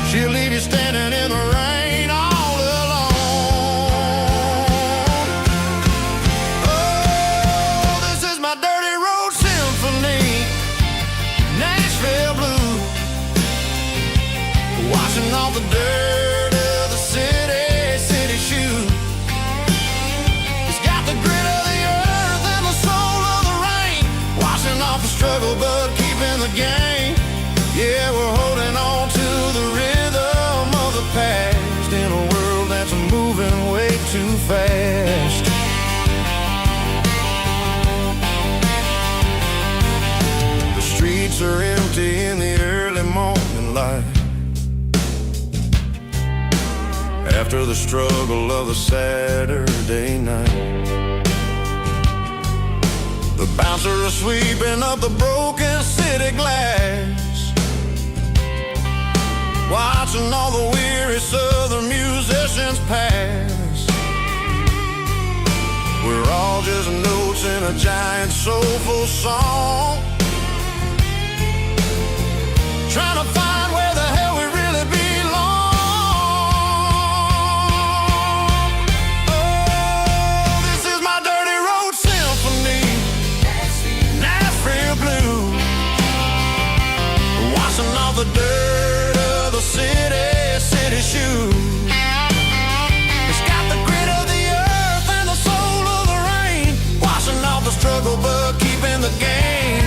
She'll leave you standing in the rain all alone. Oh, this is my dirty road symphony, Nashville blue, washing off the dirt of the city shoe. It's got the grit of the earth and the soul of the rain, washing off the struggle but keeping the game. Yeah, we're holding on to the rhythm of the past in a world that's moving way too fast. The streets are empty in the early morning light, after the struggle of the Saturday night. The bouncers are sweeping up the broken city glass, watching all the weary southern musicians pass. We're all just notes in a giant soulful song, trying to find where the hell we really belong. Oh, this is my dirty road symphony, Nashville blue, washing off the dirt of the city shoe. It's got the grit of the earth and the soul of the rain, washing off the struggle but keeping the game.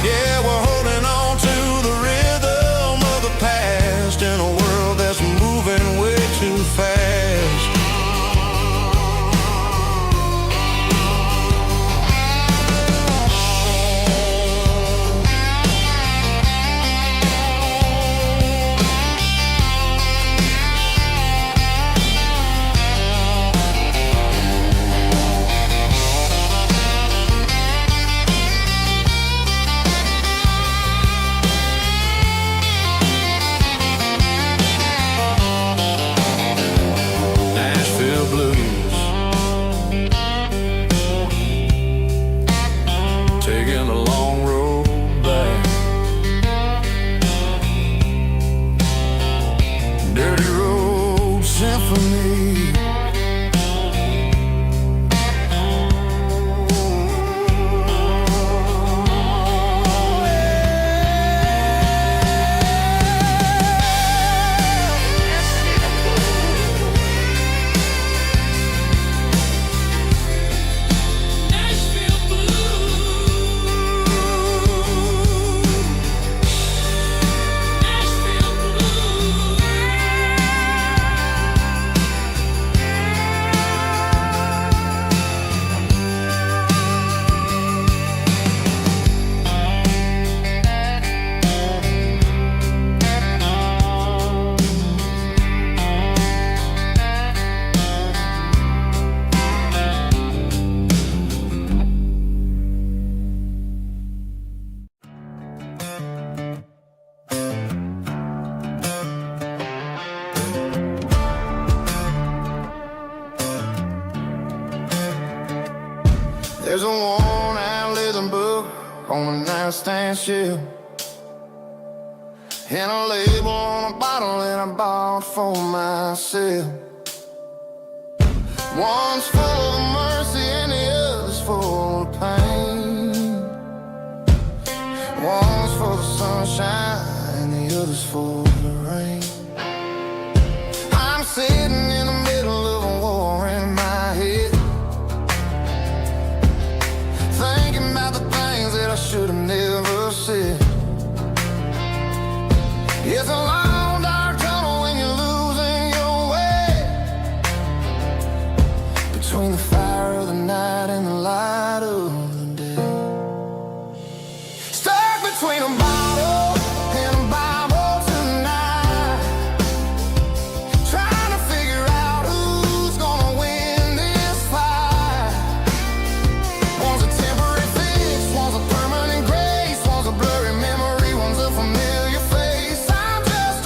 Yeah, we're holding on to the rhythm of the past in a world that's moving way too fast. There's a worn-out living book on the nightstand shelf, and a label on a bottle that I bought for myself. One's full of mercy and the other's full of pain. One's for the sunshine and the other's for the rain. I'm sitting in the middle of a war in my head, thinking about the things that I should have never said. It's a long dark tunnel when you're losing your way, between the fire of the night and the light of the day. Stuck between a bottle and a Bible tonight, trying to figure out who's gonna win this fight. One's a temporary fix, one's a permanent grace, one's a blurry memory, one's a familiar face. I'm just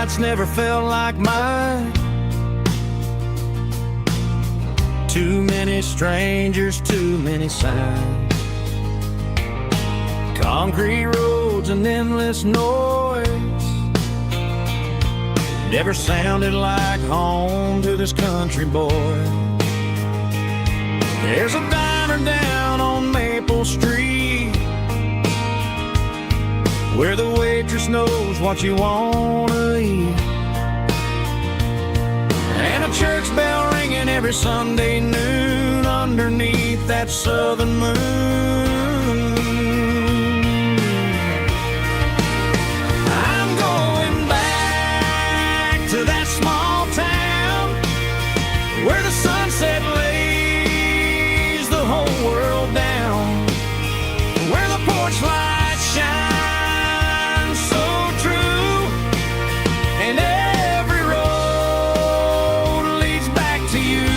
nights never felt like mine. Too many strangers, too many signs. Concrete roads and endless noise never sounded like home to this country boy. There's a diner down on Maple Street where the waitress knows what you wanna eat, and a church bell ringing every Sunday noon underneath that southern moon. I'm going back to that small town where the sunset lays the whole world down, where the porch lights shine so true, and every road leads back to you,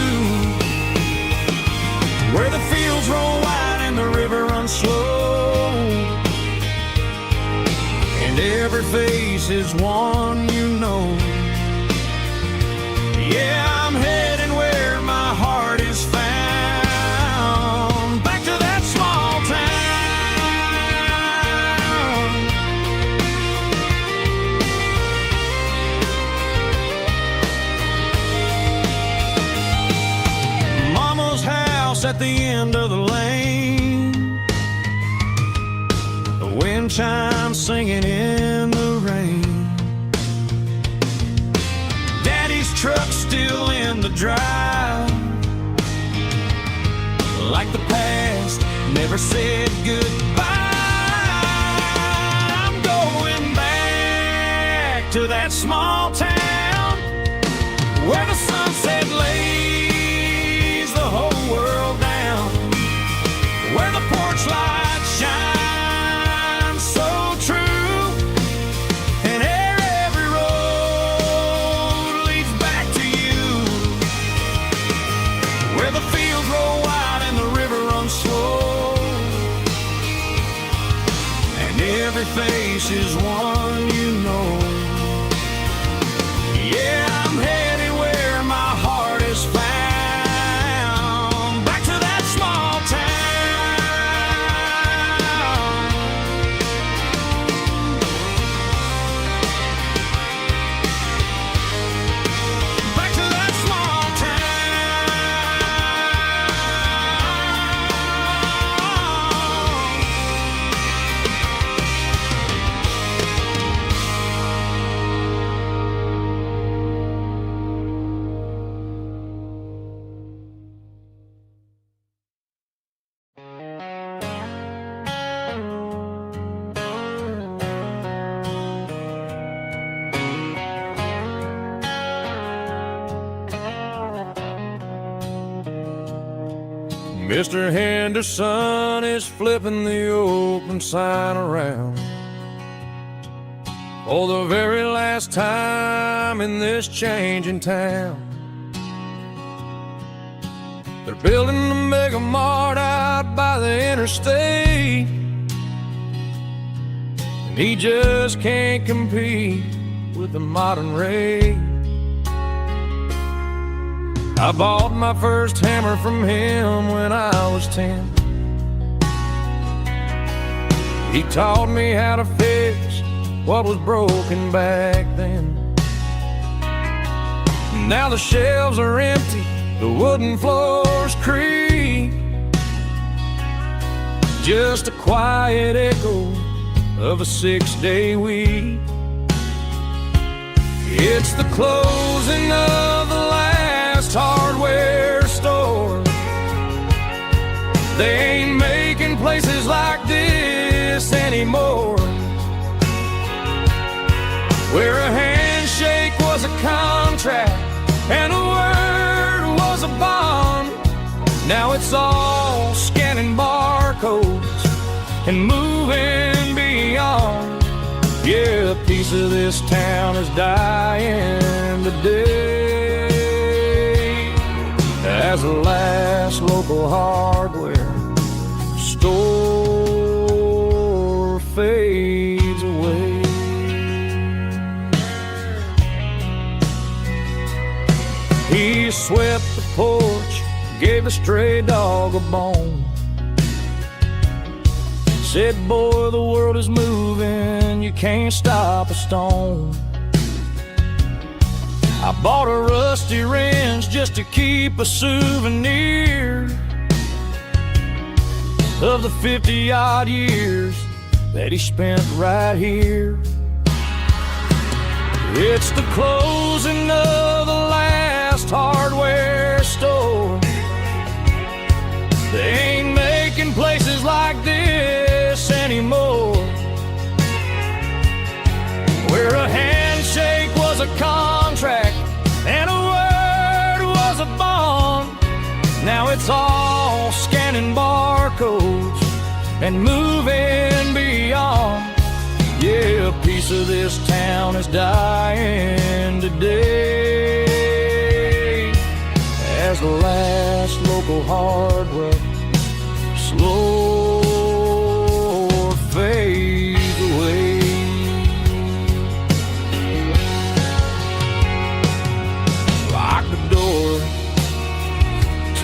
where the fields roll wide and the river runs slow, and every face is one you know. Yeah, I'm heading where my heart is found, back to that small town. Mama's house at the end of the lane, the wind chimes singing in the rain, Daddy's truck still in the drive, like the past never said goodbye. I'm going back to that small town where the sunset lays the whole world down, where the porch lights shine so true, and every road leads back to you, where the fields roll wide and the river runs slow, and every face is one you know. Yeah, I'm headed where my heart is found, back to that small town. Back to that small Mr. Henderson is flipping the open sign around for the very last time in this changing town. They're building a mega mart out by the interstate, and he just can't compete with the modern rate. I bought my first hammer from him when I was 10. He taught me how to fix what was broken back then. Now the shelves are empty, the wooden floors creak, just a quiet echo of a 6-day week. It's the closing of the last hardware store. They ain't making places like this anymore, where a handshake was a contract and a word was a bond. Now it's all scanning barcodes and moving beyond. Yeah, a piece of this town is dying today as the last local hardware store fades away. He swept the porch, gave the stray dog a bone. Said, boy, the world is moving, you can't stop a stone. I bought a rusty wrench just to keep a souvenir of the 50-odd years that he spent right here. It's the closing of the last hardware store. They ain't making places like this anymore, where a handshake was a contract and a word was a bond. Now it's all scanning barcodes and moving beyond. Yeah, a piece of this town is dying today as the last local hardware slow fades away. Lock the door,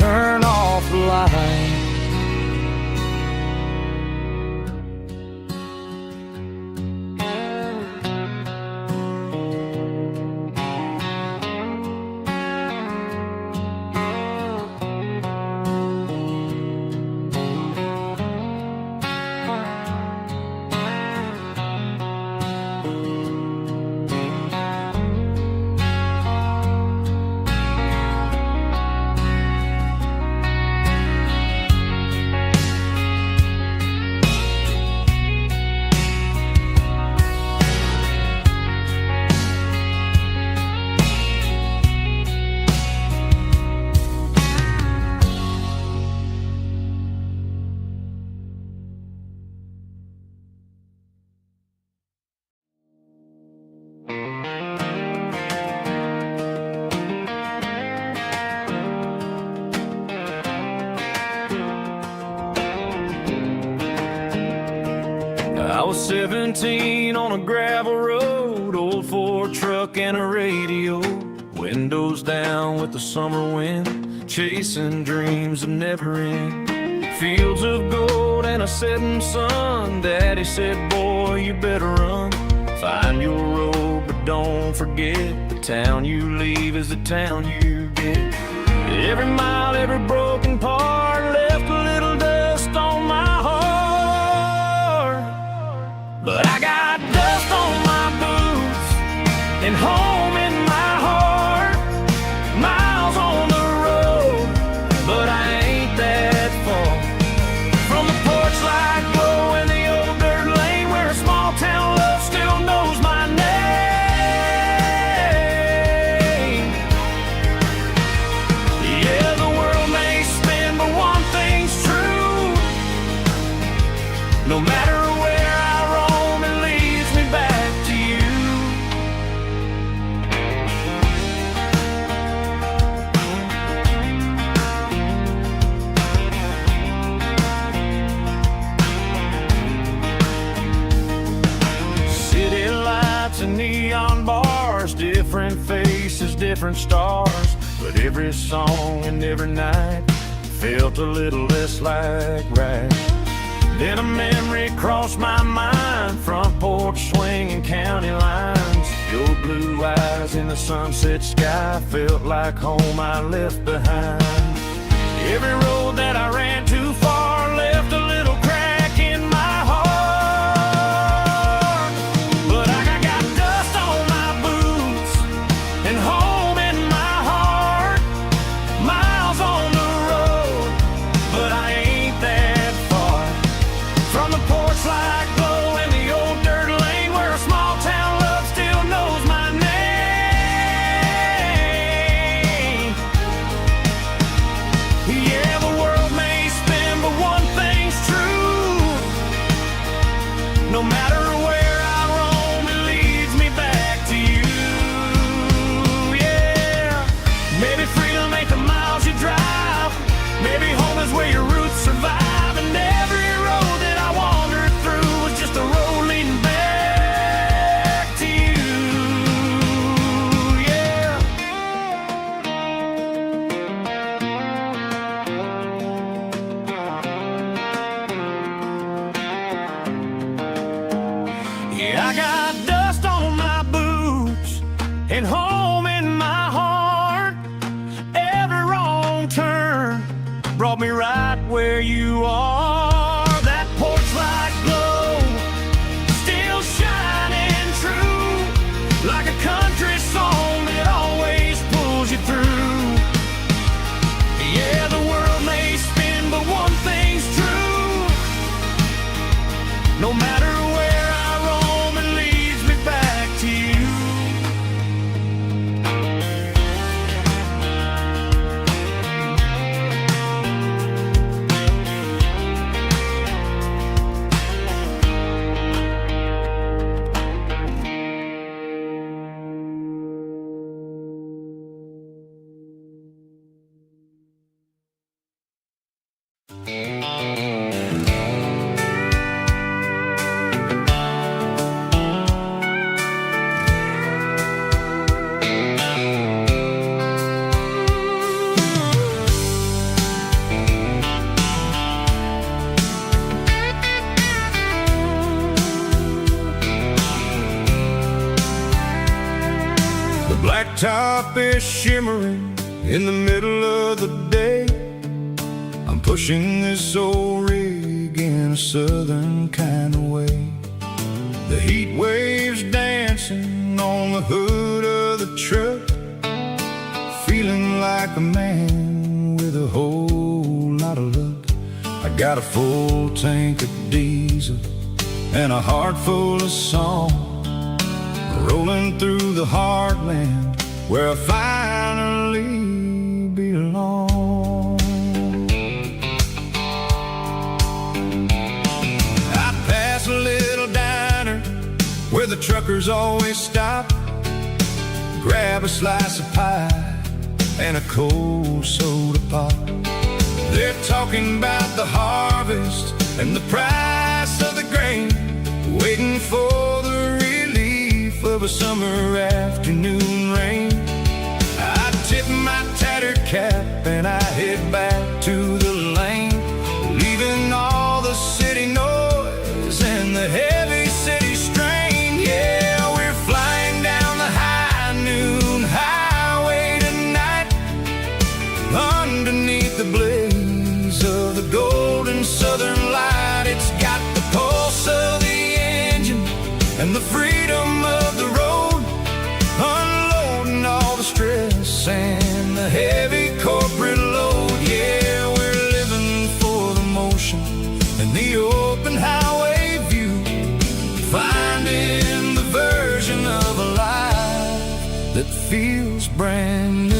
turn off the light. I was 17 on a gravel road, old Ford truck and a radio, windows down with the summer wind, chasing dreams of never end. Fields of gold and a setting sun. Daddy said, boy, you better run. Find your road, but don't forget, the town you leave is the town you get. Every mile, every broken part left a little dust on my heart. But I got dust on my boots and home in my heart. Miles on the road, but I ain't that far from the porch light glow in the old dirt lane where a small town love still knows my name. Yeah, the world may spin, but one thing's true. No matter where I roam, it leads me back to you. City lights and neon bars, different faces, different stars, but every song and every night felt a little less like right. Then a memory crossed my mind, front porch swinging county lines. Your blue eyes in the sunset sky felt like home I left behind. Every road that I ran too far left a little crack in my heart. But I got dust on my boots and home in my heart. Miles on the road, but I ain't that far from the porch light glow in the old dirt lane where a small town love still knows my name. Yeah, the world may spin, but one caught me right where you are. That porch light glow, still shining true, like a country song that always pulls you through. Yeah, the world may spin, but one thing's true. No matter where I roam, it leads me back to you. Top is shimmering in the middle of the day. I'm pushing this old rig in a southern kind of way. The heat waves dancing on the hood of the truck, feeling like a man with a whole lot of luck. I got a full tank of diesel and a heart full of song, rolling through the heartland where I finally belong. I pass a little diner where the truckers always stop, grab a slice of pie and a cold soda pop. They're talking about the harvest and the price of the grain, waiting for the relief of a summer afternoon rain. I tip my tattered cap and I head back to the lane, leaving all the city noise and the heavy city strain. Yeah, we're flying down the high noon highway tonight, underneath the blaze of the golden southern light. It's got the pulse of the engine and the freedom of the road, unloading all the stress and the heavy corporate load. Yeah, we're living for the motion and the open highway view, finding the version of a life that feels brand new.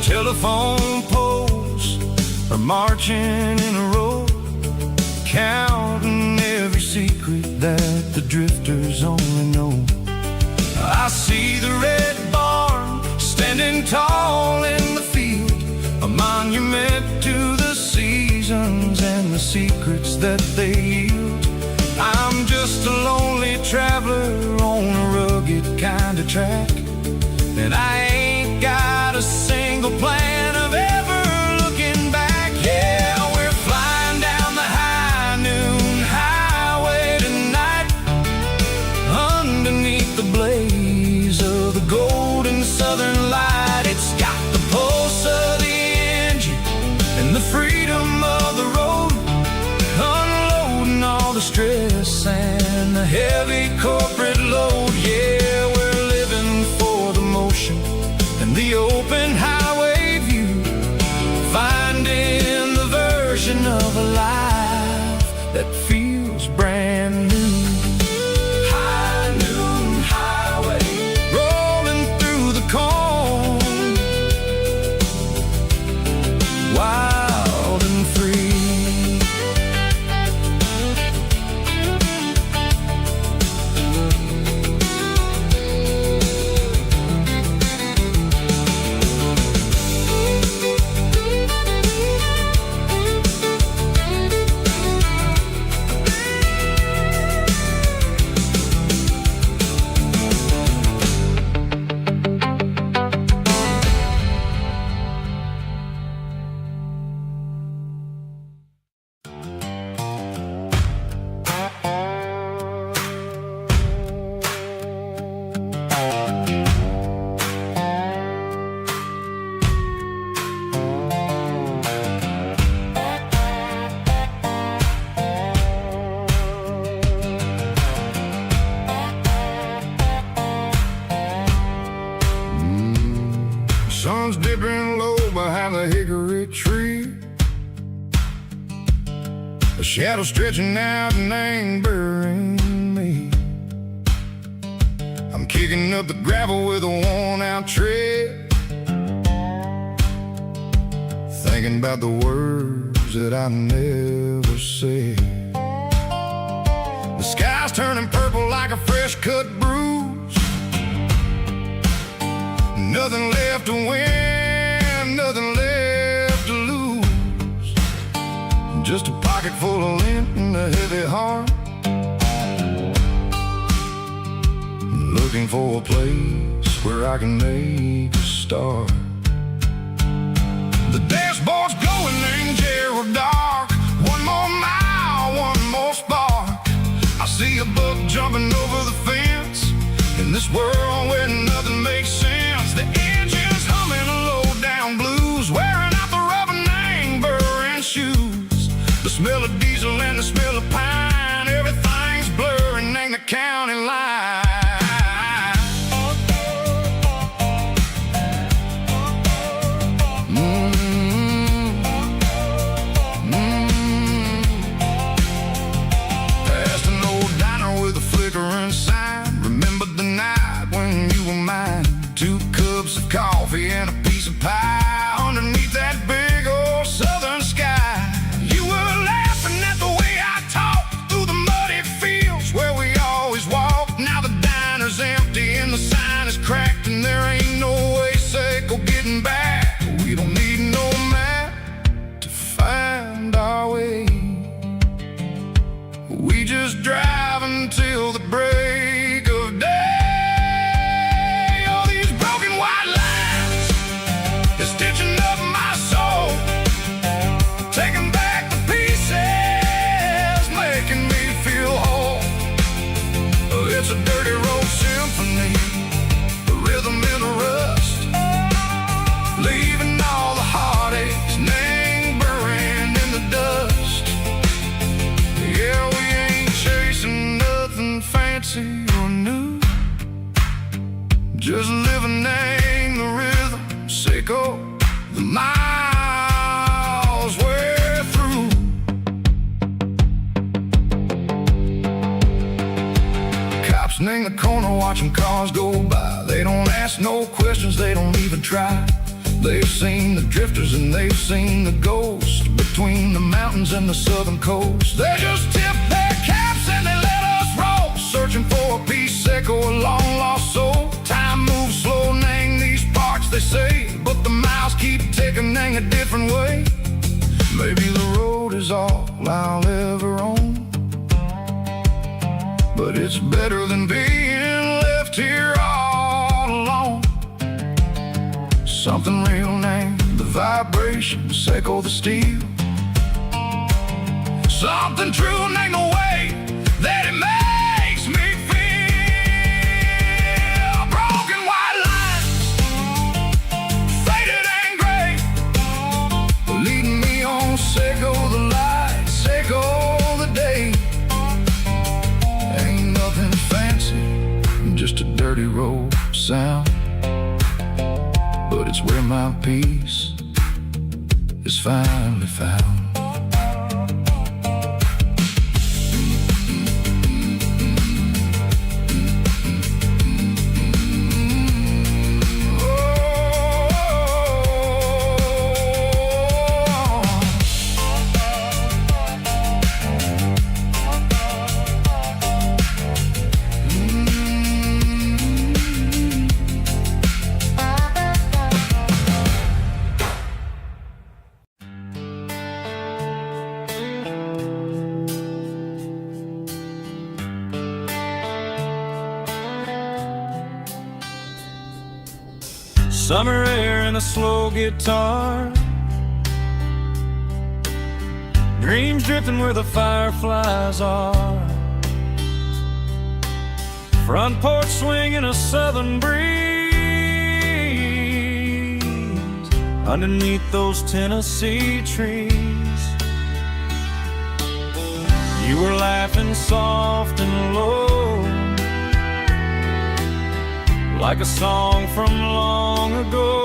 Telephone poles are marching in a row, counting every secret that the drifters only know. I see the red barn standing tall in the field, a monument to the seasons and the secrets that they yield. I'm just a lonely traveler on a rugged kind of track, and I ain't got a single plan of ever looking back. Yeah, we're flying down the high noon highway tonight, underneath the blaze of the golden southern light. It's got the pulse of the engine and the freedom of the road, unloading all the stress and the heavy corporate load. Yeah, we're living for the motion and the open highway view, finding the version of a life that feels brand new. High noon highway, rolling through the corn, wild and free. the shadow stretching out and angering me. I'm kicking up the gravel with a worn-out tread, thinking about the words that I never said. The sky's turning purple like a fresh-cut bruise. Nothing left to win, nothing left to lose. Just a pocket full of lint and a heavy heart, looking for a place where I can make a start. The dashboard's glowing in dark. One more mile, one more spark. I see a buck jumping over the fence in this world where nothing makes sense. The engine's humming a low-down blues, wearing out the rubber-nang burring shoes. The smell of diesel and the smell of pine, everything's blurring in the county line. Coffee and a piece of pie underneath that big old southern sky. You were laughing at the way I talked through the muddy fields where we always walked. Now the diner's empty and the sign is cracked, and there ain't no way cycle getting back. We don't need no map to find our way. We just drive until the break of day. It's a dirty road symphony, the rhythm in the rust, leaving all the heartaches lingering in the dust. Yeah, we ain't chasing nothing fancy or new, just living in the rhythm, sicko, the miles we're through. In the corner watching cars go by, they don't ask no questions, they don't even try. They've seen the drifters and they've seen the ghosts between the mountains and the southern coast. They just tip their caps and they let us roll, searching for a piece echo, a long lost soul. Time moves slow, nang these parts they say, but the miles keep ticking, nang a different way. Maybe the road is all I'll ever own, but it's better than being left here all alone. Something real named the vibrations echo the steel. Something true named the way that it makes me feel. Broken white lines, faded and gray, leading me on, Seco the light, Seco the day. Just a dirty road sound, but it's where my peace is finally found. Summer air and a slow guitar, dreams drifting where the fireflies are. Front porch swinging a southern breeze underneath those Tennessee trees. You were laughing soft and low, like a song from long ago.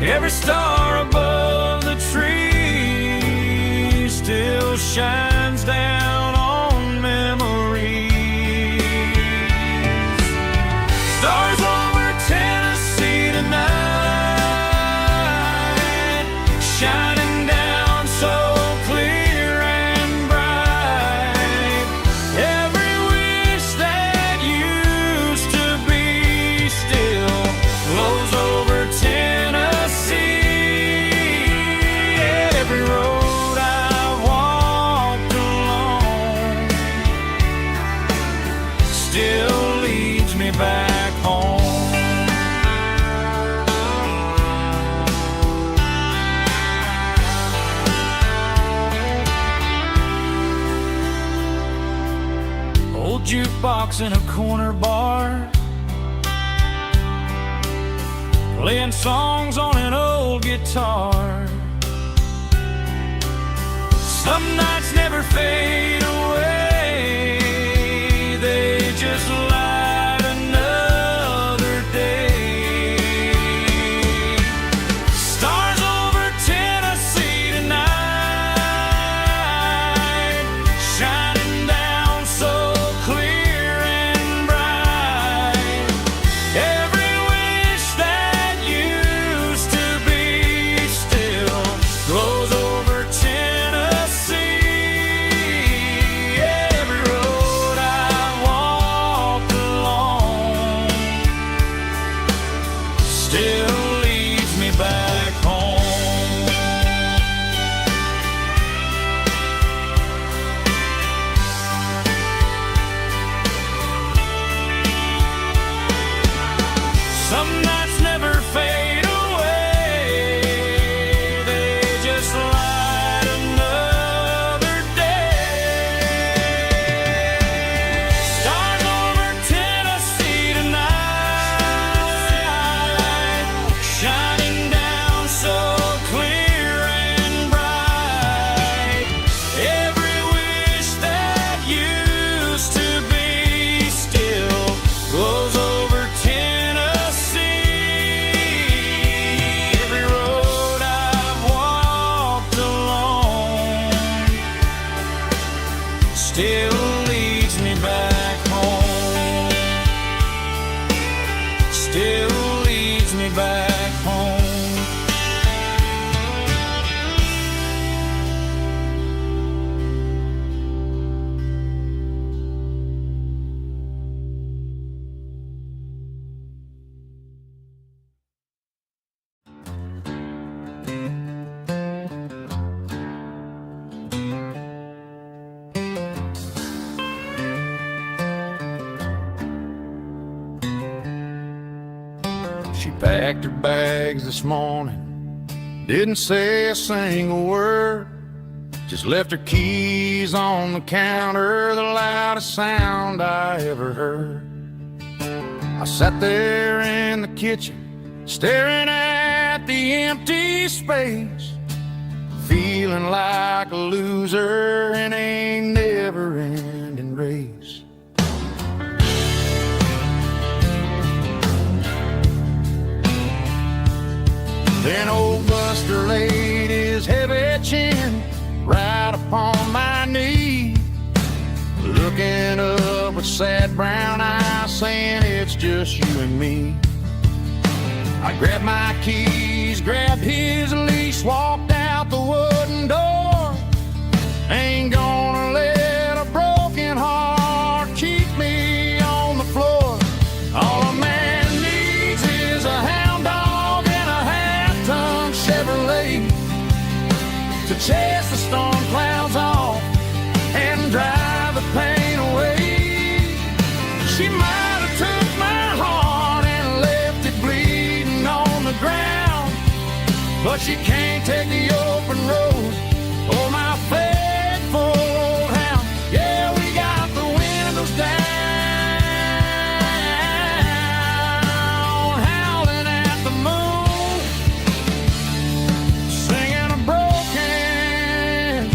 Every star above the trees shines down on memories. Stars over Tennessee tonight, shining down so clear and bright. Every wish that used to be still glows over Tennessee. Every road I walked along still leads me back home. Old jukebox in a corner bar, playing songs on an old guitar. Some nights never fade away, they just light another day. Stars over Tennessee tonight, shining down so clear and bright. Every wish that used to be still glows over Tennessee. Every road I walked along still leads me back home. Some nights never fade away, they just light another day. Stars over Tennessee tonight, shining down so clear and bright. Every wish that used to be still glows over Tennessee. Every road I've walked along still leads me back home. Still leads me back home. She packed her bags this morning, didn't say a single word, just left her keys on the counter, the loudest sound I ever heard. I sat there in the kitchen, staring at the empty space, feeling like a loser in a never-ending race. Then old Buster laid his heavy chin right upon my knee, looking up with sad brown eyes, saying it's just you and me. I grabbed my keys, grabbed his leash, walked out the wooden door. Ain't gonna let a broken heart keep me on the floor. All a man needs is a hound dog and a half-ton Chevrolet to chase the storm clouds off and drive the pain away. She might have took my heart and left it bleeding on the ground, but she can't take the open road or my faithful old hound. Yeah, we got the windows down, howling at the moon, singing a broken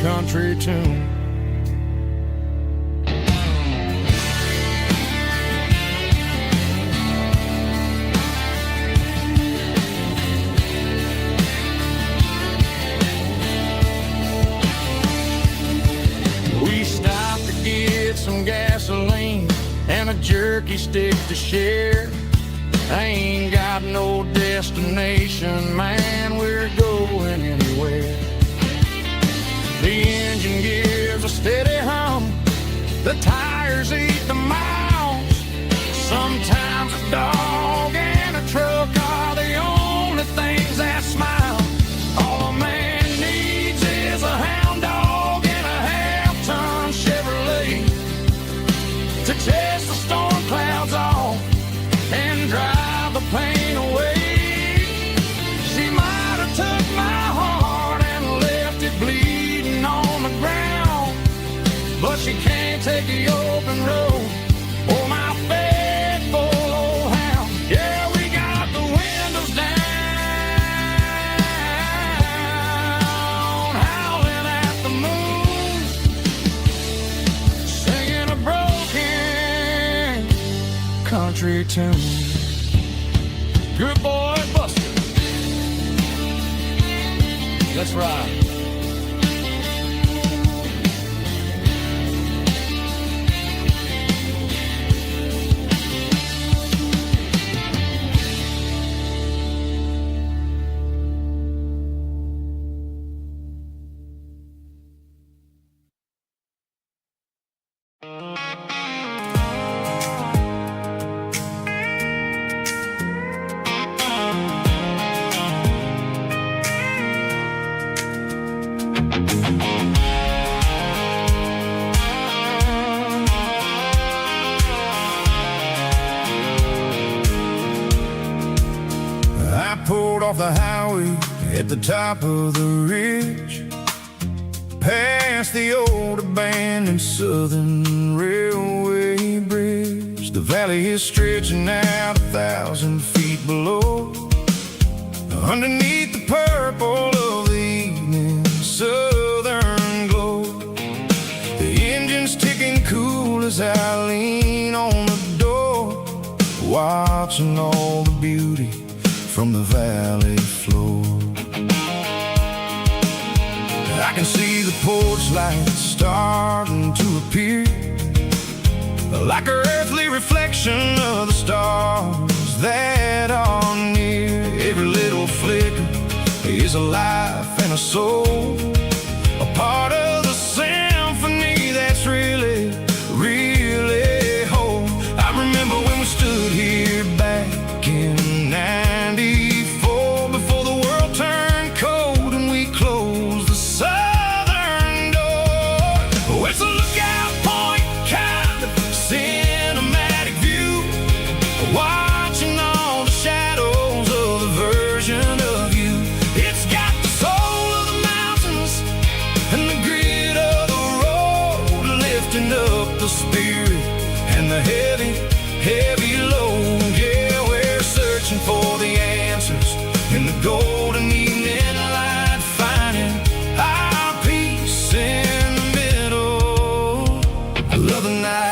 country tune. get some gasoline and a jerky stick to share. I ain't got no destination, man, we're going anywhere. The engine gives a steady hum, the tires eat the miles. Sometimes a dog and a truck are the only things that smile. All a man needs is a hound dog and a half-ton Chevrolet to chase the storm clouds off and drive the pain away. She might have took my heart and left it bleeding on the ground, but she can't take the open road or my faithful old hound. Yeah, we got the windows down, howling at the moon, singing a broken country tune. Good boy, Buster. Let's ride. Off the highway at the top of the ridge, past the old abandoned Southern Railway bridge. The valley is stretching out 1,000 feet below, underneath the purple of the evening southern glow. The engine's ticking cool as I lean on the door, watching all the beauty from the valley floor. I can see the porch lights starting to appear, like an earthly reflection of the stars that are near. Every little flicker is a life and a soul, a part of the symphony that's really, really whole. I remember when we stood here back in '94, before the world turned cold and we closed the southern door. Oh, it's a lookout point, kind of cinematic view, watching all the shadows of the version of you. It's got the soul of the mountains and the grit of the road, lifting up the spirit and the heavy, heavy load. Yeah, we're searching for the answers in the golden evening light, finding our peace in the middle of the night.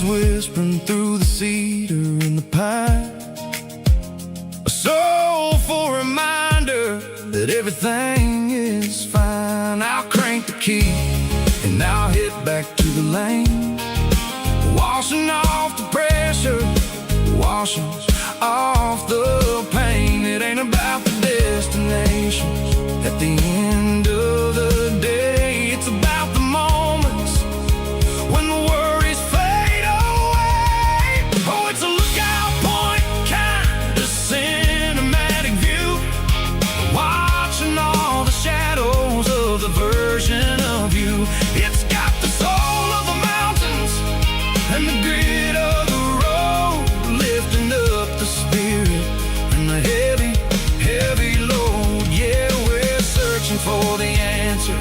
Whispering through the cedar and the pine, a soulful reminder that everything is fine. I'll crank the key and I'll hit back to the lane, washing off the pressure, washing off the pain. It ain't about the destinations at the end of the day, it's about the moments when the worries fade away. Oh, it's a lookout point, kind of cinematic view, watching all the shadows of the version of you. It's got the soul of the mountains and the grit of the road, lifting up the spirit and the heavy, heavy load. Yeah, we're searching for the answer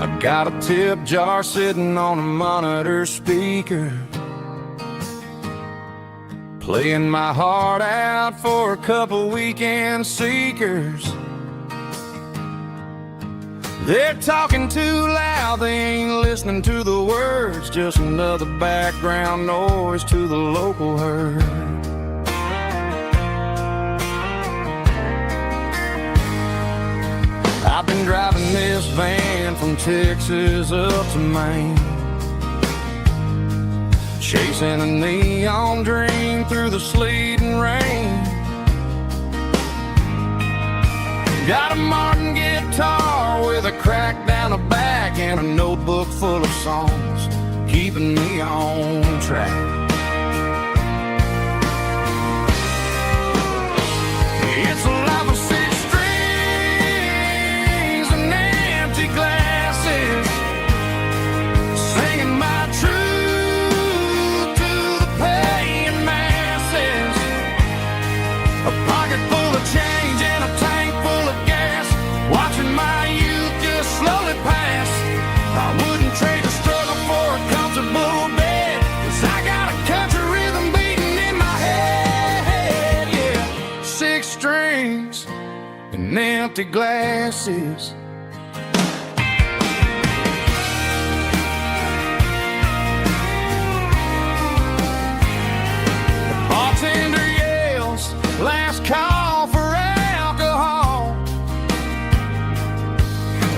I got a tip jar sitting on a monitor speaker, playing my heart out for a couple weekend seekers. They're talking too loud, they ain't listening to the words, just another background noise to the local herd. I've been driving this van from Texas up to Maine, chasing a neon dream through the sleet and rain. Got a Martin guitar with a crack down the back and a notebook full of songs, keeping me on track. It's a life of six strings and empty glasses, singing my truth to the paying masses. A pocket full of change and a tank full of gas, watching my youth just slowly pass. I wouldn't trade the struggle for a comfortable bed, 'cause I got a country rhythm beating in my head, yeah. Six strings and empty glasses. The bartender yells, last call for alcohol.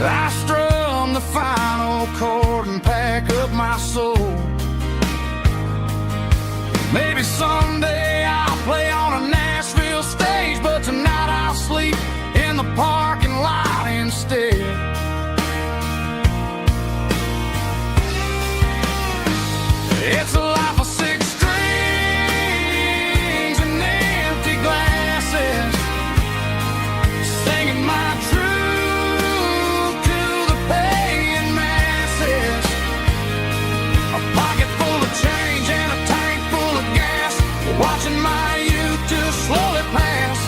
I strum the final chord and pack up my soul. Maybe someday I'll play on a Nashville stage, but tonight I'll sleep in the parking lot instead. It's a life of six strings and empty glasses, singing my truth to the paying masses. A pocket full of change and a tank full of gas, watching my youth just slowly pass.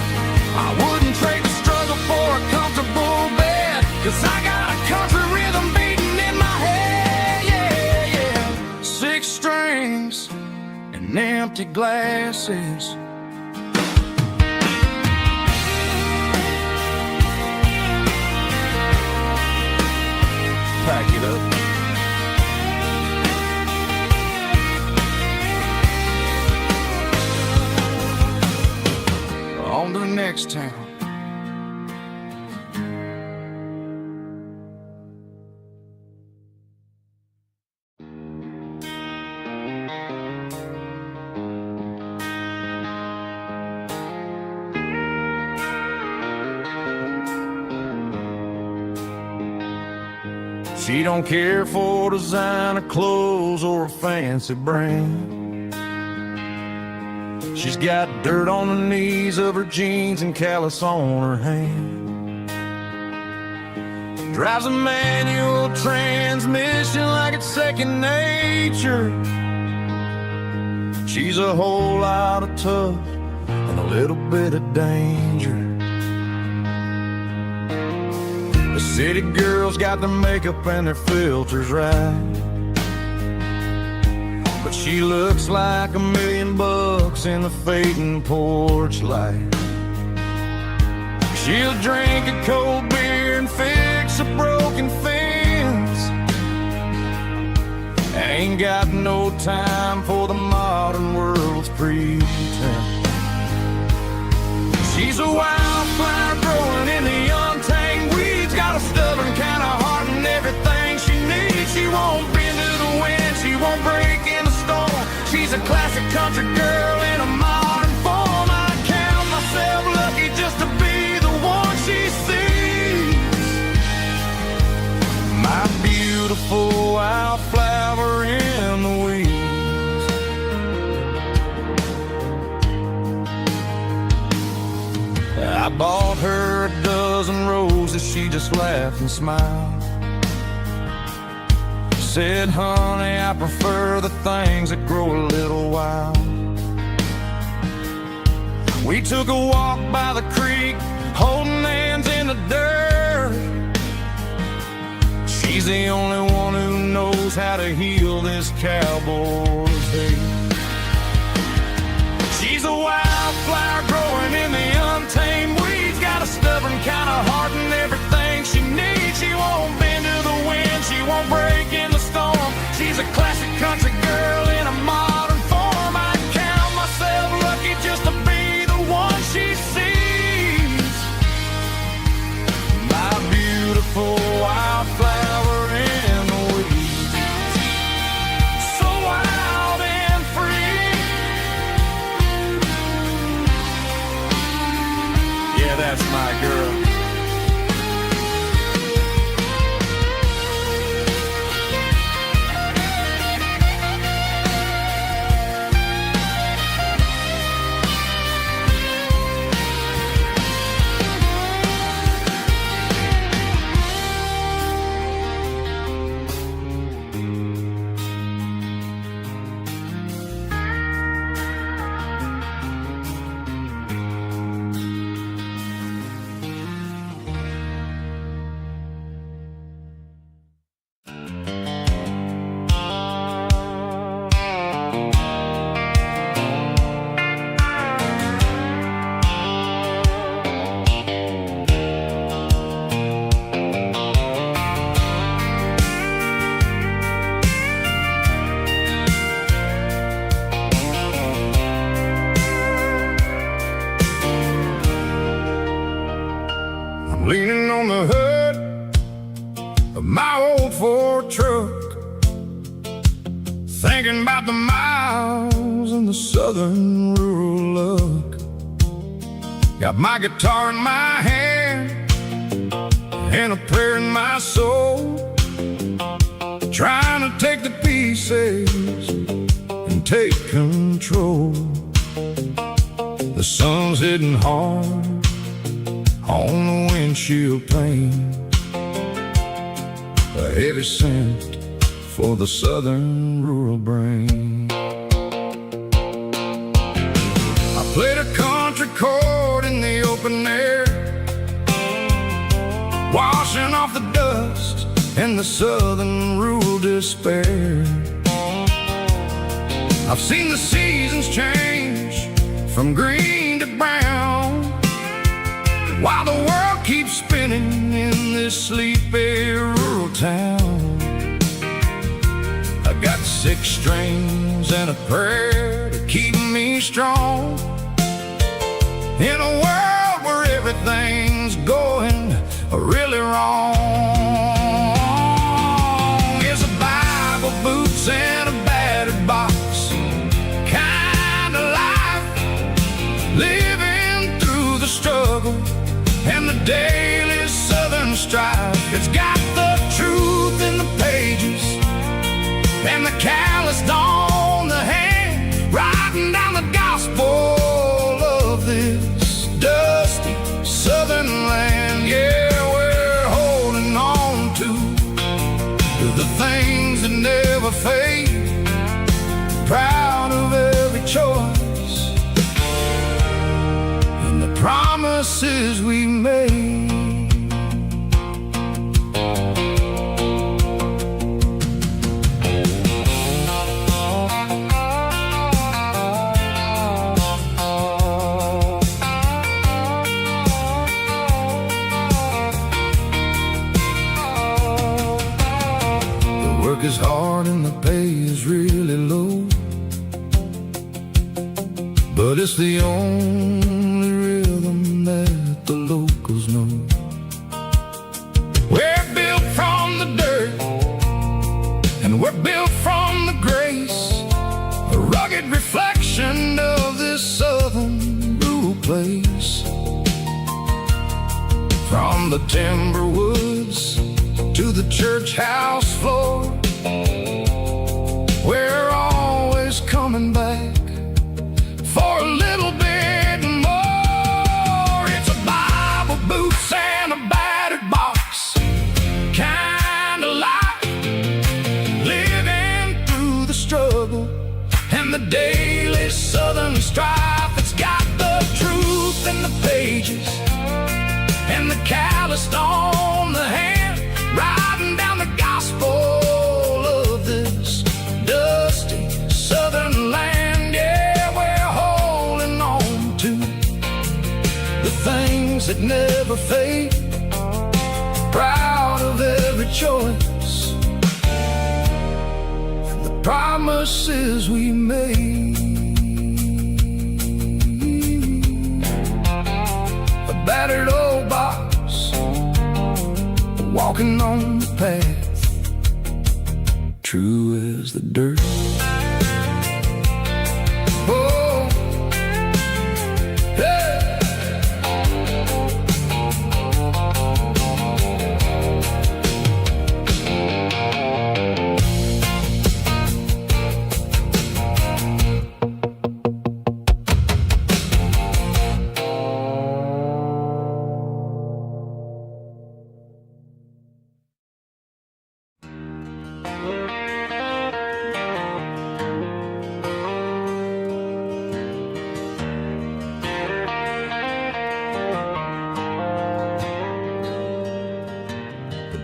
I wouldn't trade the struggle for a comfortable bed, 'cause I got a country rhythm beating in my head, yeah, yeah. Six strings and empty glasses. Pack it up. On to the next town. She don't care for designer clothes or a fancy brand. She's got dirt on the knees of her jeans and callus on her hand. Drives a manual transmission like it's second nature. She's a whole lot of tough and a little bit of danger. The city girls got their makeup and their filters right, but she looks like $1 million in the fading porch light. She'll drink a cold beer and fix a broken fence. Ain't got no time for the modern world's pretense. She's a wildflower growing in the untamed weeds, got a stubborn kind of heart and everything she needs. She won't bend to the wind, she won't break in the storm. She's a classic country girl in a modern form. I count myself lucky just to be the one she sees. My beautiful wildflower in the weeds. I bought her a dozen roses, she just laughed and smiled. Said, honey, I prefer the things that grow a little wild. We took a walk by the creek, holding hands in the dirt. She She's the only one who knows how to heal this cowboy's hate. She's a wildflower growing in the untamed weeds. Got a stubborn kind of heart and everything she needs. She won't bend to the wind, she won't break in the storm. She's a classic country girl in a modern form. I count myself lucky just to be the one she sees. My beautiful wildflower in the weeds, so wild and free. Yeah, that's my girl. Leaning on the hood of my old Ford truck, thinking about the miles and the southern rural look. Got my guitar in my hand and a prayer in my soul, trying to take the pieces and take control. The sun's hitting hard on the windshield pane, a heavy scent for the southern rural brain. I played a country chord in the open air, washing off the dust and the southern rural despair. I've seen the seasons change from green to brown, while the world keeps spinning in this sleepy rural town. I got 6 strings and a prayer to keep me strong, in a world where everything's going really wrong. It's a Bible, boots, and a battered box kind of life, living through the struggle and the daily southern strife. It's got the truth in the pages and the calloused on the hand, writing down the gospel of this dusty southern land. Yeah, we're holding on to the things that never fade, proud of every choice and the promises we made. The work is hard and the pay is really low, but it's the only rhythm that the locals know. We're built from the dirt and we're built from the grace, a rugged reflection of this southern rural place. From the timber woods to the church house floor, we're always coming back for a little bit more. It's a Bible, boots, and a battered box kind of life, living through the struggle and the daily southern strife. It's got the truth in the pages and the calloused on the hand, writing down the gospel that never fade, proud of every choice and the promises we made. A battered old box, walking on the path, true as the dirt. Oh, hey.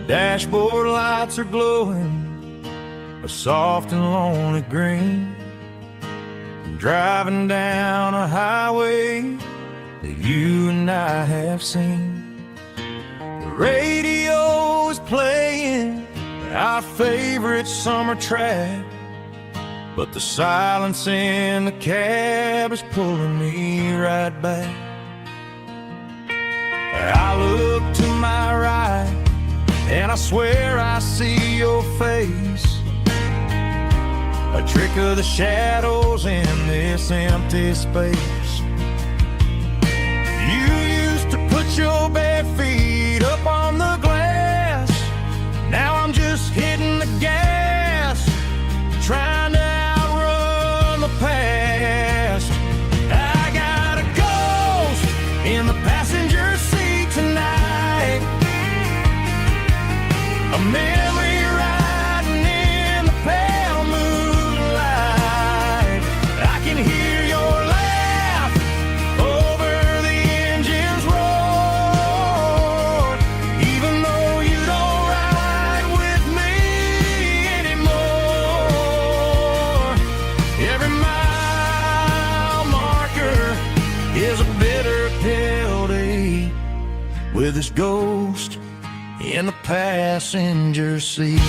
Dashboard lights are glowing a soft and lonely green. I'm driving down a highway that you and I have seen. The radio is playing our favorite summer track, but the silence in the cab is pulling me right back. I look to my right and I swear I see your face, a trick of the shadows in this empty space. You used to put your bare feet up on the glass. Now I'm just hitting the gas, trying to outrun the past. I got a ghost in the passenger seat tonight, a memory riding in the pale moonlight. I can hear your laugh over the engine's roar, even though you don't ride with me anymore. Every mile marker is a bitter pill to eat, with this ghost in the passenger seat.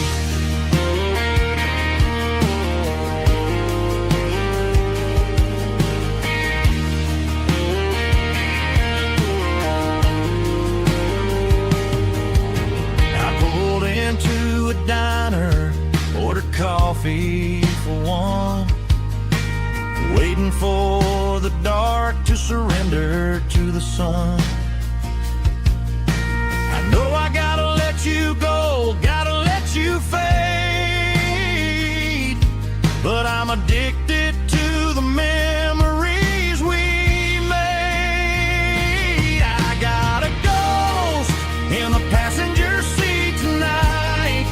I pulled into a diner, ordered coffee for one, waiting for the dark to surrender to the sun. I know I gotta let you go, gotta let you fade, but I'm addicted to the memories we made. I got a ghost in the passenger seat tonight,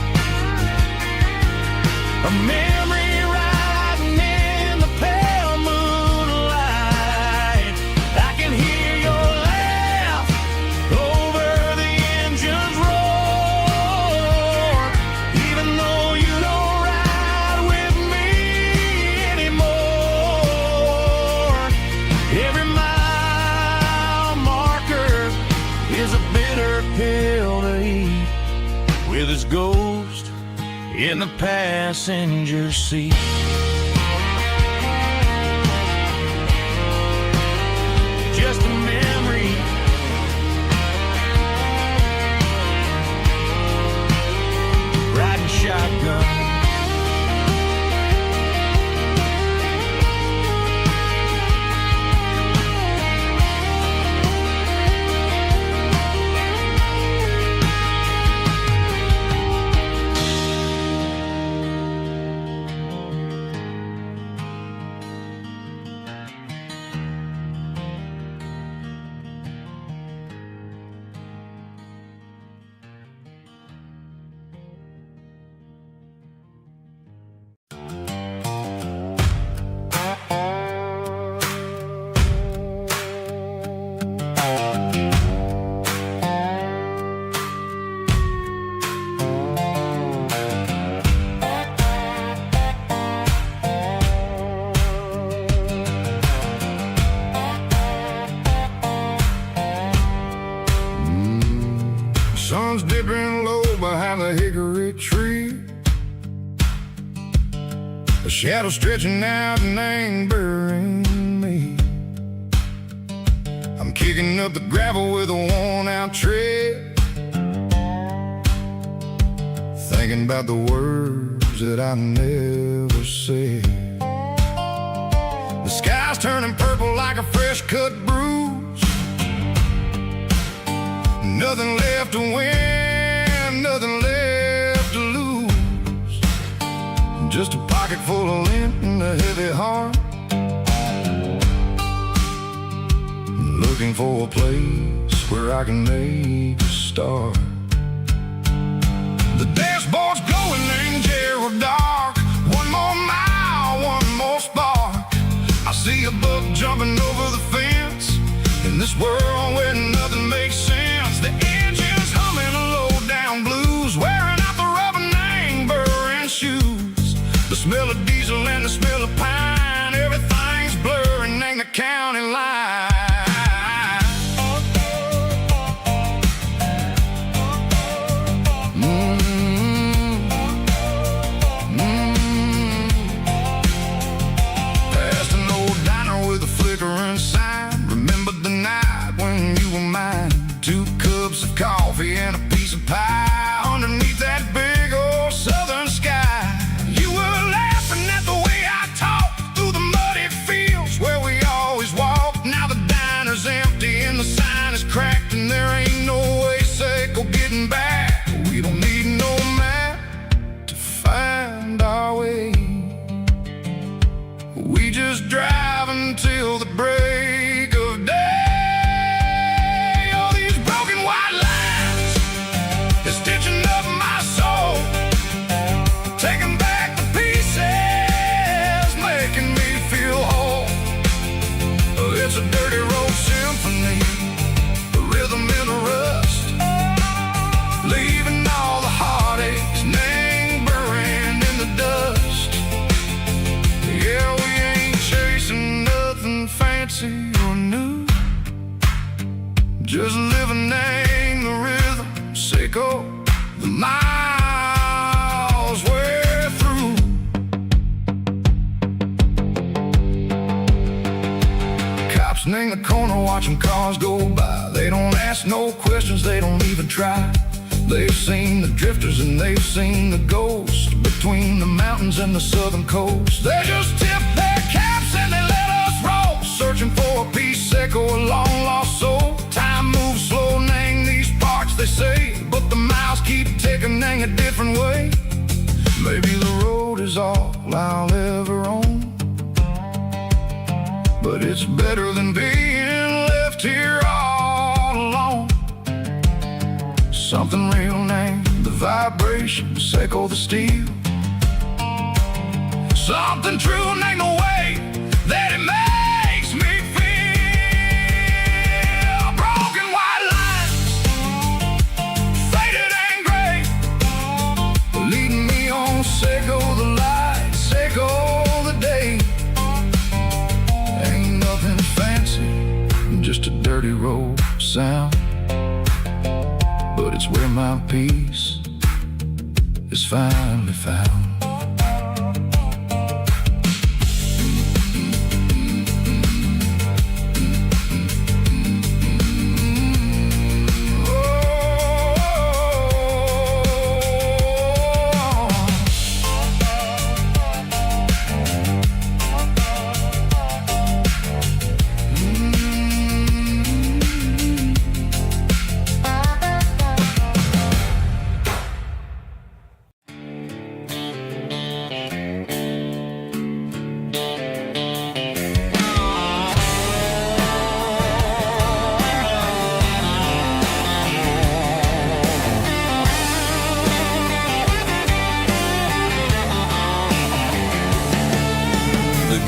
a memory riding in the pale moonlight. I can hear your laugh over the engine's roar, even though you don't ride with me anymore. Every mile marker is a bitter pill to eat, with his ghost in the passenger seat. Just a memory, riding shotgun. A shadow stretching out and ain't burying me. I'm kicking up the gravel with a worn-out tread, thinking about the words that I never said. The sky's turning purple like a fresh-cut bruise. Nothing left to win, nothing left to lose. Just a pocket full of lint and a heavy heart, looking for a place where I can make a start. The dashboard's glowing, ain't Gerald dark. One more mile, one more spark. I see a buck jumping over the fence in this world where nothing makes sense. The engine's humming a low-down blues, wearing out the rubber name burring shoes. The smell of diesel and the smell of pine, everything's blurring, ain't the county line. Coffee and a piece of pie underneath that big old southern sky. You were laughing at the way I talked through the muddy fields where we always walked. Now the diner's empty and the sign is cracked, and there ain't no way safe or getting back. We don't need no map to find our way. We just drive until the break of day. It's a dirty road symphony, a rhythm in the rust, leaving all the heartaches, name burning in the dust. Yeah, we ain't chasing nothing fancy or new, just living name the rhythm, sicko, the miles we're through. In the corner watching cars go by. They don't ask no questions, they don't even try. They've seen the drifters and they've seen the ghosts between the mountains and the southern coast. They just tip their caps and they let us roll, searching for a piece secco, a long lost soul. Time moves slow, nang these parts they say, but the miles keep ticking, nang a different way. Maybe the road is all I'll ever own, but it's better than being left here all alone. Something real named the vibration, secco the steel. Something true named the way that it makes me feel. Broken white lines, faded and gray, leading me on, secco the light, secco the day. Just a dirty road sound, but it's where my peace is finally found.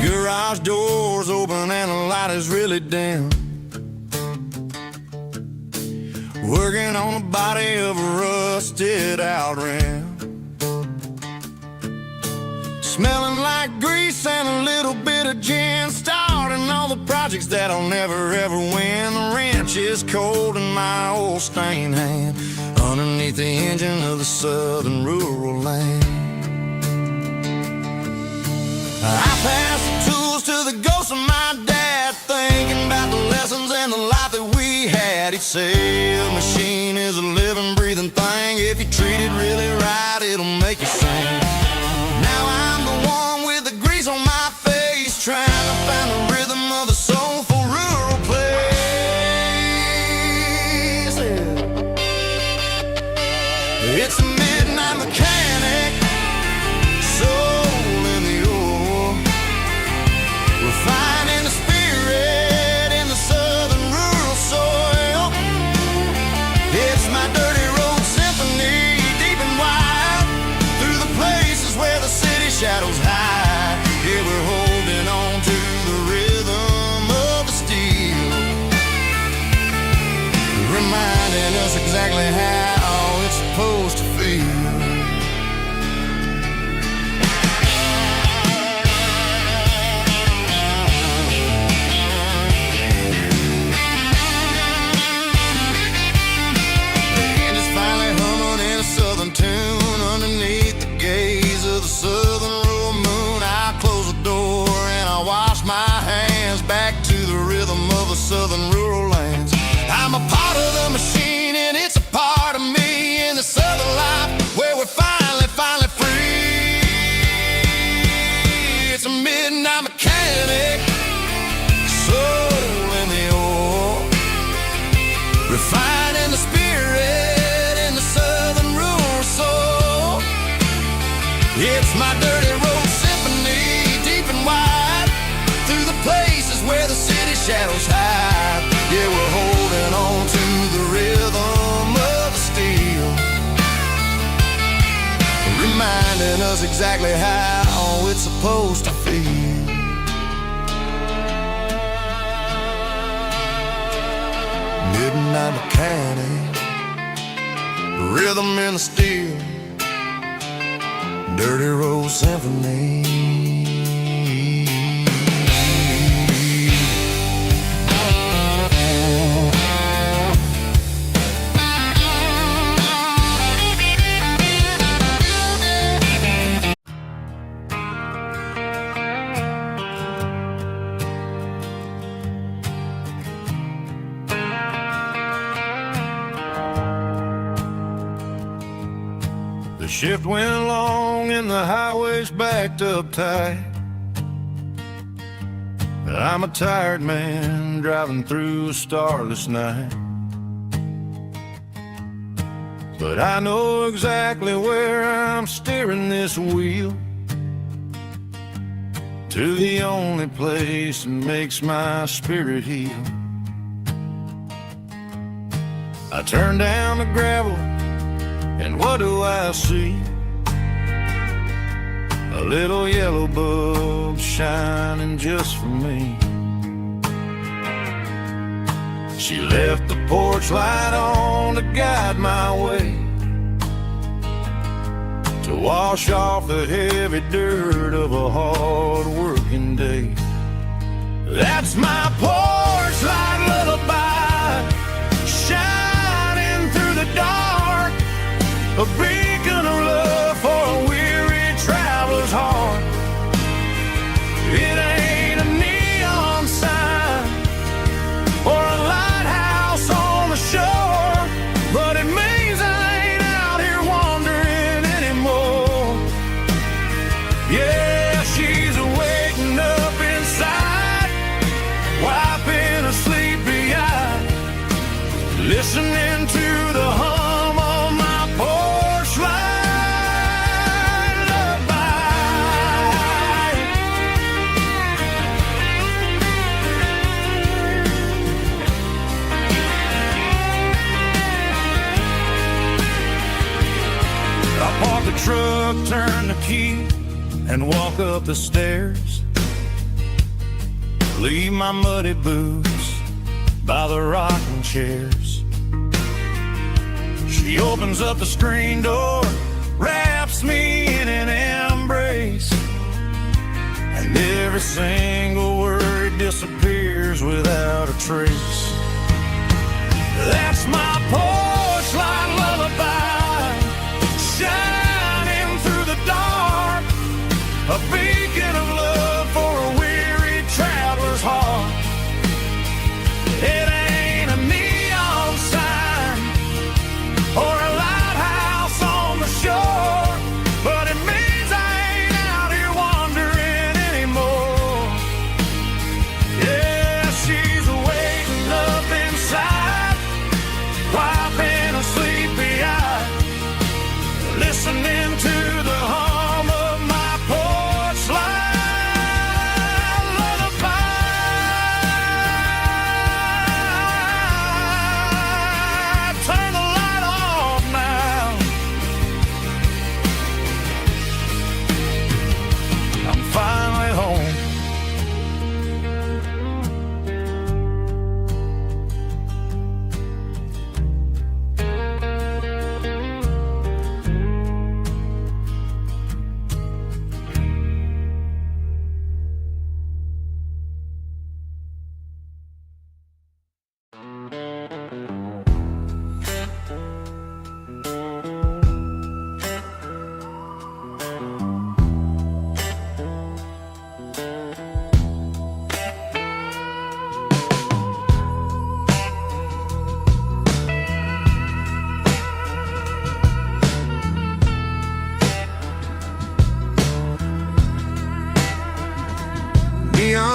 Garage doors open and the light is really dim. Working on the body of a rusted out rim. Smelling like grease and a little bit of gin. Starting all the projects that'll never ever win. The wrench is cold in my old stained hand underneath the engine of the southern rural land. treated really right, it'll make you sing. Now I'm the one with the grease on my face, trying to find the rhythm of the soulful rural place. It's a midnight mechanic, soul in the ore, refining the spirit in the southern rural soil. It's my dirty road symphony, deep and wide, through the places where the city shadows hide. Yeah, we're holding on to the rhythm of the steel, reminding us exactly how it's supposed to feel. Tune underneath the gaze of the southern rural moon. I close the door and I wash my hands back to the rhythm of the southern rural lands. I'm a part of the machine and it's a part of me in the southern life where we're finally free. It's a midnight mechanic, soul in the ore, refining the spirit in the southern rural soul. It's my dirty road symphony, deep and wide, through the places where the city shadows hide. Yeah, we're holding on to the rhythm of the steel, reminding us exactly how it's supposed to feel. Midnight mechanic, rhythm in the steel, dirty road symphony. The shift went long and the highway's backed up tight. I'm a tired man driving through a starless night, but I know exactly where I'm steering this wheel, to the only place that makes my spirit heal. I turn down the gravel and what do I see? A little yellow bulb shining just for me. She left the porch light on to guide my way, to wash off the heavy dirt of a hard working day. That's my porch light lullaby, shining through the dark, a beacon of love for a weary traveler's heart. It ain't a neon sign or a lighthouse on the shore, but it means I ain't out here wandering anymore. Yeah, she's waking up inside, wiping a sleepy eye, listening to the hum of my porch light lullaby. I park the truck, turn the key, and walk up the stairs. Leave my muddy boots by the rocking chairs. She opens up the screen door, wraps me in an embrace, and every single word disappears without a trace. That's my porch light lullaby, shining through the dark, a beacon of love for a weary traveler's heart. It ain't a neon sign or a lighthouse on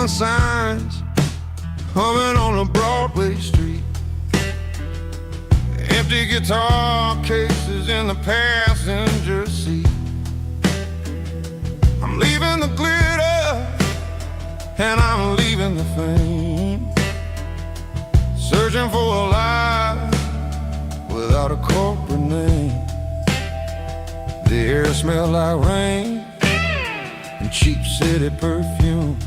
neon signs humming on a Broadway street. Empty guitar cases in the passenger seat. I'm leaving the glitter and I'm leaving the fame, searching for a life without a corporate name. The air smelled like rain and cheap city perfume.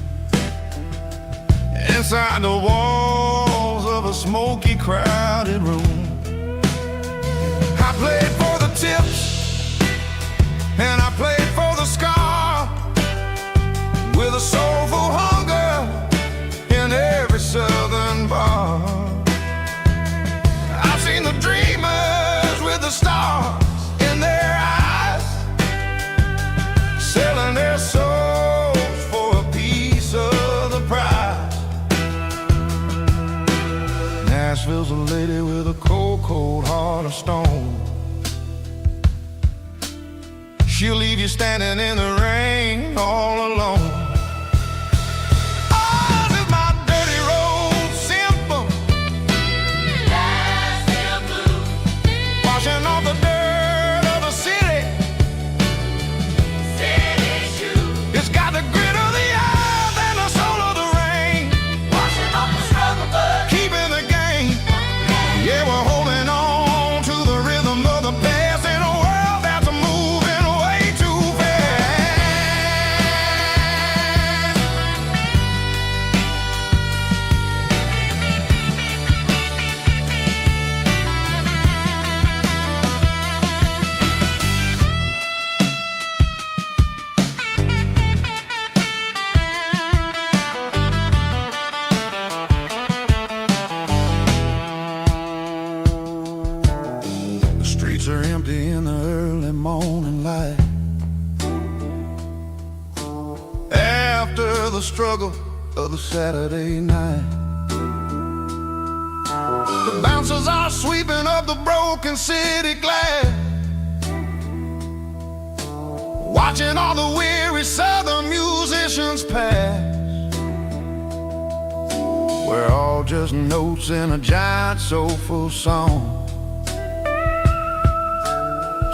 Inside the walls of a smoky, crowded room, I played for the tips and I played for the scar, with a soulful hunger in every southern bar. I've seen the dreamers with the stars in their eyes, selling their souls for a piece of the prize. Nashville's a lady with a cold, cold heart of stone. She'll leave you standing in the rain all alone. Oh, this is my dirty road symphony, Nashville blues, washing off the dirt of the city, city shoes. It's got the grit of the earth and the soul of the rain, washing off the struggle but keeping the game. Yeah, we're holding on to the rhythm of the past in a world that's moving way too fast. The streets are empty in the early morning light, after the struggle of the Saturday night. The bouncers are sweeping up the broken city glass, watching all the weary southern musicians pass. We're all just notes in a giant soulful song,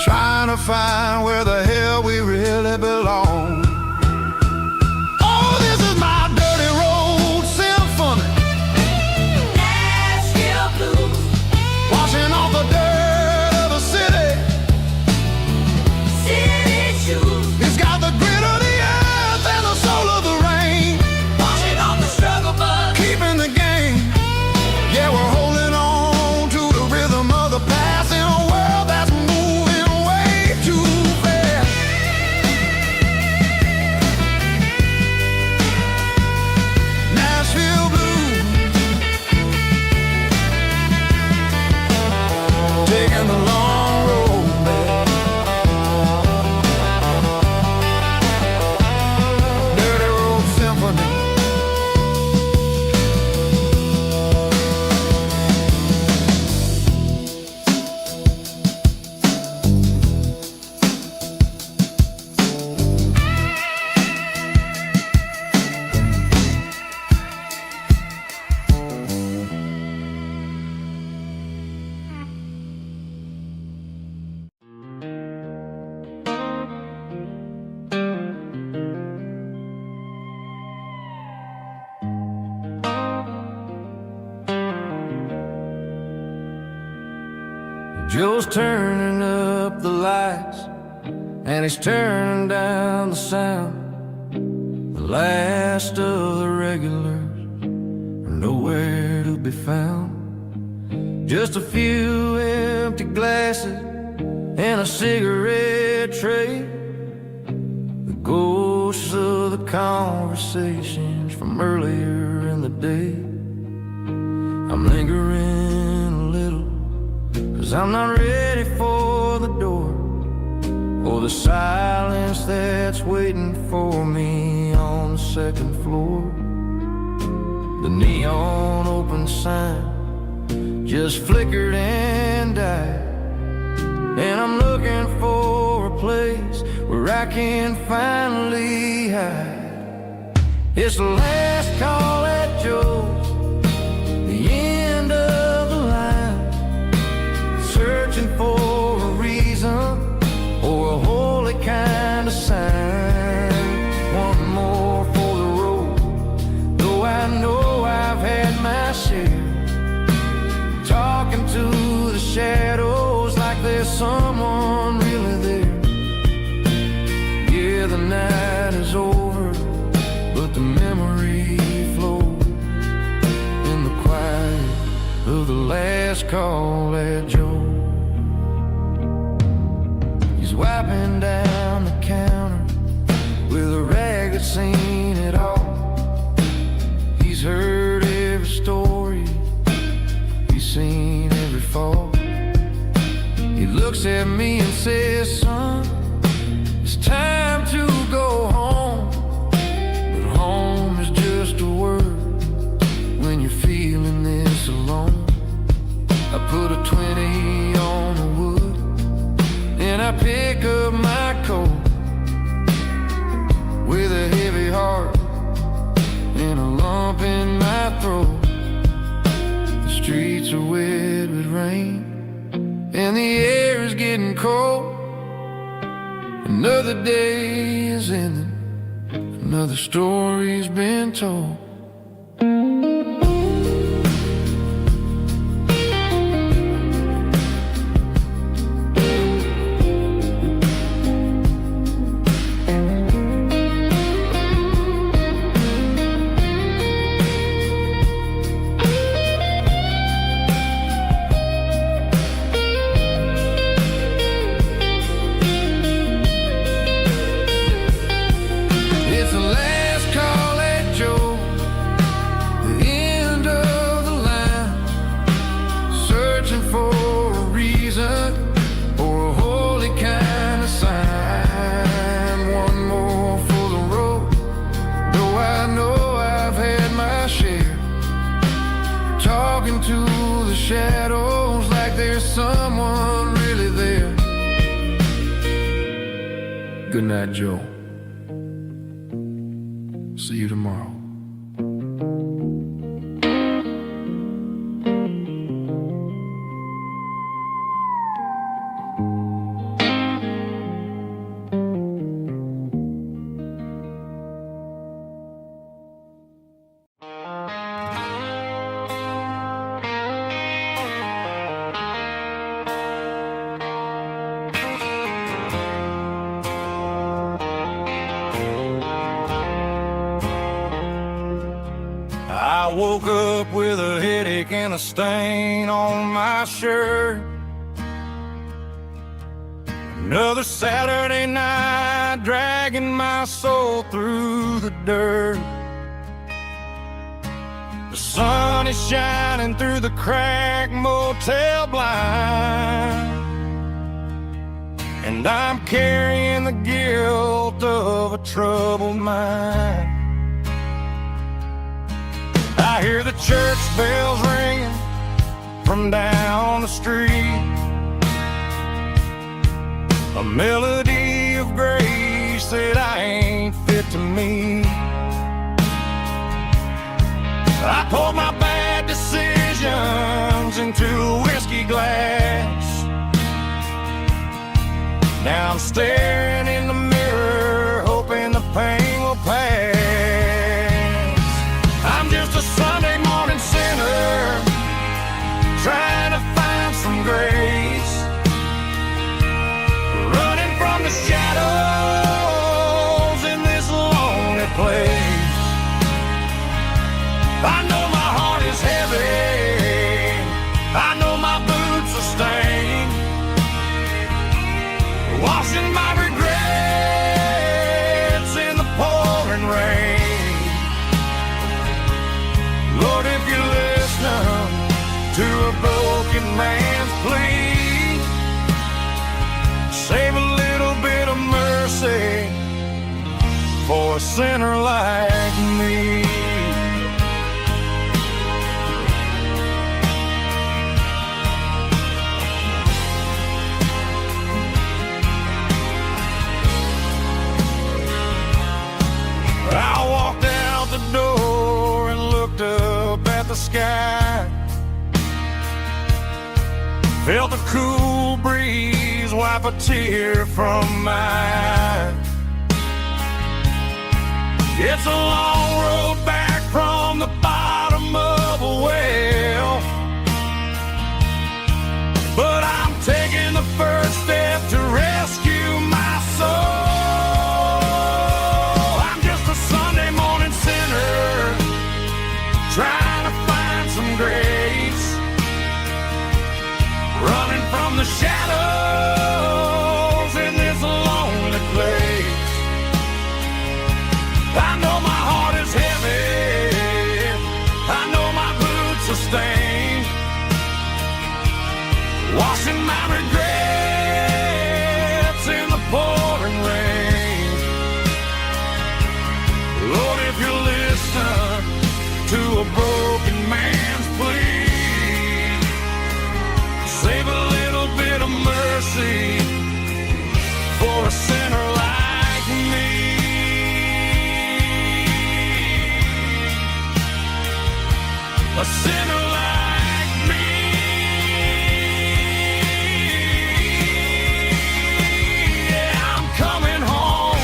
trying to find where the hell we really belong. Oh, this is my dirty road symphony, Nashville blues, washing off the dirt of the city, city shoes. It's got the grit of the earth and the soul of the rain, washing off the struggle but keeping the game. Yeah, we're holding on to the rhythm of the past in a world that's moving way too fast. Nashville blues, taking the long road back. Dirty road symphony. Joe's turning up the lights and he's turning down the sound. The last of the regulars are nowhere to be found. Just a few empty glasses and a cigarette tray, the ghosts of the conversations from earlier in the day. I'm lingering a little, 'cause I'm not ready for the door, or the silence that's waiting for me on the second floor. The neon open sign just flickered and died, and I'm looking for a place where I can finally hide. It's the last call at Joe's, the end of the line, searching for a reason or a holy kind of sign. One more for the road, though I know I've had my share, talking to the shadows like there's someone really there. Yeah, the night is over, but the memory flows in the quiet of the last call at Joe. He's wiping down the counter with a rag that's seen it all. He's heard every story, he's seen every fall. He looks at me and says, son, it's time to go home. But home is just a word when you're feeling this alone. I put a 20 on the wood and I pick up my coat with a heavy heart and a lump in my throat. The streets are wet with rain and the air is getting cold. Another day is ending, another story's been told. Shadows like there's someone really there. Good night, Joe. See you tomorrow. I woke up with a headache and a stain on my shirt. Another Saturday night dragging my soul through the dirt. The sun is shining through the cracked motel blind, and I'm carrying the guilt of a troubled mind. I hear the church bells ringing from down the street, a melody of grace that I ain't fit to meet. I poured my bad decisions into a whiskey glass. Now I'm staring in the mirror, hoping the pain will pass. I'm just a Sunday morning sinner, trying to find some grace, running from the shadows in this lonely place. I know my heart is heavy, I know my boots are stained, washing my regrets in the pouring rain. Lord, if you're listening to a broken man's plea, save a little bit of mercy for a sinner like me. I walked out the Felt the cool breeze wipe a tear from my eye. It's a long road back from the bottom of a well, but I'm taking the first step to rescue my soul. I'm just a Sunday morning sinner trying to find some grace, running from the shadows in this lonely place. I know my heart is heavy, I know my boots are stained, washing my regrets in the pouring rain. Lord, if you listen to a broken man's plea, save a little bit of mercy for a sinner like me. A sinner like me. Yeah, I'm coming home.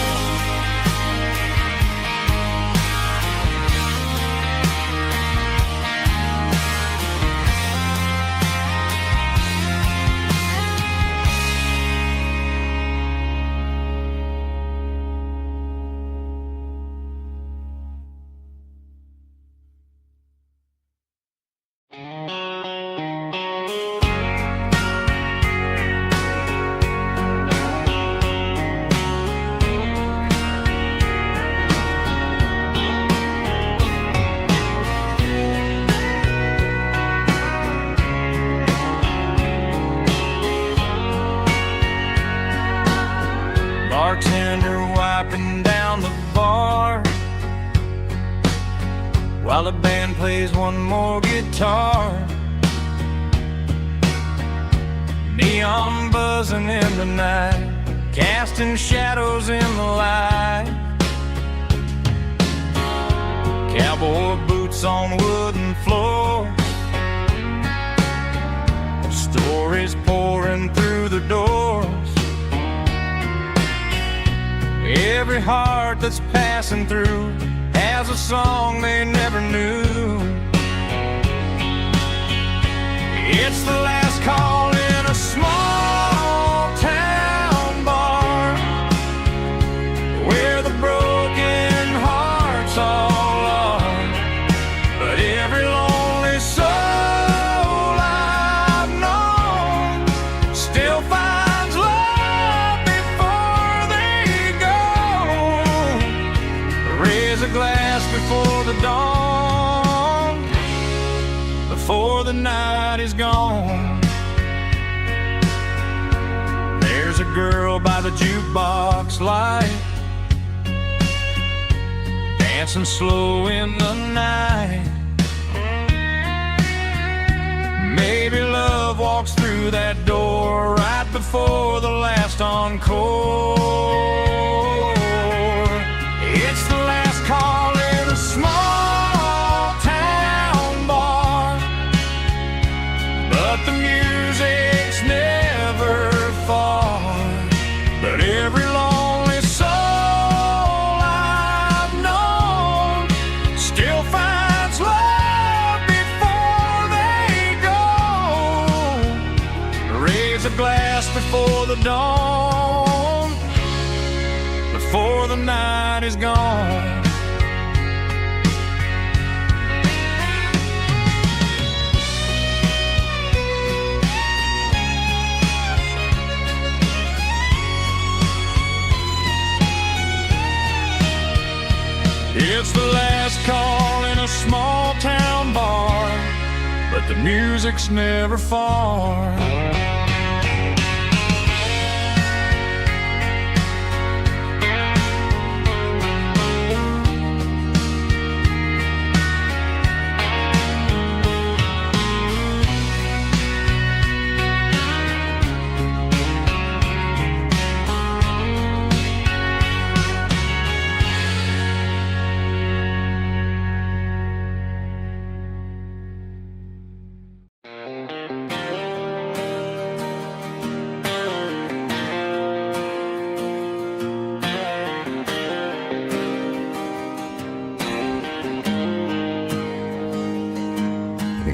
Bartender wiping down the bar while the band plays one more guitar. Neon buzzing in the night, casting shadows in the light. Cowboy boots on wooden floors, stories pouring through the doors. Every heart that's passing through has a song they never knew. It's the last call in a small town bar where the broken hearts all are. But every lonely soul I've known still finds love before they go. Raise a glass before the dawn, before the night is gone. There's a girl by the jukebox light, dancing slow in the night. Maybe love walks through that door right before the last encore. It's the last call in a small town bar, but the music's never far. But every lonely soul I've known still finds love before they go. Raise a glass before the dawn, before the night is gone. It's the last call in a small town bar, but the music's never far.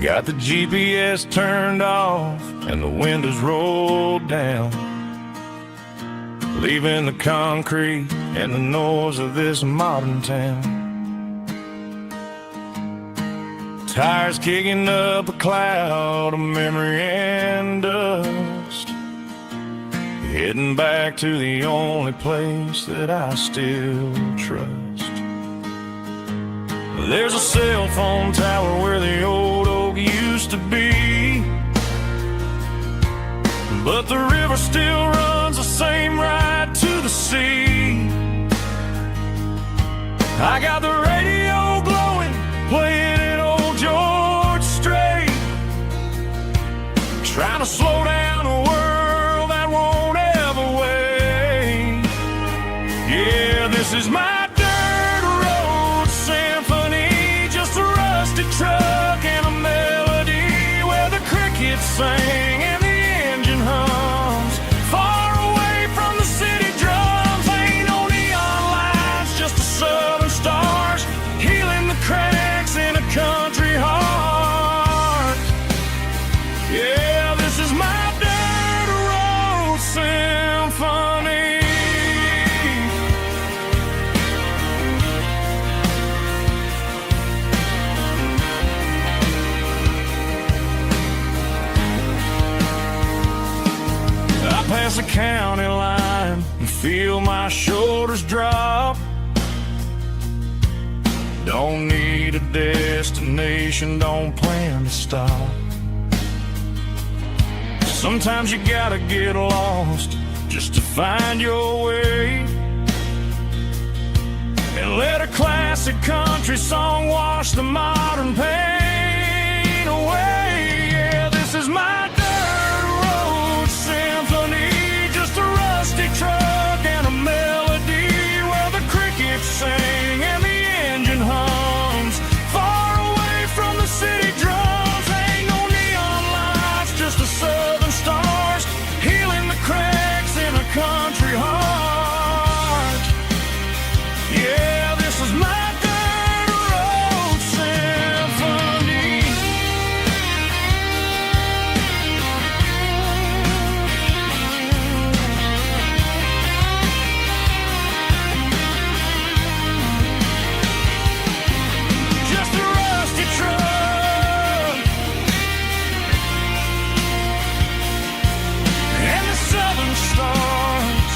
Got the GPS turned off and the windows rolled down, leaving the concrete and the noise of this modern town. Tires kicking up a cloud of memory and dust, heading back to the only place that I still trust. There's a cell phone tower where the old oak used to be, but the river still runs the same right to the sea. I got the radio glowing, playing it old George Strait, trying to slow down a world that won't ever wait. Yeah, this is my dirt road symphony, just a rusty truck and a melody where the crickets sing and the engine hums. Far away from the city drums, ain't no neon lights, just the southern stars healing the cracks in a country heart. Yeah, this is my dirt road symphony. I pass the county line and feel my shoulders drop. Don't need a destination, don't plan to stop. Sometimes you gotta get lost just to find your way, and let a classic country song wash the modern pain away. Yeah, this is my dirt road symphony, just a rusty truck and a melody where the crickets sing and the engine hums. Far away from the city drums, ain't no neon lights, just the southern stars healing the cracks in a country heart. Yeah, this is my dirt road symphony. Just a rusty truck and the southern stars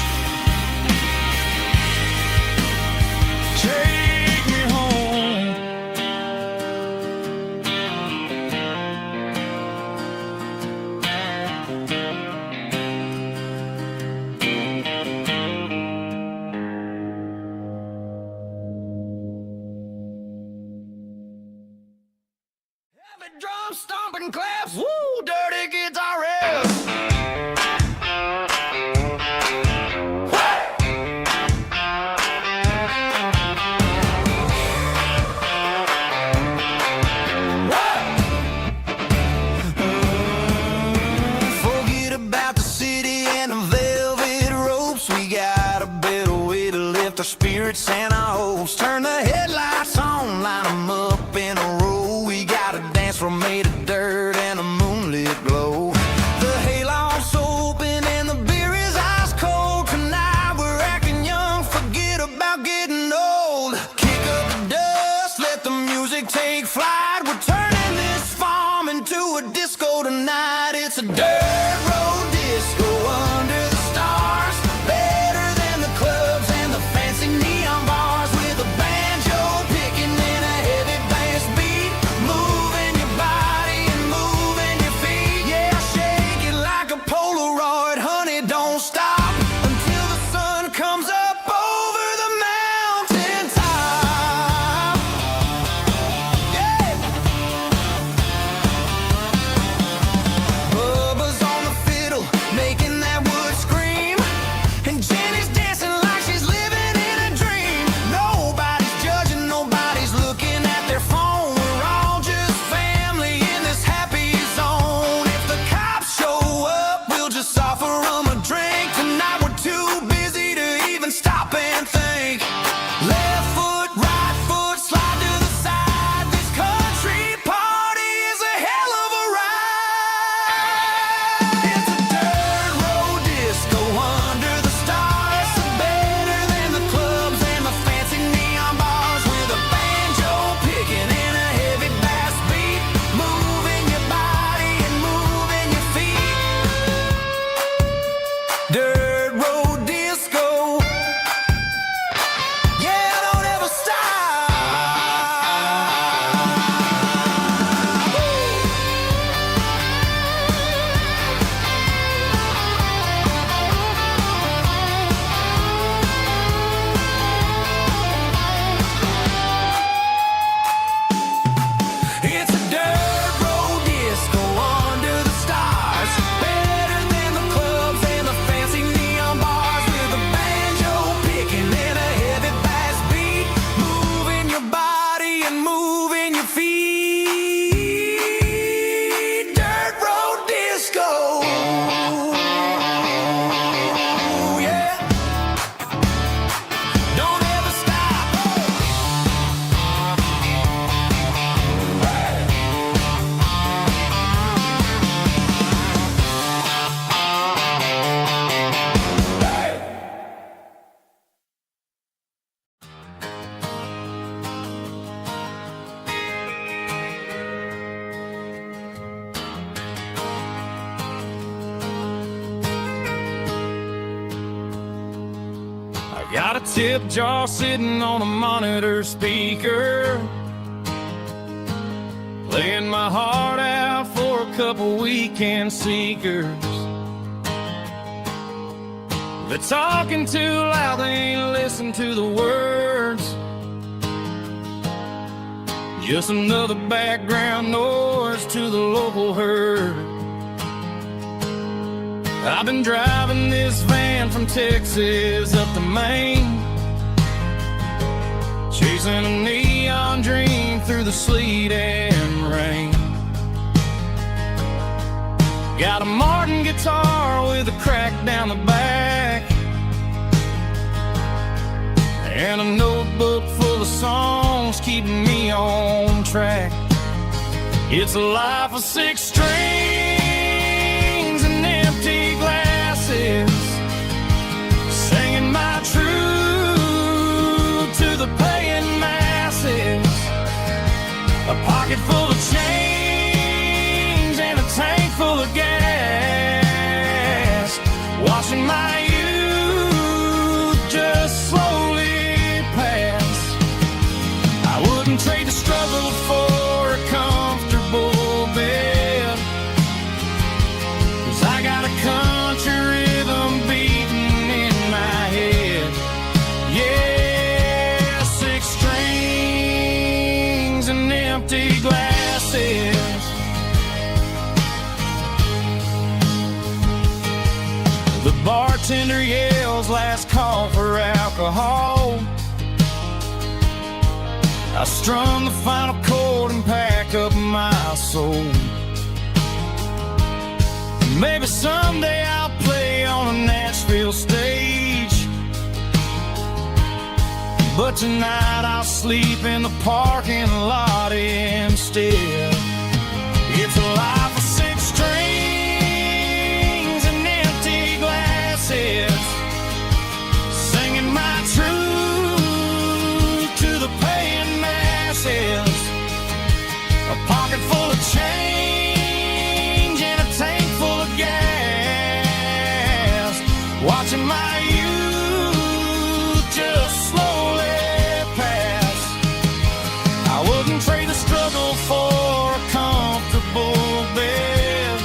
take me home. Heavy drum stomping claps, woo, dirty guitar riffs. Forget about the city and the velvet ropes. We got a better way to lift our spirits and our hopes. Turn the headlights on, line them up in a row. We got a dance floor made of dirt and a moonlit glow. The hayloft's open and the beer is ice cold. Tonight we're acting young, forget about getting old. Kick up the dust, let the music take flight. We're turning this farm into a disco tonight. It's a dirt road disco under the stars. Better than the clubs and the fancy neon bars, with a banjo picking in a heavy bass beat, moving your body and moving your feet. Yeah, shake it like a Polaroid, honey, don't stop until the sun comes up over the mountain top. Yeah. Got a tip jar sitting on a monitor speaker, laying my heart out for a couple weekend seekers. They're talking too loud, they ain't listen to the words. Just another background noise to the local herd. I've been driving this van from Texas up to Maine, chasing a neon dream through the sleet and rain. Got a Martin guitar with a crack down the back, and a notebook full of songs keeping me on track. It's a life of 6 strings and empty glasses, singing my truth to the paying masses. A pocket full of change and a tank full of gas, watching my youth just slowly pass. I wouldn't trade the struggle for a comfortable bed, 'cause I got a country rhythm beating in my head. Yeah, 6 strings and empty glasses. The bartender yells last call for alcohol. I strum the final chord and pack up my soul. Maybe someday I'll play on a Nashville stage, but tonight I'll sleep in the parking lot instead. It's a life of 6 strings and empty glasses, singing my truth to the paying masses. A pocket full of change and a tank full of gas, watching my youth just slowly pass. I wouldn't trade the struggle for a comfortable bed,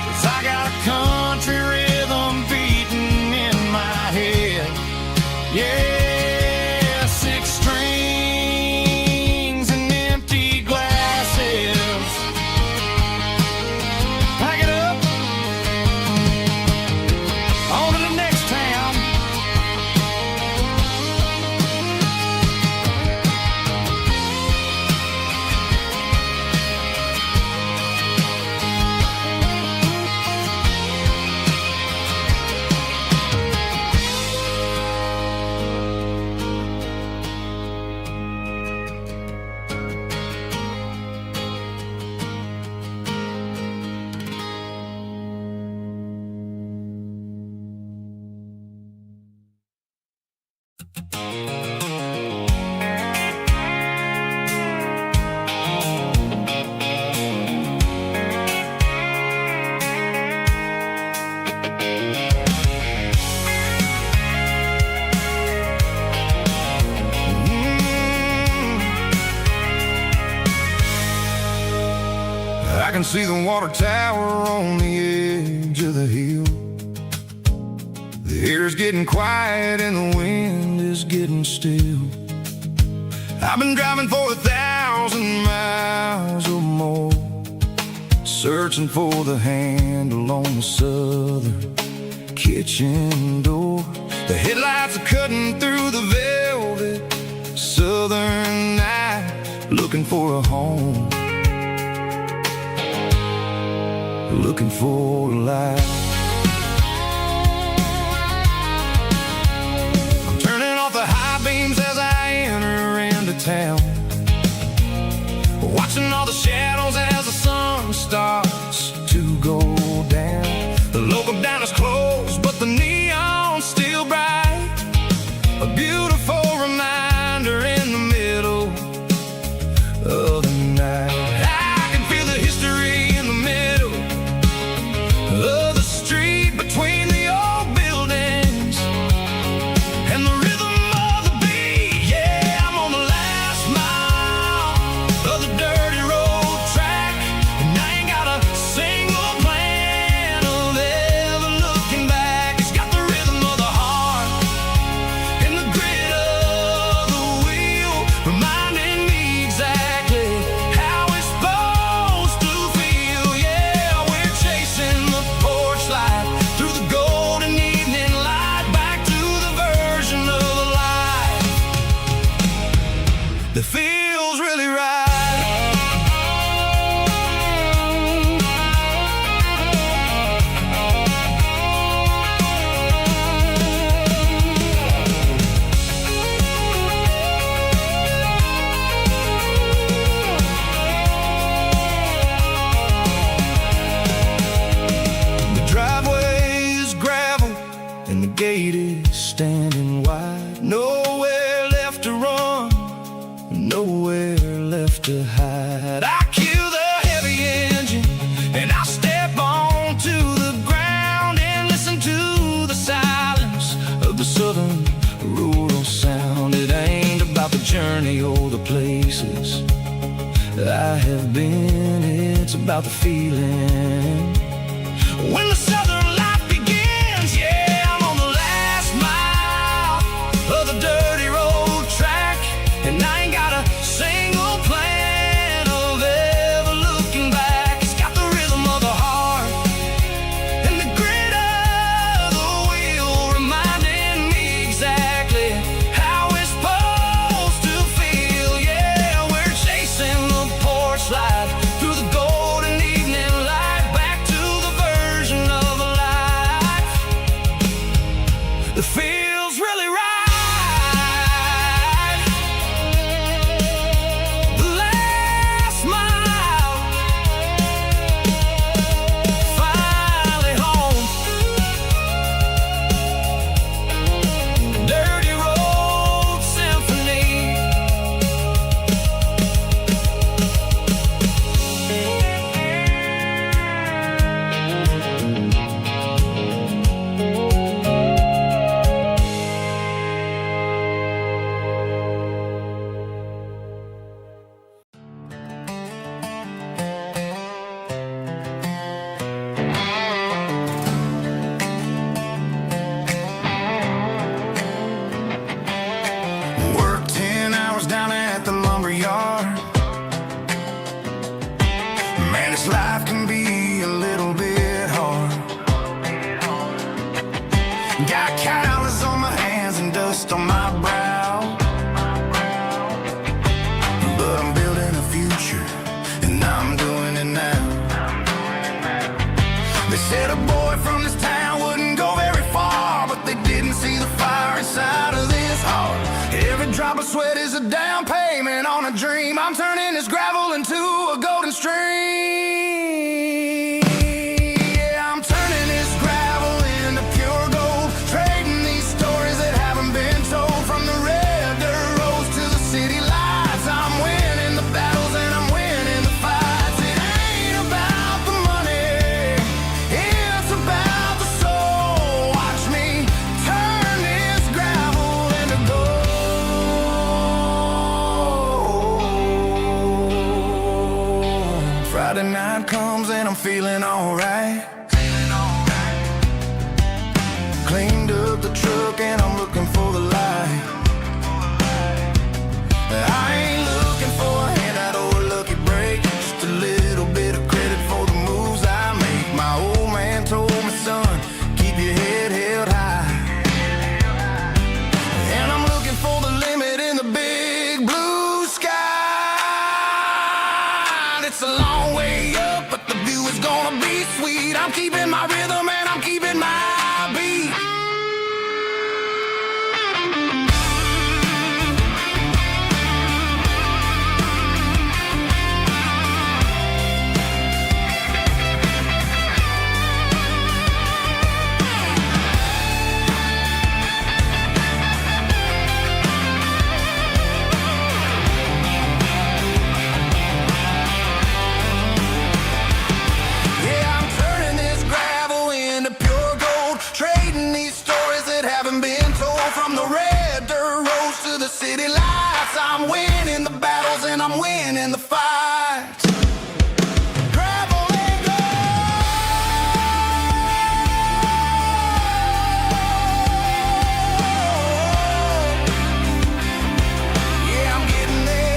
'cause I got a country rhythm beating in my head. Yeah, 6 strings and empty glasses. Pack it up, on to the next town. I can see the water tower on the edge of the hill. The air's getting quiet and the wind is getting still. I've been driving for 1,000 miles or more, searching for the handle on the southern kitchen door. The headlights are cutting through the velvet southern night, looking for a home, looking for a life. I'm turning off the high beams as I enter into town, watching all the shadows as the sun starts to go down. The local diner's closed, but the neon's still bright, a beautiful reminder in the middle of the night. I can feel the history in the middle of the street, between the old buildings, that feels really right. Gate is standing wide. Nowhere left to run, nowhere left to hide. I kill the heavy engine and I step onto the ground and listen to the silence of the southern rural sound. It ain't about the journey or the places I have been, it's about the feeling when the southern life begins. Yeah, dirty road track, and I ain't got a single plan of ever looking back. It's got the rhythm of the heart and the grit of the wheel, reminding me exactly how it's supposed to feel. Yeah, we're chasing the porch light through the golden evening light, back to the version of a life that feels really right. Life can be a little bit hard. Got calluses on my hands and dust on my brow, but I'm building a future and I'm doing it now. They said a boy from this town wouldn't go very far, but they didn't see the fire inside of this heart. Every drop of sweat is a down payment on a dream. I'm turning this gravel into a golden stream. Friday night comes and I'm feeling alright. Cleaned up the truck and I'm looking for the light. I ain't looking for a handout or a lucky break, just a little bit of credit for the moves I make. My old man told me, son, keep your head held high. And I'm looking for the limit in the big blue sky. It's a long way up, but the view is gonna be sweet. I'm keeping my rhythm and I'm keeping my beat. City lights, I'm winning the battles and I'm winning the fights. Gravel and gold. Yeah, I'm getting there.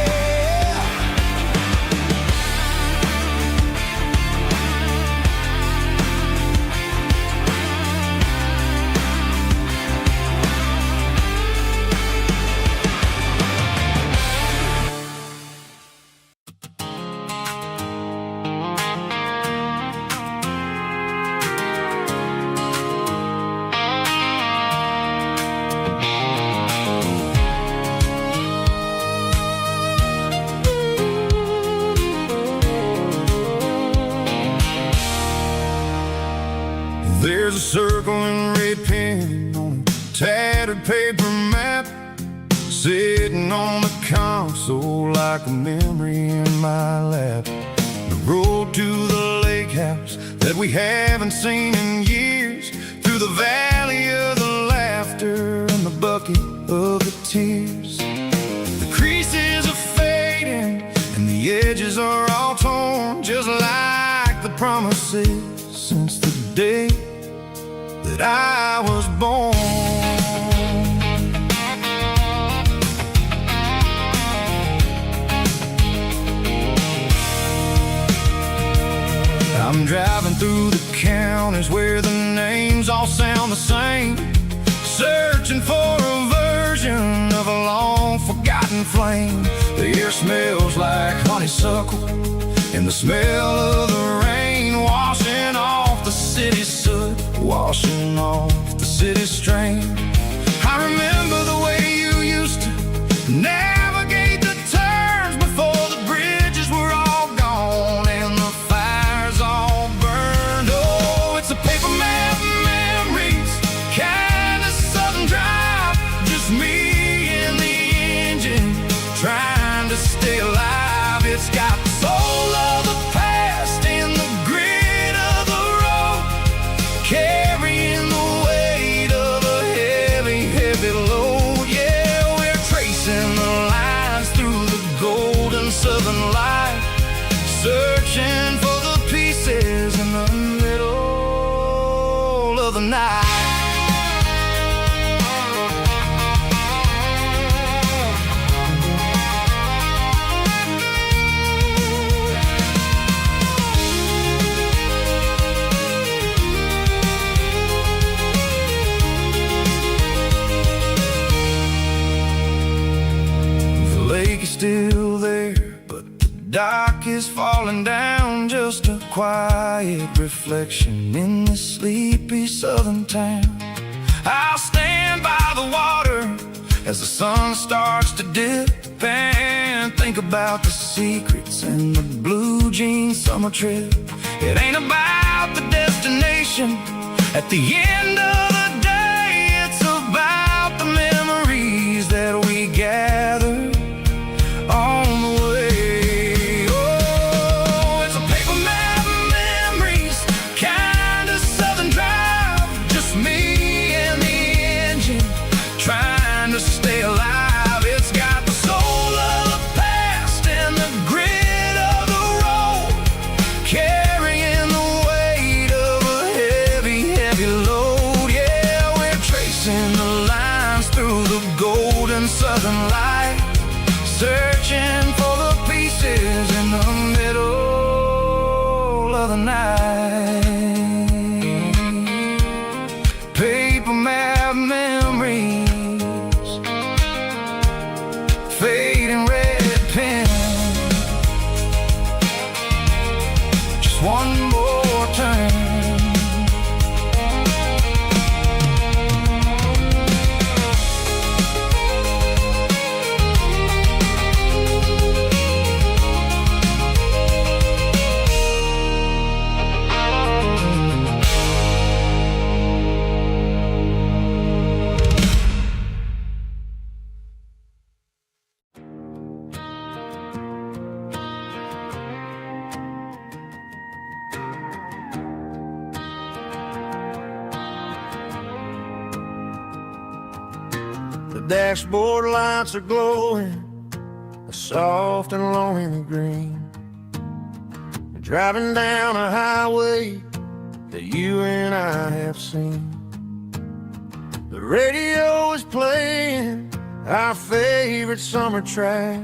sitting on the console like a memory in my lap. The road to the lake house that we haven't seen in years, through the valley of the laughter and the bucket of the tears. The creases are fading and the edges are all torn, just like the promises since the day that I was born. I'm driving through the counties where the names all sound the same, searching for a version of a long forgotten flame. The air smells like honeysuckle and the smell of the rain, washing off the city's soot, washing off the city's strain. I remember the way you used to navigate the turns before the bridges were all gone and the fires all burned. Oh, it's a paper map memories, kind of southern drive, just me and the engine trying to stay alive. It's got the soul of the past and the grit of the road, carrying the weight of a heavy, heavy load. Yeah, we're tracing the lines through the golden southern light, searching for the pieces in the middle of the night. The lake is still there, but the dock is falling down, just a quiet reflection in this sleepy southern town. I'll stand by the water as the sun starts to dip and think about the secrets and the blue jean summer trip. It ain't about the destination at the end of the day, it's about the memories that we gather on the way. Oh, it's a paper map memories, kind of southern drive, just me and the engine trying to stay alive. It's got the soul of the past and the grit of the road, carrying the weight of a heavy, heavy load. Yeah, we're tracing the lines through the golden southern light, searching for the pieces in the middle of the night. Paper map memories, fading red pen, just one more turn. The dashboard lights are glowing a soft and lonely green. We're driving down a highway that you and I have seen. The radio is playing our favorite summer track,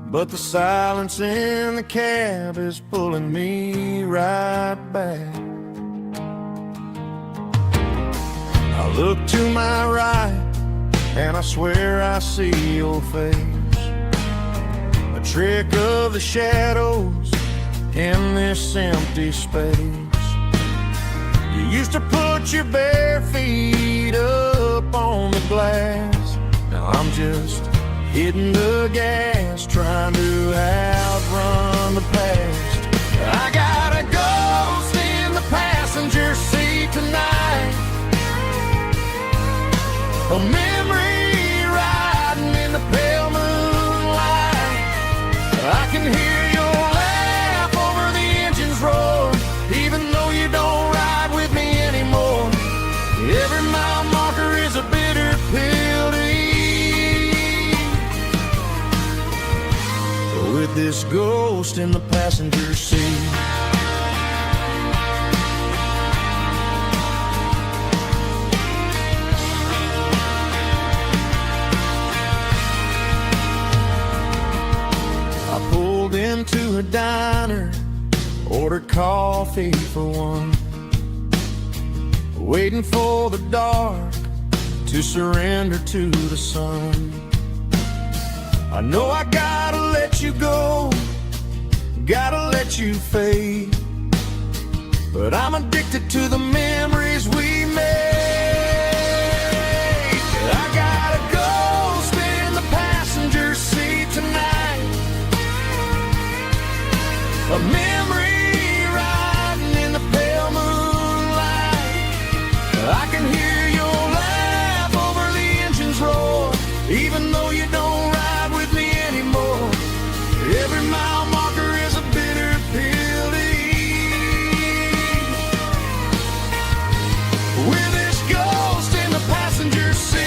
but the silence in the cab is pulling me right back. I look to my right and I swear I see your face, a trick of the shadows in this empty space. You used to put your bare feet up on the glass. Now I'm just hitting the gas, trying to outrun the past. I got a ghost in the passenger seat tonight, a memory riding this ghost in the passenger seat. I pulled into a diner, ordered coffee for one, waiting for the dark to surrender to the sun. I know I gotta let you go, gotta let you fade, but I'm addicted to the memories we made. I got a ghost in the passenger seat tonight, a memory riding in the pale moonlight. I can hear your laugh over the engine's roar, even though you don't ride with me anymore. Every mile marker is a bitter pill to eat. With this ghost in the passenger seat,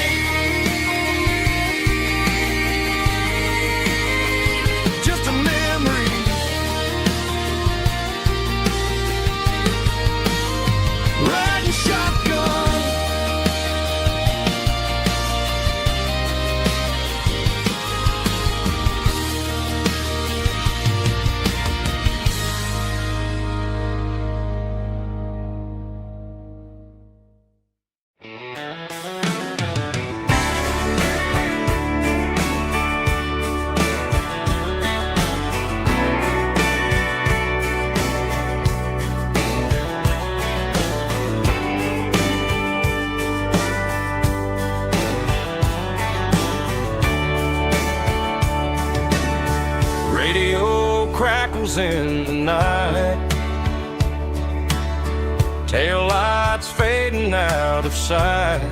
just a memory. Riding shotgun, radio crackles in the night, tail lights fading out of sight,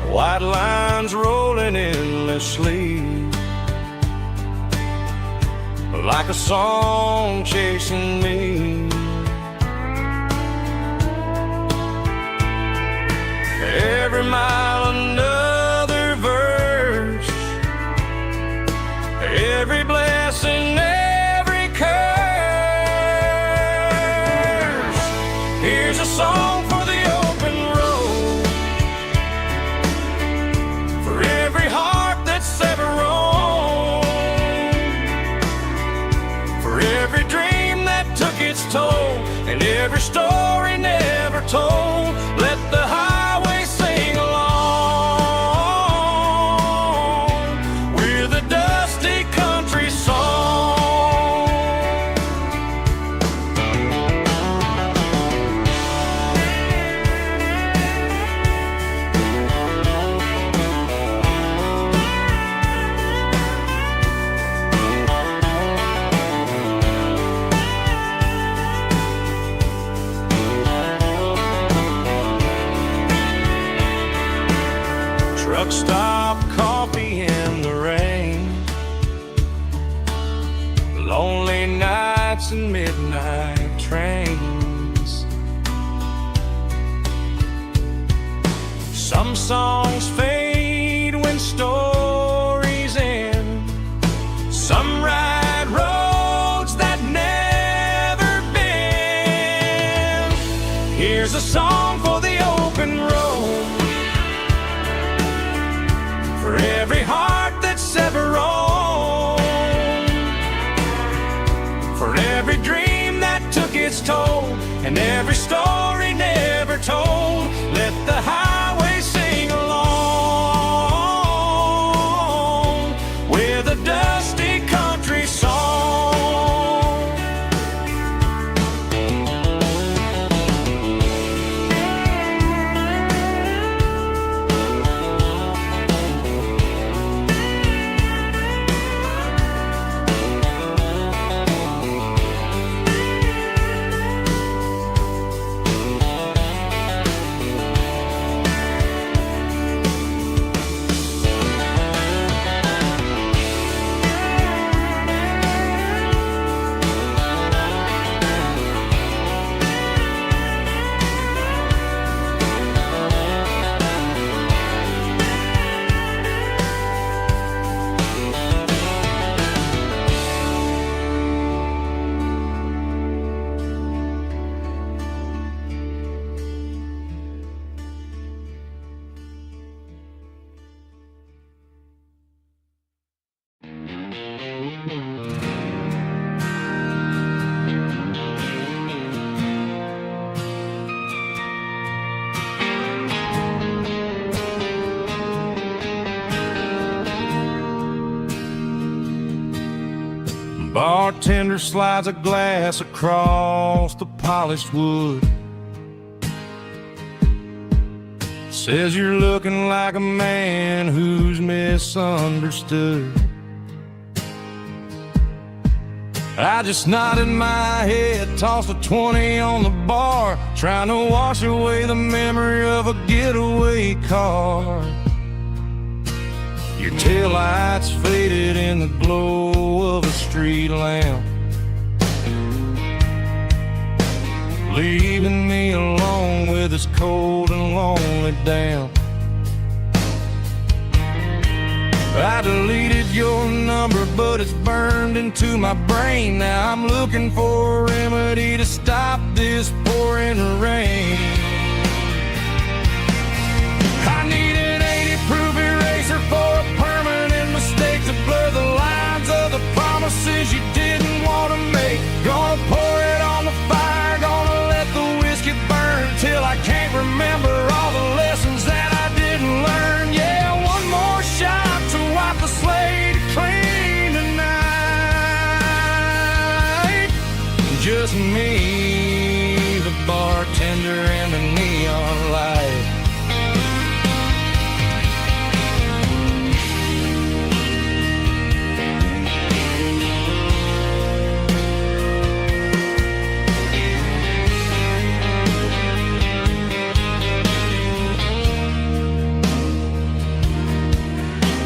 white lines rolling endlessly, like a song chasing me. Every mile another verse, every blessing, every curse. Here's a song for the open road, for every heart that's ever roamed, for every dream that took its toll, and every story never told. Let the highway sing along with a dusty country song. Truck stop, coffee in the rain, lonely nights and midnight trains. Some songs fade when stories end, some ride roads that never bend. Here's a song for the open road, for every heart that's ever roamed, for every dream that took its toll, and every story never told. Let the highway sing along with a dusty country song. Bartender slides a glass across the polished wood. Says you're looking like a man who's misunderstood. I just nodded my head, tossed a 20 on the bar, trying to wash away the memory of a getaway car. Your taillights faded in the glow of a street lamp, leaving me alone with this cold and lonely damp. I deleted your number, but it's burned into my brain. Now I'm looking for a remedy to stop this pouring rain. I need an 80-proof eraser for a permanent mistake to blur the lines of the promises you didn't want to make. Gonna pour it on the fire, gonna let the whiskey burn till I can't remember all the lessons that I didn't learn. Yeah, one more shot to wipe the slate clean tonight. Just me, the bartender, and the neon light.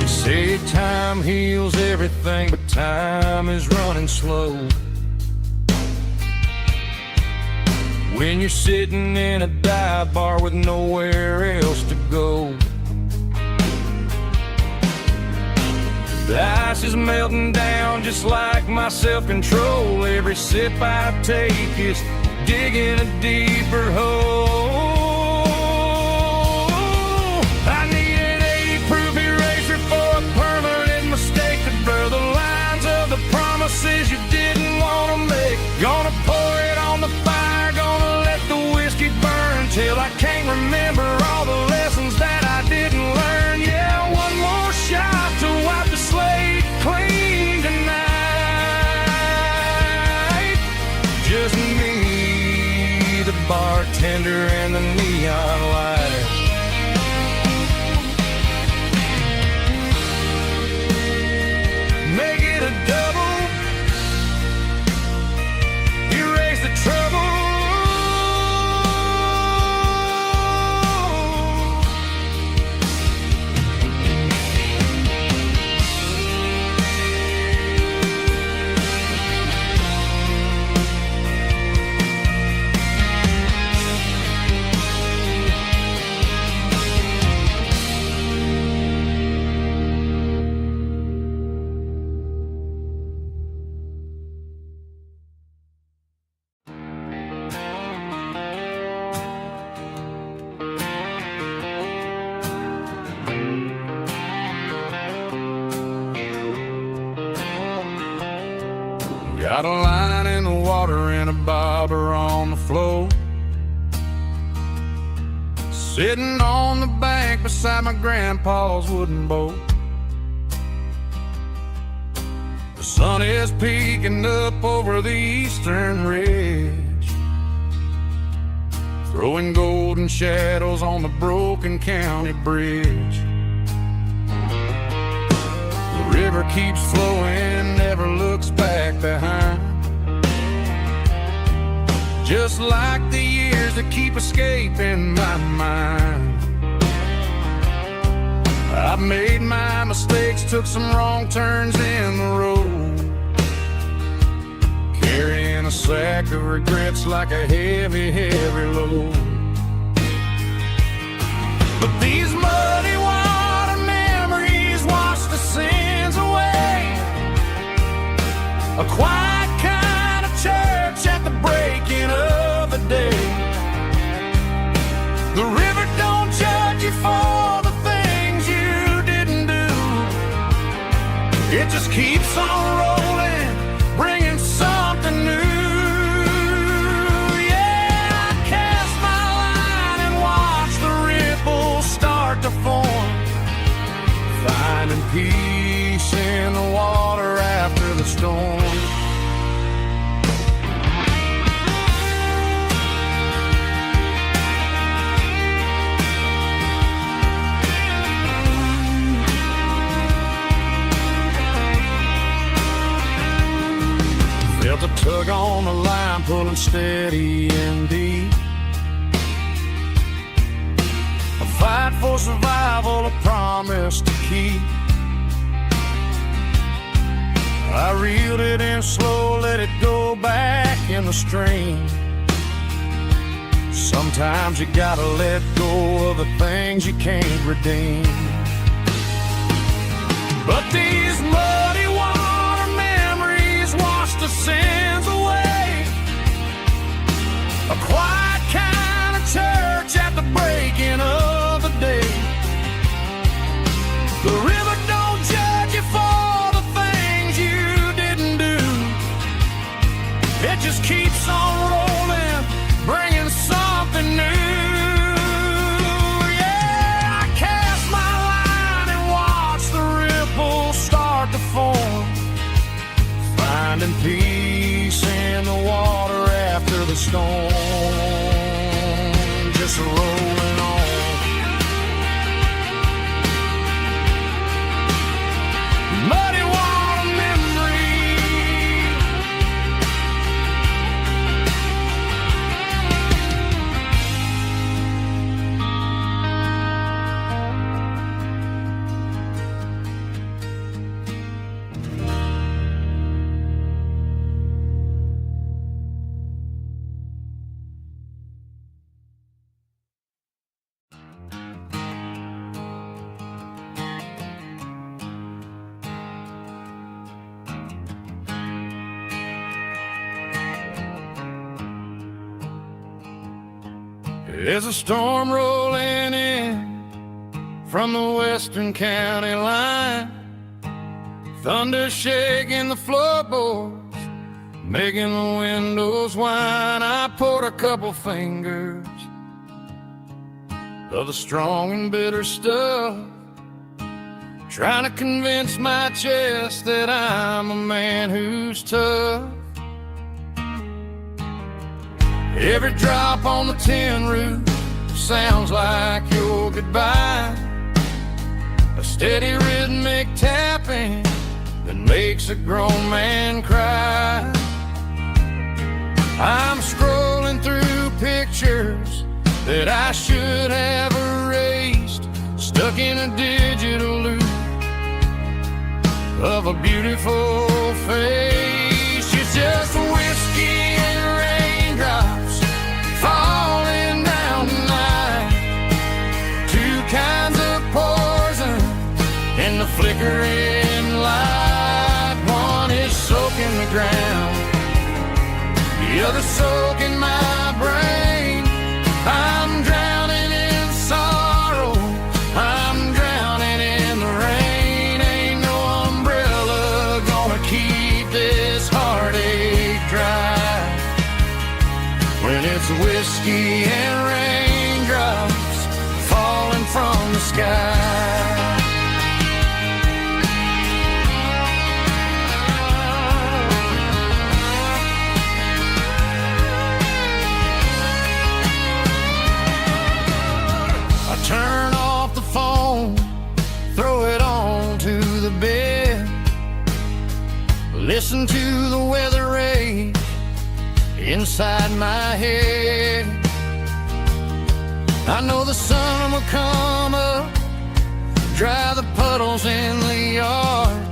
Say time heals everything, but time is running slow. When you're sitting in a dive bar with nowhere else to go, the ice is melting down just like my self-control. Every sip I take is digging a deeper hole. I need an 80-proof eraser for a permanent mistake to blur the lines of the promises you didn't want to make. Gonna pour it on the fire, gonna let the whiskey burn till I can't remember all the lessons that I didn't learn. Yeah, one more shot to wipe the slate clean tonight. Just me, the bartender, and the neon light. Make it a double, erase the trouble. Got a line in the water and a bobber on the floor, sitting on the bank beside my grandpa's wooden boat. The sun is peeking up over the eastern ridge, throwing golden shadows on the broken county bridge. The river keeps flowing, never looks back behind, just like the years that keep escaping my mind. I've made my mistakes, took some wrong turns in the road, carrying a sack of regrets like a heavy, heavy load. But these muddy water memories wash the sins away. A quiet kind of church at the breaking of the day. The river don't judge you for the things you didn't do. It just keeps on rolling, bringing something new. Yeah, I cast my line and watch the ripples start to form, finding peace in the water after the storm. Felt a tug on the line, pulling steady and deep. A fight for survival, a promise to keep. I reeled it in slow, let it go back in the stream. Sometimes you gotta let go of the things you can't redeem. But these muddy water memories wash the sins away. A quiet kind of church at the breaking of the day. The river don't judge you for the things you didn't do. It just keeps on rolling, bringing something new. Yeah, I cast my line and watch the ripples start to form, finding peace in the water after the storm, just rolling on. Muddy water memory. There's a storm rolling in from the western county line. Thunder shaking the floorboards, making the windows whine. I poured a couple fingers of the strong and bitter stuff, trying to convince my chest that I'm a man who's tough. Every drop on the tin roof sounds like your goodbye. A steady rhythmic tapping that makes a grown man cry. I'm scrolling through pictures that I should have erased, stuck in a digital loop of a beautiful face. It's just whiskey and raindrops falling down tonight. Two kinds of poison in the flickering light. One is soaking the ground, the other soaking my brain. I'm drowning in sorrow, I'm drowning in the rain. Ain't no umbrella gonna keep this heartache dry when it's whiskey and raindrops falling from the sky. I turn off the phone, throw it on to the bed, listen to the weather rage inside my head. I know the sun will come up, dry the puddles in the yard,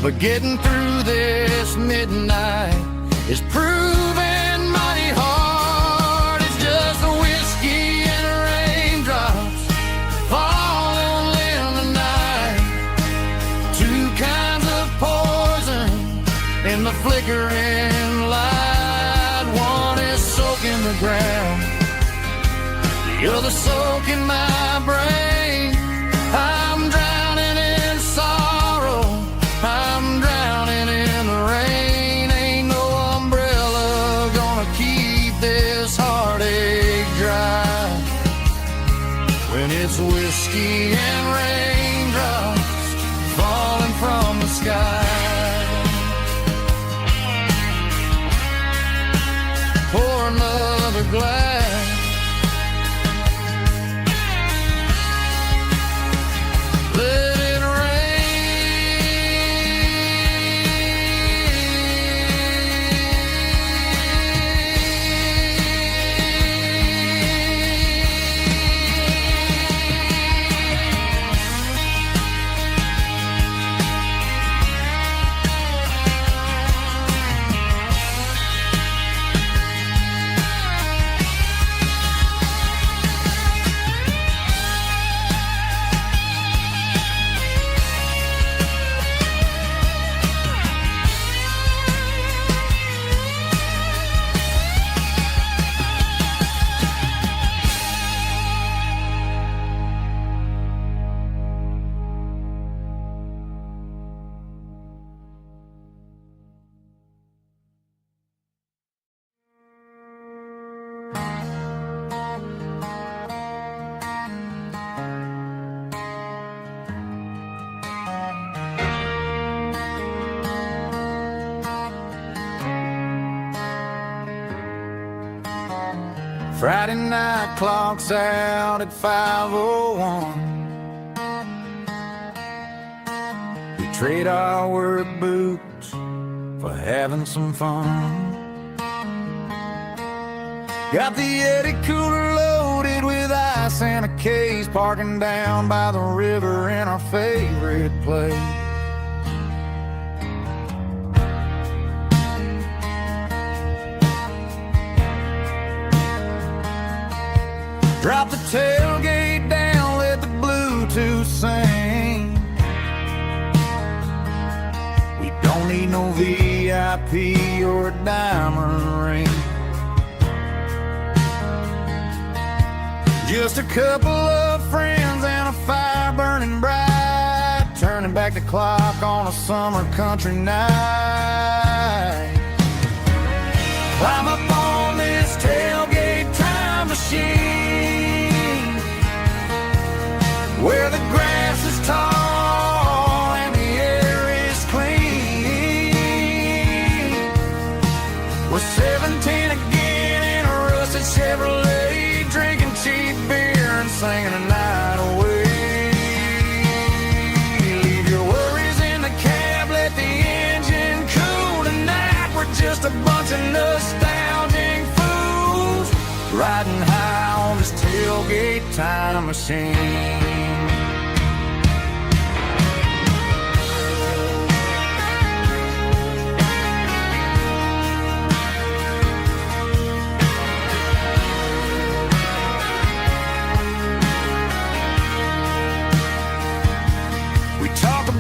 but getting through this midnight is proving mighty hard. It's just a whiskey and raindrops falling in the night. Two kinds of poison in the flickering light. One is soaking the ground, the other soaking my brain. I'm drowning in sorrow, I'm drowning in the rain. Ain't no umbrella gonna keep this heartache dry when it's whiskey and raindrops falling from the sky. Pour another glass, let it rain. Friday night clocks out at 5:01. We trade our work boots for having some fun. Got the Yeti cooler loaded with ice and a case, parking down by the river in our favorite place. Drop the tailgate down, let the Bluetooth sing. We don't need no VIP or a diamond ring. Just a couple of friends and a fire burning bright, turning back the clock on a summer country night. Climb up on this tailgate time machine, where the grass is tall and the air is clean. We're 17 again in a rusted Chevrolet, drinking cheap beer and singing the night away. Leave your worries in the cab, let the engine cool tonight. We're just a bunch of nostalgic fools, riding high on this tailgate time machine.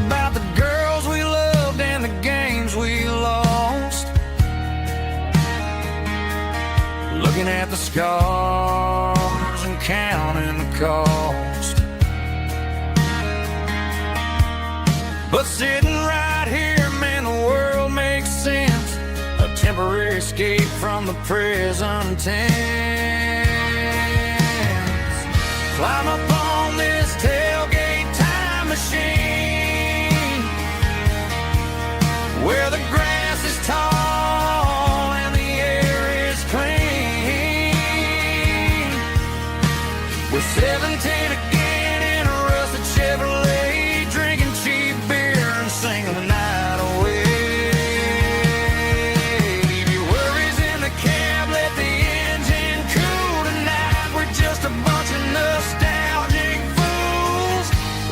About the girls we loved and the games we lost, looking at the scars and counting the cost. But sitting right here, man, the world makes sense, a temporary escape from the present tense. Climb up on this tailgate time machine, where the grass is tall and the air is clean. We're 17 again in a rusted Chevrolet, drinking cheap beer and singing the night away. Leave your worries in the cab, let the engine cool tonight. We're just a bunch of nostalgic fools,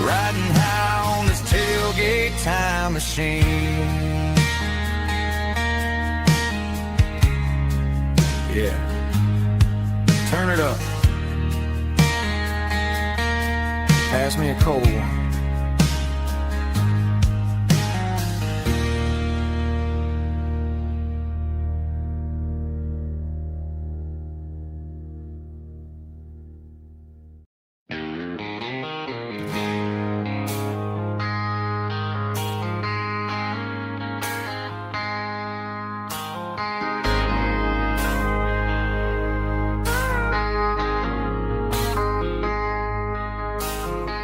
riding high on this tailgate time machine. Yeah, turn it up. Pass me a cold one.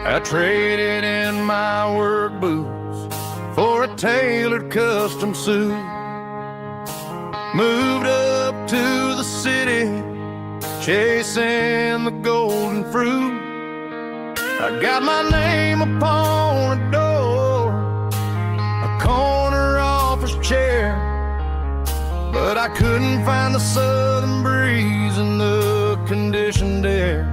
I traded in my work boots for a tailored custom suit. Moved up to the city, chasing the golden fruit. I got my name upon a door, a corner office chair, but I couldn't find the southern breeze in the conditioned air.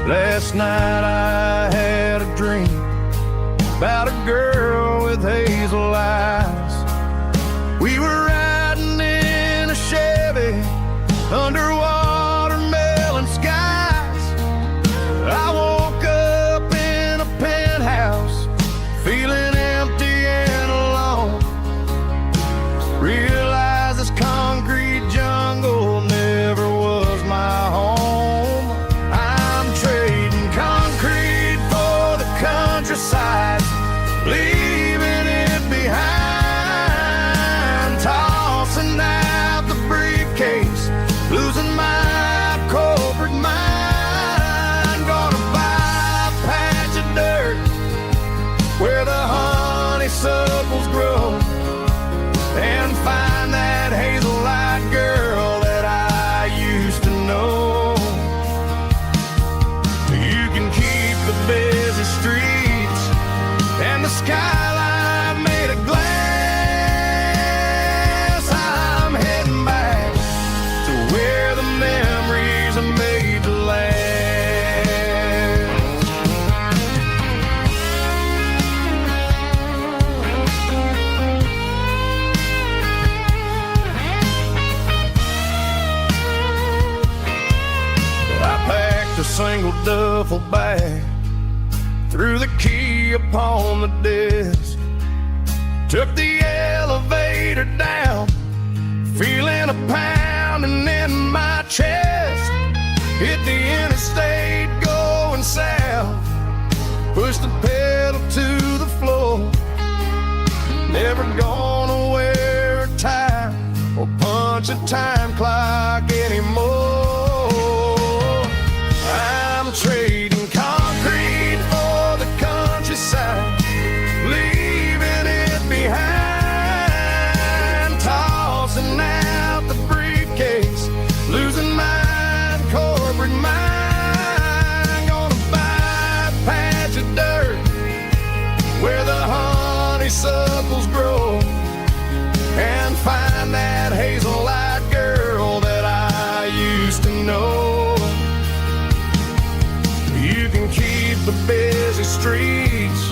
Last night I had a dream about a girl with hazel eyes. We were riding in a Chevy under watermelon skies. I woke up in a penthouse, feeling empty and alone. Realized this concrete jungle never was my home. Countryside, leaving it behind, tossing out the briefcase, losing my corporate mind. Gonna buy a patch of dirt where the honeysuckles grow and find that hazel-eyed girl that I skyline made of glass. I'm heading back to where the memories are made to last. I packed a single duffel bag, threw the key upon the desk, took the elevator down, feeling a pounding in my chest. Hit the interstate going south, pushed the pedal to the floor. Never gonna wear a tie or punch a time clock anymore. I'm trading concrete for the countryside, leaving it behind, tossing out the briefcase, losing my corporate mind. Gonna buy a patch of dirt where the honeysuckles grow and find that hazel-eyed girl that I used to know. You can keep the busy streets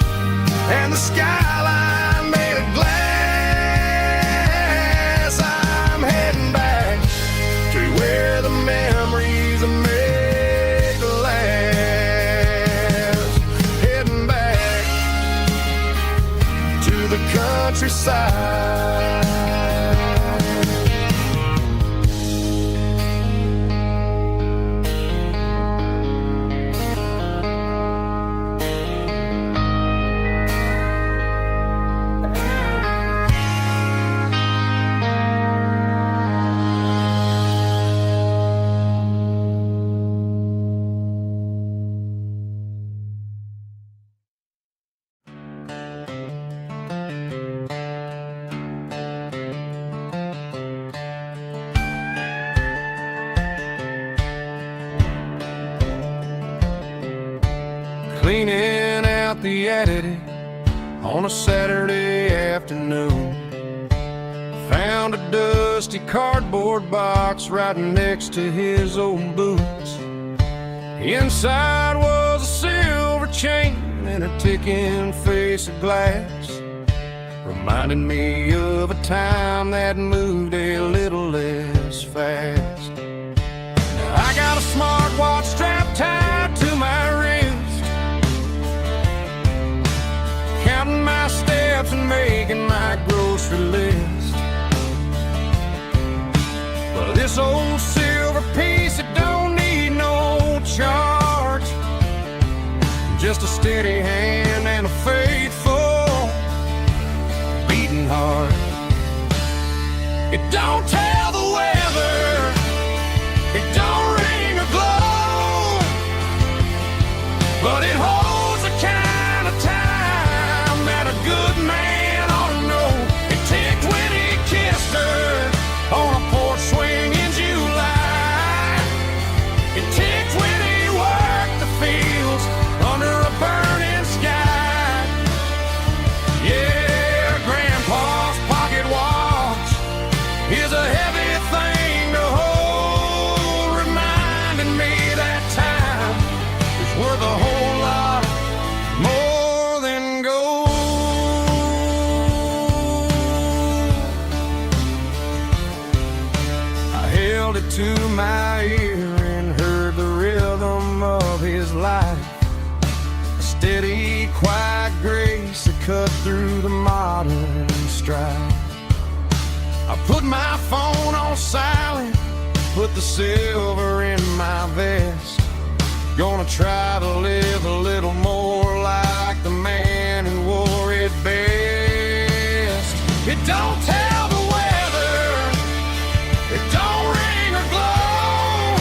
and the skyline made of glass. I'm heading back to where the memories are made to last. Heading back to the countryside. Cleaning out the attic on a Saturday afternoon, found a dusty cardboard box right next to his old boots. Inside was a silver chain and a ticking face of glass, reminding me of a time that moved a little less fast. Now I got a smartwatch strapped tied to my wrist, counting my steps and making my grocery list. But this old silver piece, it don't need no charge, just a steady hand and a faithful beating heart. It don't tell the weather, it don't ring or glow, but it holds the kind of time that a good man ought to know. It ticked when he kissed her on a porch swing in July. It ticked when he worked the fields under a burning sky. Yeah, Grandpa's pocket watch is a heavy thing to hold, reminding me that time is worth a whole lot more than gold. I held it to my ear and heard the rhythm of his life, a steady, quiet grace that cut through the modern strife. I put my phone on silent, put the silver in my vest. Gonna try to live a little more like the man who wore it best. It don't tell the weather, it don't ring or glow,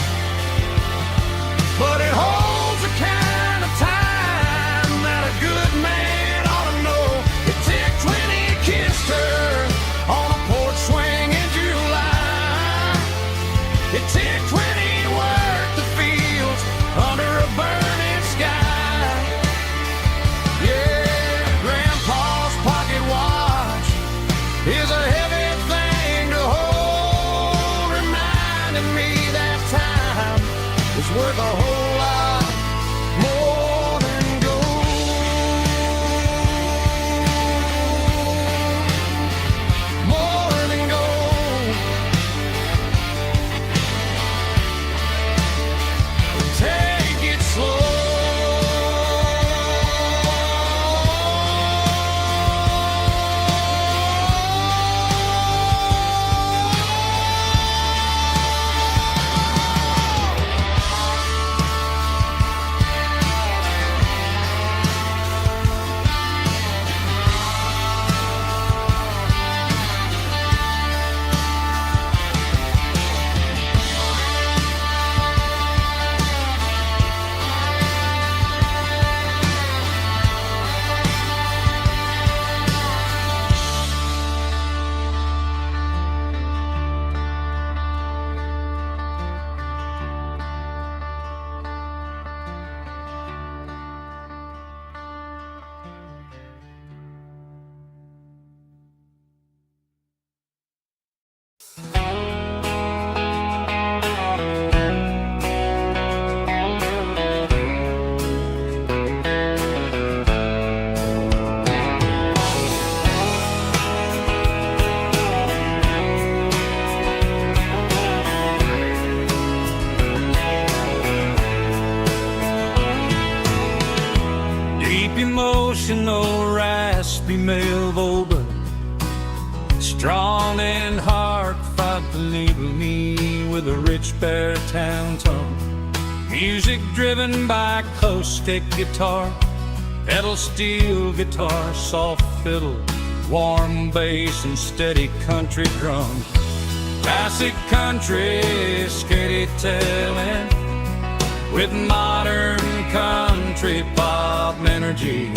but it holds the kind of time that a good man ought to know. It ticked when he kissed her on a porch swing in July. It ticked when he worked the fields under a burning sky. worth a whole lot more than gold. More than gold. Take it slow. Deep emotional, raspy male vulva, strong in heart, fight to label me with a rich baritone tone. Music driven by acoustic guitar, pedal steel guitar, soft fiddle, warm bass and steady country drums. Classic country, skitty telling, with modern country pop energy.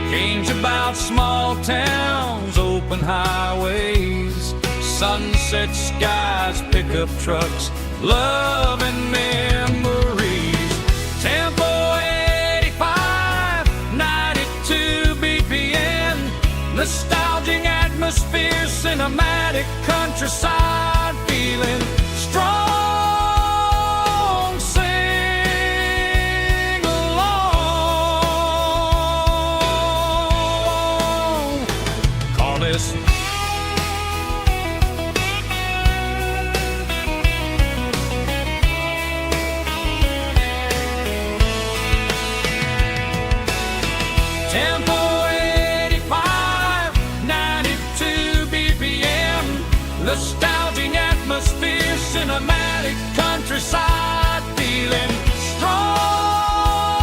Games about small towns, open highways, sunset skies, pickup trucks, love and memories. Tempo 85, 92 BPM, nostalgic atmosphere, cinematic countryside feeling, strong. Tempo 85, 92 BPM, nostalgic atmosphere, cinematic countryside feeling, strong,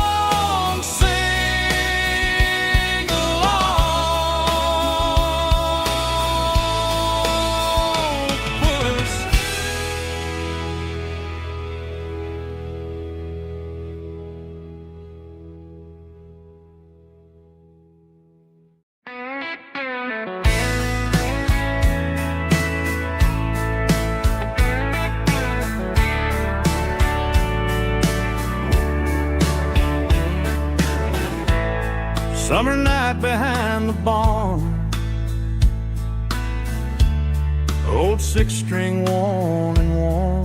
sing along, puss. Summer night behind the barn, old six-string worn and worn,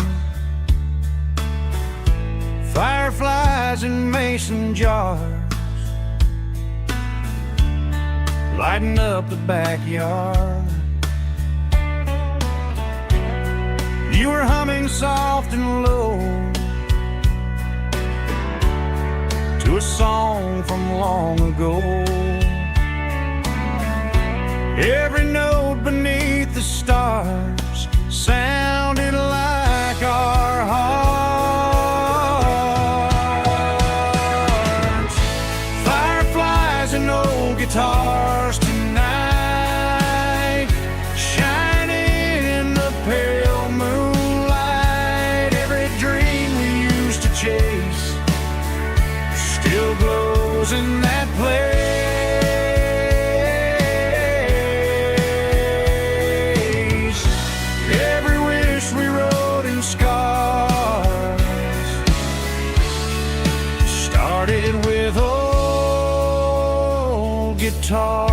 fireflies in mason jars, lighting up the backyard. You were humming soft and low to a song from long ago. Every note beneath the stars sounded like our hearts. Fireflies and old guitars tonight, shining in the pale moonlight. Every dream we used to chase still glows in that place. Every wish we wrote in scars started with old guitars.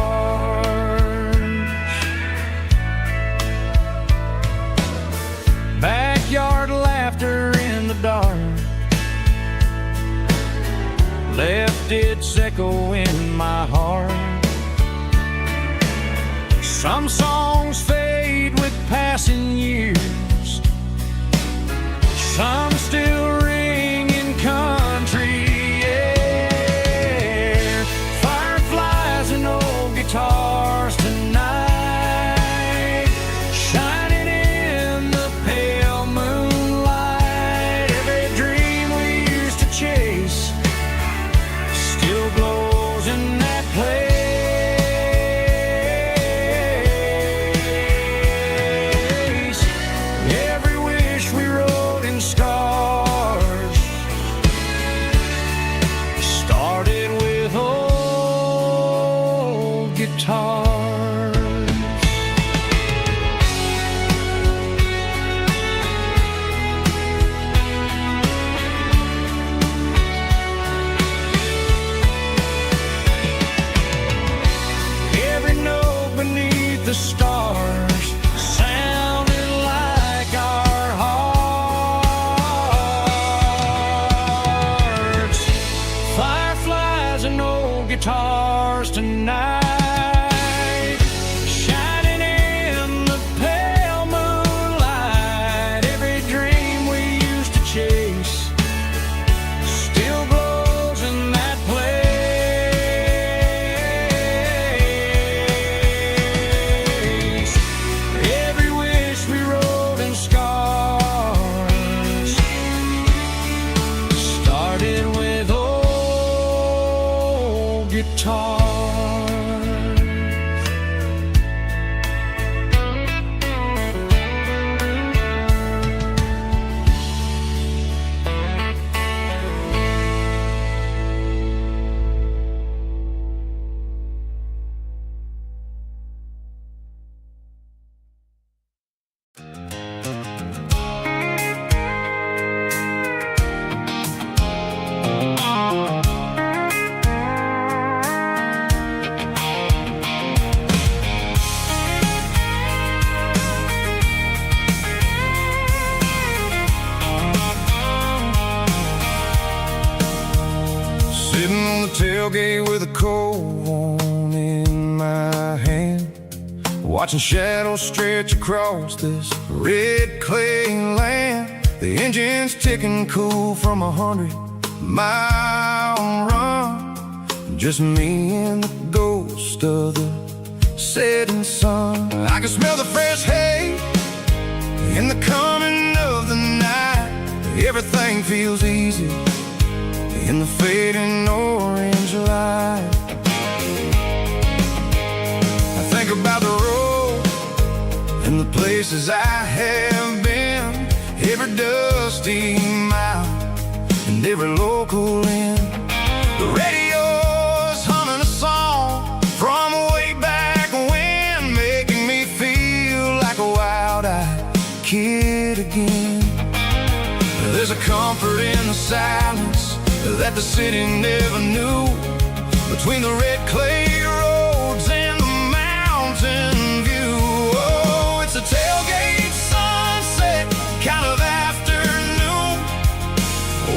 Backyard laughter did echo in my heart. Some songs fade with passing years, some still ring in country air. Fireflies and old guitars tonight, shining in the pale moonlight. Every dream we used to chase still glows in that place. Every wish we wrote in scars started with old guitars. Every note beneath the stars sounded like our hearts. Fireflies and old guitars tonight, shining in the pale moonlight. Every dream we used to chase still glows in that place. Every wish we wrote in scars started with old guitars. Sitting on the tailgate with a cold one in my hand, watching shadows stretch across this red clay land. The engine's ticking cool from 100-mile run. Just me and the ghost of the setting sun. I can smell the fresh hay in the coming of the night. Everything feels easy in the fading orange light. I think about the road and the places I have been, every dusty mile and every local inn. The radio's humming a song from way back when, making me feel like a wild-eyed kid again. There's a comfort in the silence that the city never knew, between the red clay roads and the mountain view. Oh, it's a tailgate sunset kind of afternoon,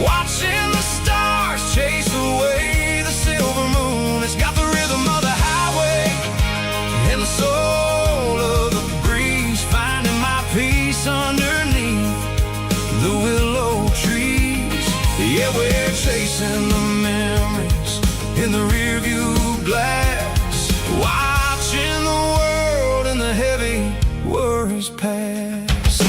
watching the stars chase away the silver moon. It's got the rhythm of the highway and the soul of the breeze, finding my peace underneath the willow trees. Yeah, we're chasing the memories in the rearview glass, watching the world and the heavy worries pass.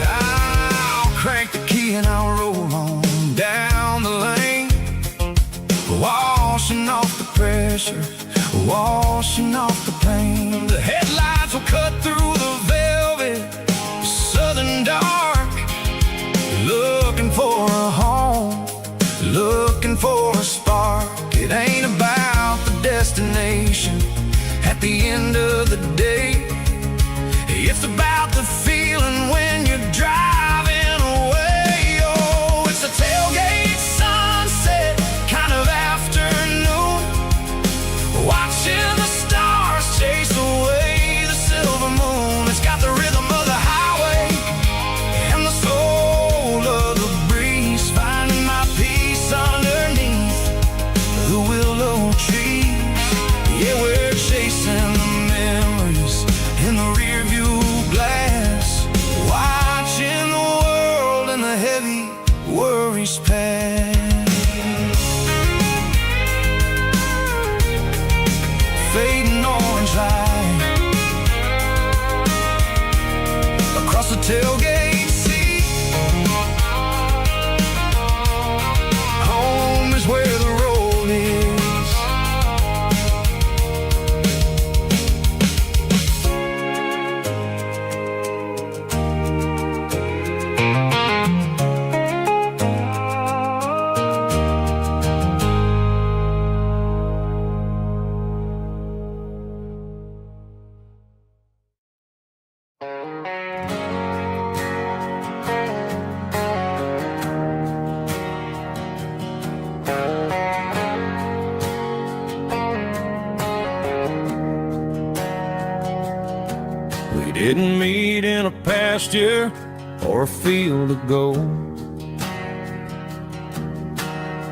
I'll crank the key and I'll roll on down the lane, washing off the pressure, washing off the pain. The headlights will cut through the velvet southern dark, looking for a home, looking for a spark. It ain't about the destination at the end of the day, it's about the feeling when you're driving away. Oh, it's a tailgate sunset kind of afternoon, watching the stars chase away the silver rearview glass, watching the world and the heavy worries pass. Fading orange light across the tailgate seat. Home is where the road is. We didn't meet in a pasture or a field of gold.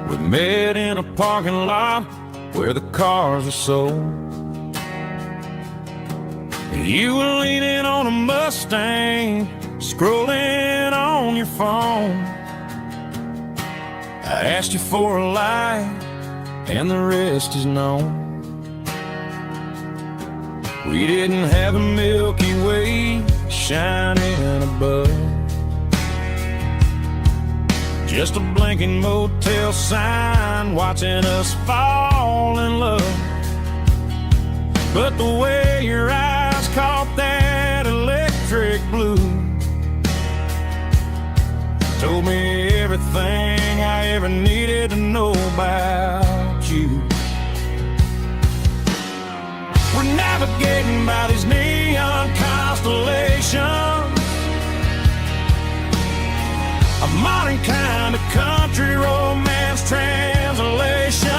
We met in a parking lot where the cars are sold. You were leaning on a Mustang, scrolling on your phone. I asked you for a light, and the rest is known. We didn't have a Milky Way shining above, just a blinking motel sign watching us fall in love. But the way your eyes caught that electric blue told me everything I ever needed to know about you. We're navigating by these neon constellations, a modern kind of country romance translation.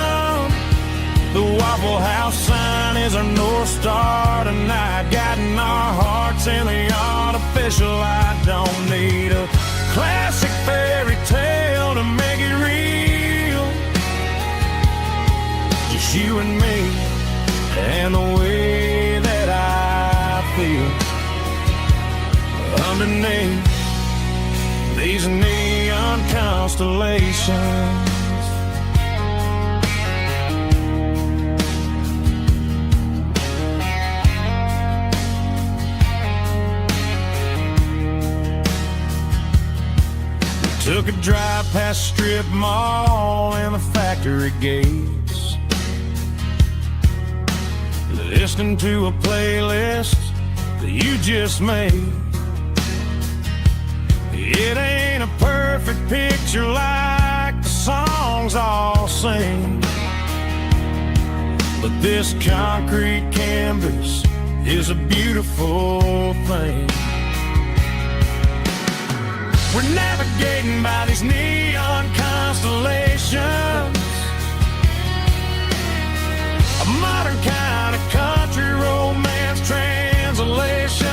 The Waffle House sign is our North Star tonight, guiding our hearts in the artificial. I don't need a classic fairy tale to make it real, just you and me and the way that I feel underneath these neon constellations. We took a drive past strip mall and the factory gates, listening to a playlist that you just made. It ain't a perfect picture like the songs all sing, but this concrete canvas is a beautiful thing. We're navigating by these neon constellations, a modern kind of country romance translation.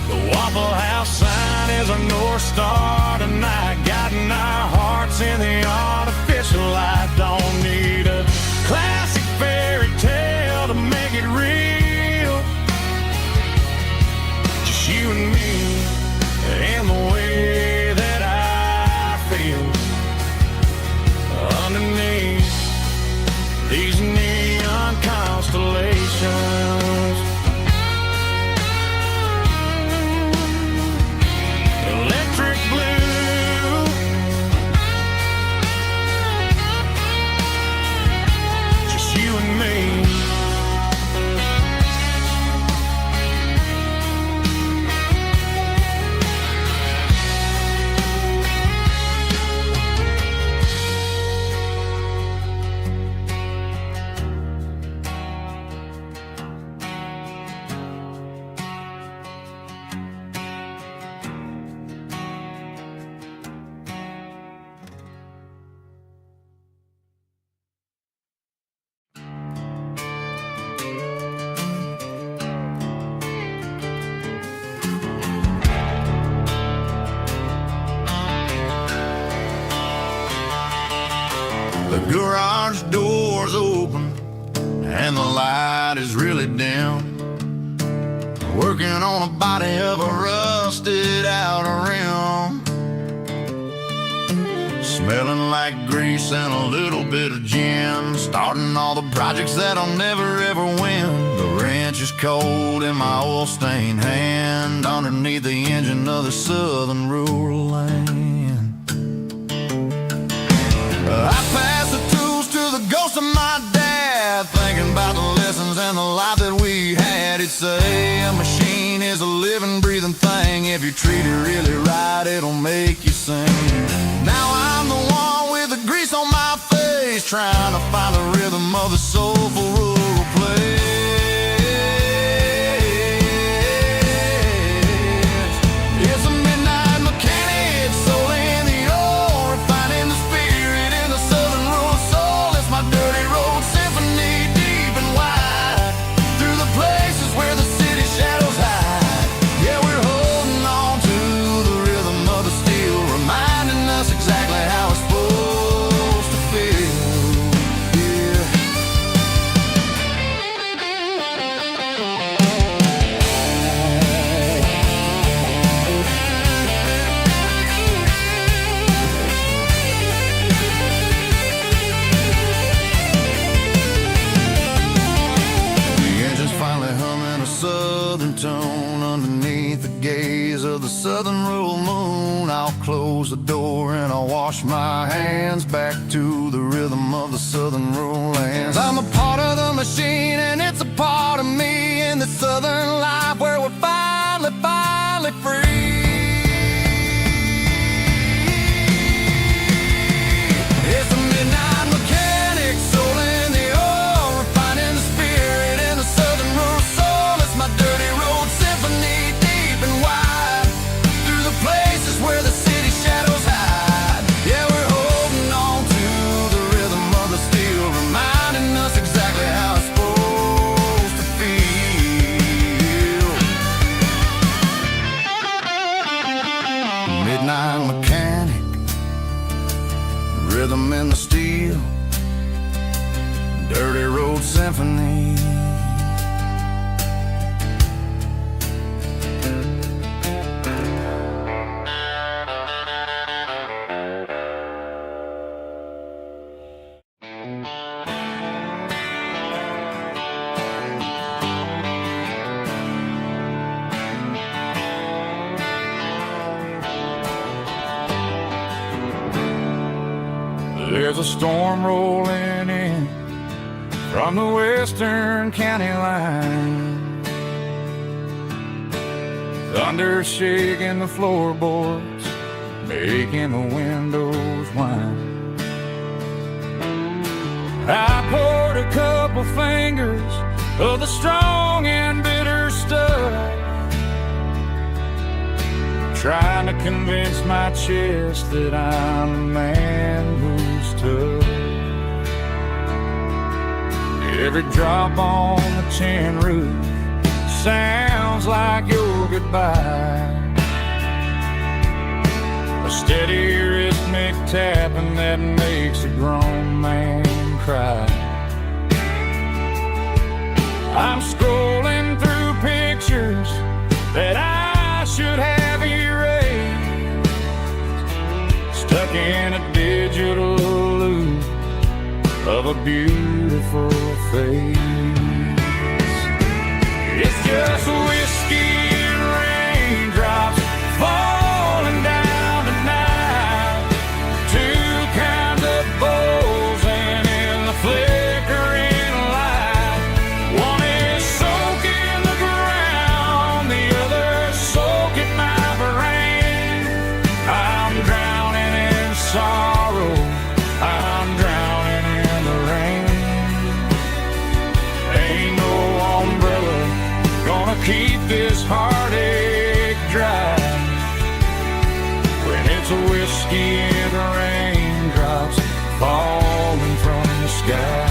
The Waffle House sign is our North Star tonight, guiding our hearts in the artificial. I don't need a classic fairy tale to make it real, just you and me and the way that I feel underneath these neon constellations. Electric blue, just you and me. The garage door's open and the light is really dim. Working working on a body of a rusted out rim. Smelling like grease and a little bit of gin. Starting all the projects that'll never ever win. The wrench is cold in my oil-stained hand, underneath the engine of the southern rural land. I pass the tools to the ghost of my dad, thinking about the lessons and the life that we had. He'd say a machine is a living, breathing thing. If you treat it really right, it'll make you sing. Now I'm the one with the grease on my face, trying to find the rhythm of the soulful rural place. It's a midnight mechanic, soul in the ore, refining the spirit in the southern rural soul. It's my dirty road symphony, deep and wide, through the places where the city shadows hide. Yeah, we're holding on to the rhythm of the steel, reminding us exactly how it's supposed to feel. Yeah. The engine's finally humming a southern tone underneath the gaze of the southern rural moon. I'll close the door and I'll wash my hands, back to the rhythm of the southern rural lands. I'm a part of the machine and it's a part of me, in the southern life where we're finally free. It's a midnight mechanic, soul in the ore, refining the spirit in the southern rural soul. It's my dirty road symphony, deep and wide, through the places where the city shadows hide. Yeah, we're holding on to the rhythm of the steel, reminding us exactly how it's supposed to feel. Midnight mechanic, rhythm in the steel, dirty road symphony. There's a storm rolling in from the western county line, thunder shaking the floorboards, making the windows whine. I poured a couple fingers of the strong and bitter stuff, trying to convince my chest that I'm a man who's tough. Every drop on the tin roof sounds like your goodbye, a steady rhythmic tapping that makes a grown man cry. I'm scrolling through pictures that I should have erased, stuck in a digital loop of a beautiful face. It's just whiskey and raindrops falling down tonight, two kinds of bowls and in the flickering light. One is soaking the ground, the other soaking my brain. I'm drowning in sorrow, I'm drowning in the rain. Ain't no umbrella gonna keep this heartache dry when it's a whiskey and raindrops falling from the sky.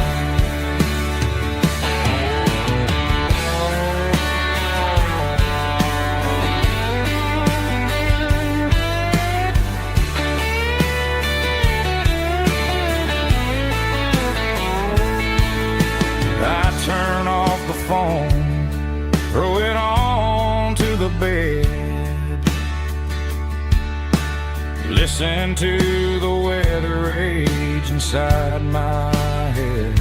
I turn off the phone, throw it on listen to the weather rage inside my head.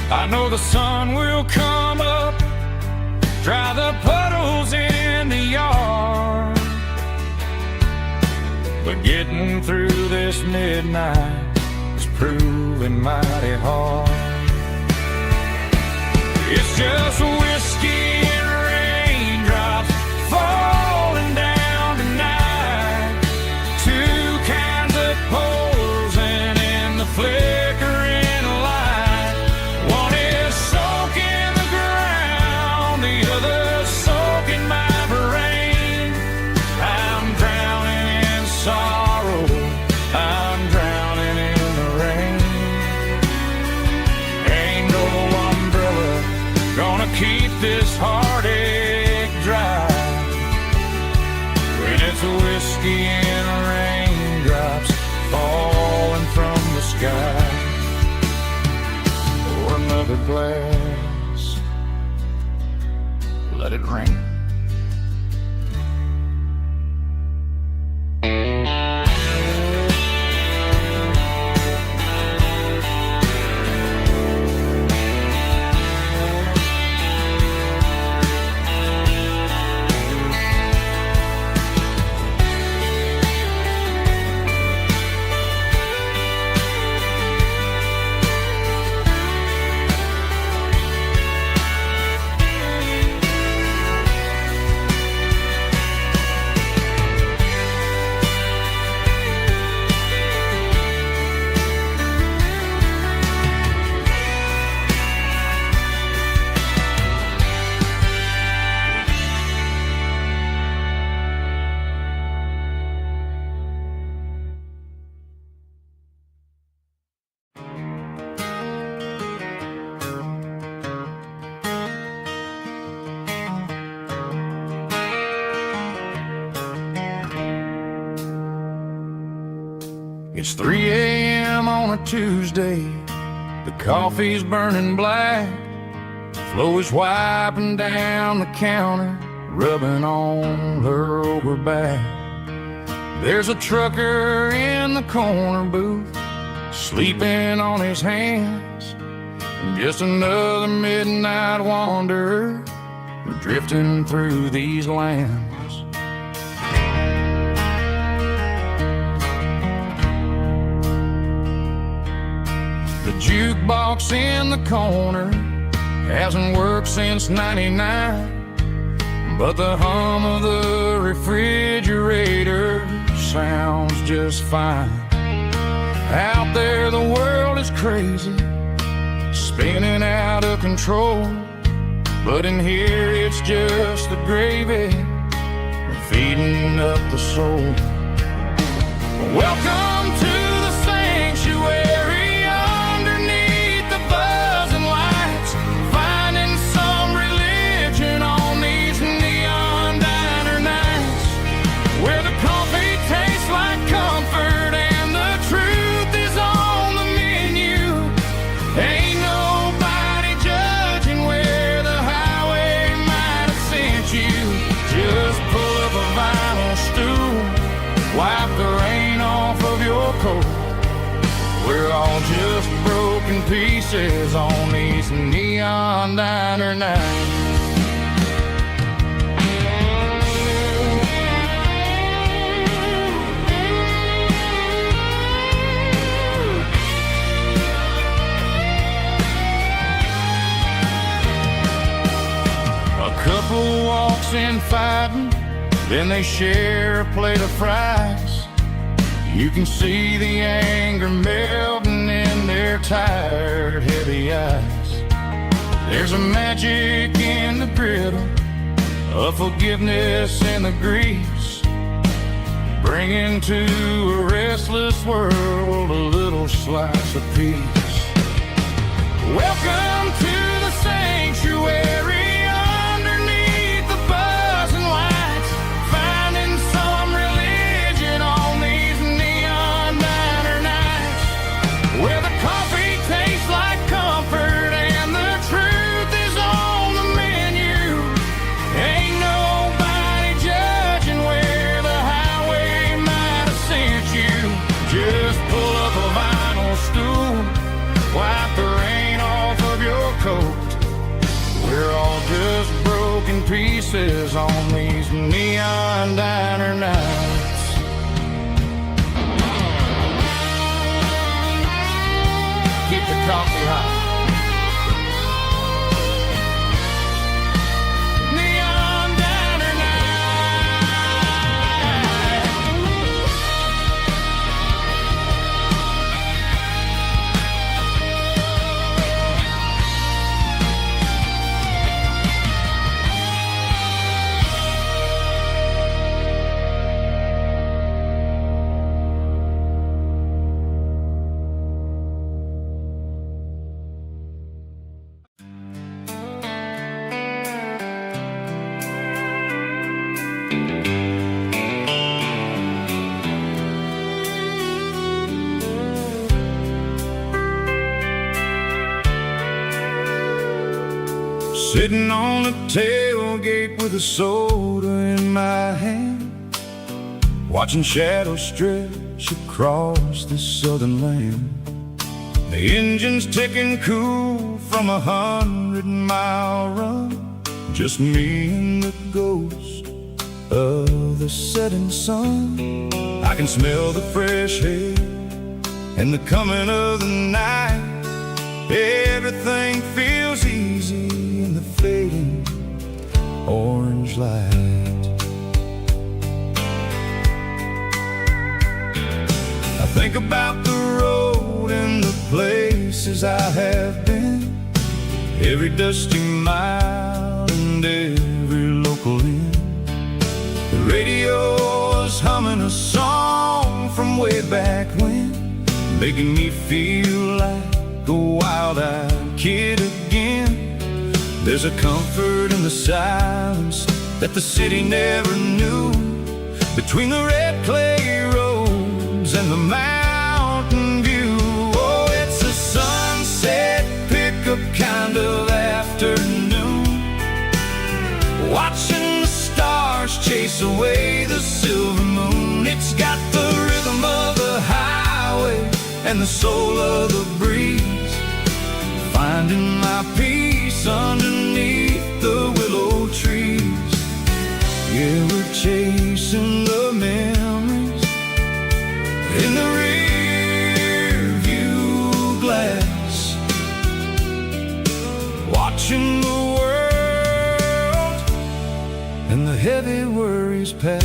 I know the sun will come up, dry the puddles in the yard, but getting through this midnight is proving mighty hard. It's just whiskey and raindrops falling down tonight. Two kinds of posing in the flickering light. One is soaking the ground, the other soaking my brain. I'm drowning in sorrow, I'm drowning in the rain. Ain't no umbrella gonna keep this heartache dry when it's whiskey and raindrops falling from the sky. Pour another glass, let it rain. It's 3 a.m. on a Tuesday. The coffee's burning black. Flo is wiping down the counter, rubbing on her over back. There's a trucker in the corner booth, sleeping on his hands. And just another midnight wanderer, drifting through these lands. The jukebox in the corner hasn't worked since '99, but the hum of the refrigerator sounds just fine. Out there the world is crazy, spinning out of control, but in here it's just the gravy feeding up the soul. Welcome to the sanctuary underneath the buzzing lights, finding some religion on these neon diner nights, where the coffee tastes like comfort and the truth is on the menu. Ain't nobody judging where the highway might have sent you. Just pull up a vinyl stool, wipe the rain off of your coat. We're all just broken pieces on these neon diner nights. A couple walks in fighting, then they share a plate of fries. You can see the anger melting in their tired, heavy eyes. There's a magic in the griddle, a forgiveness in the grease, bringing to a restless world a little slice of peace. Welcome to the sanctuary underneath the buzzing lights, finding some religion on these neon diner nights, where the coffee tastes like comfort and the truth is on the menu. Ain't nobody judging where the highway pieces on these neon diner nights. Keep the coffee hot. Neon diner night. Sitting on the tailgate with a soda in my hand, watching shadows stretch across this southern land. The engine's ticking cool from 100-mile run, just me and the ghost of the setting sun. I can smell the fresh air and the coming of the night. Everything feels easy in the fading orange light. I think about the road and the places I have been, every dusty mile and every local inn. The radio is humming a song from way back when, making me feel like a wild-eyed kid again. There's a comfort in the silence that the city never knew, between the red clay roads and the mountain view. Oh, it's a sunset pickup kind of afternoon, watching the stars chase away the silver moon. It's got the rhythm of the highway and the soul of the breeze, finding my peace underneath the willow trees. Yeah, we're chasing the memories in the rear view glass, watching the world and the heavy worries pass.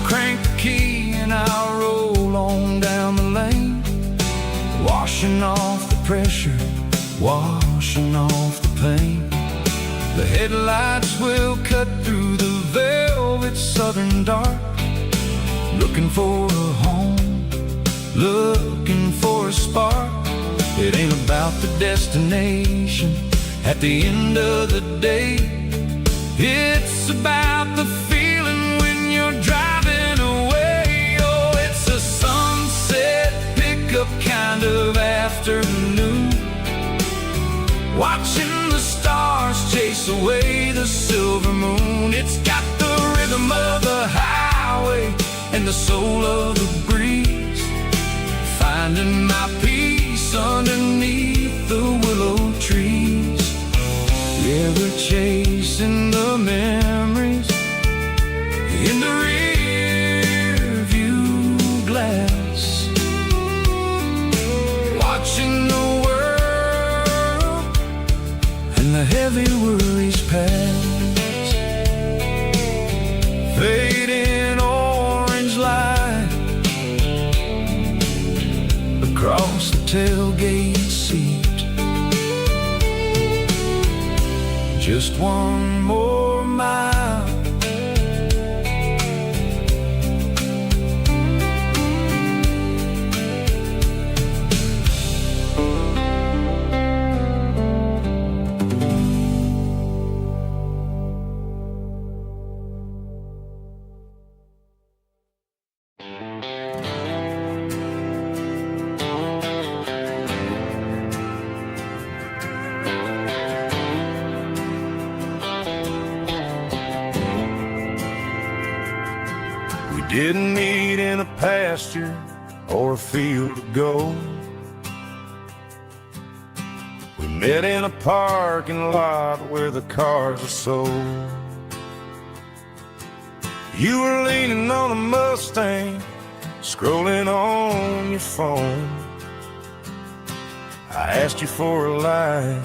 Crank the key and I'll roll on down the lane, washing off the pressure, washing off the pain. The headlights will cut through the velvet southern dark, looking for a home, looking for a spark. It ain't about the destination at the end of the day, it's about the feeling when you're driving away. Oh, it's a sunset pickup kind of afternoon, watching the stars chase away the silver moon. It's got the rhythm of the highway and the soul of the breeze, finding my peace underneath the willow trees. Yeah, we're chasing the memories in the rear view glass, watching the world and the heavy worries pass. Fading orange light across the tailgate seat, just one more mile. Didn't mean meet in a pasture or a field of gold. We met in a parking lot where the cars are sold. You were leaning on a Mustang, scrolling on your phone. I asked you for a light,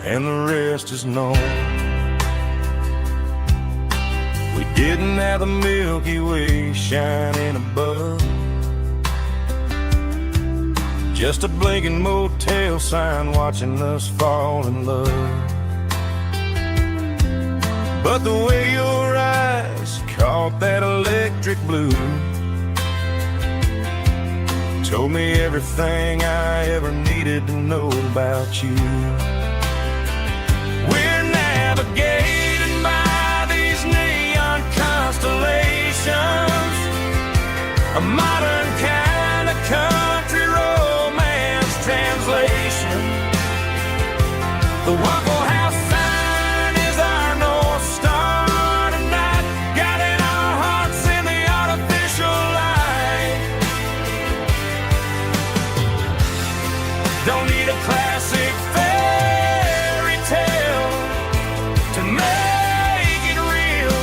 and the rest is known. We didn't have the Milky Way shining above, just a blinking motel sign watching us fall in love. But the way your eyes caught that electric blue told me everything I ever needed to know about you. We're navigating by these neon constellations, a modern kind of country romance translation. The Waffle House sign is our North Star tonight, guiding our hearts in the artificial light. Don't need a classic fairy tale to make it real,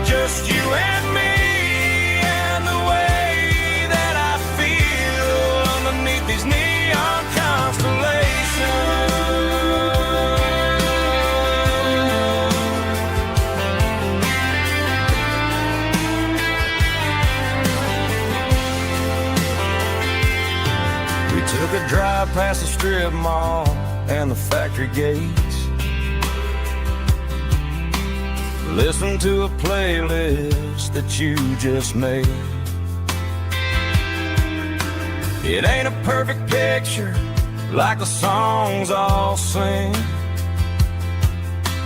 just you and me and the way that I feel underneath these neon constellations. We took a drive past the strip mall and the factory gates, listened to a playlist that you just made. It ain't a perfect picture like the songs all sing,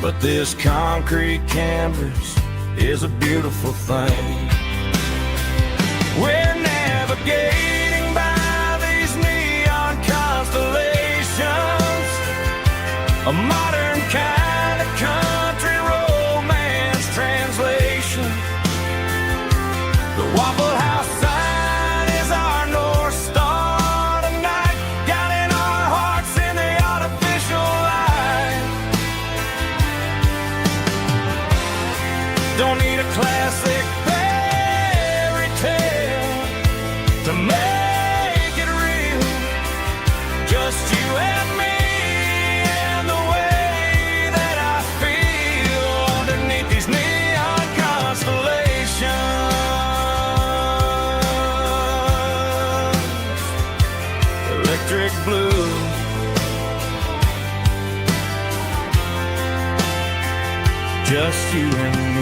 but this concrete canvas is a beautiful thing. We're navigating by these neon constellations, a modern kind of country romance translation. The Waffle House sign is our North Star tonight, guiding our hearts in the artificial light. Don't need a classic fairy tale to make it real, just you and me and the way that I feel underneath these neon constellations. Electric blue, just you and me.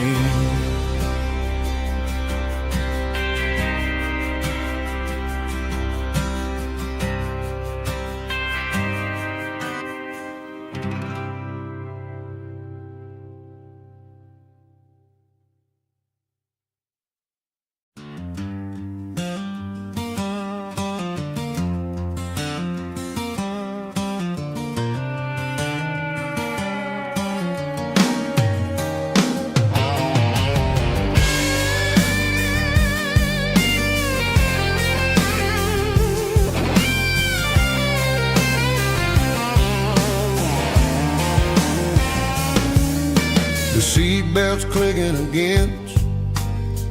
The seatbelt's clicking against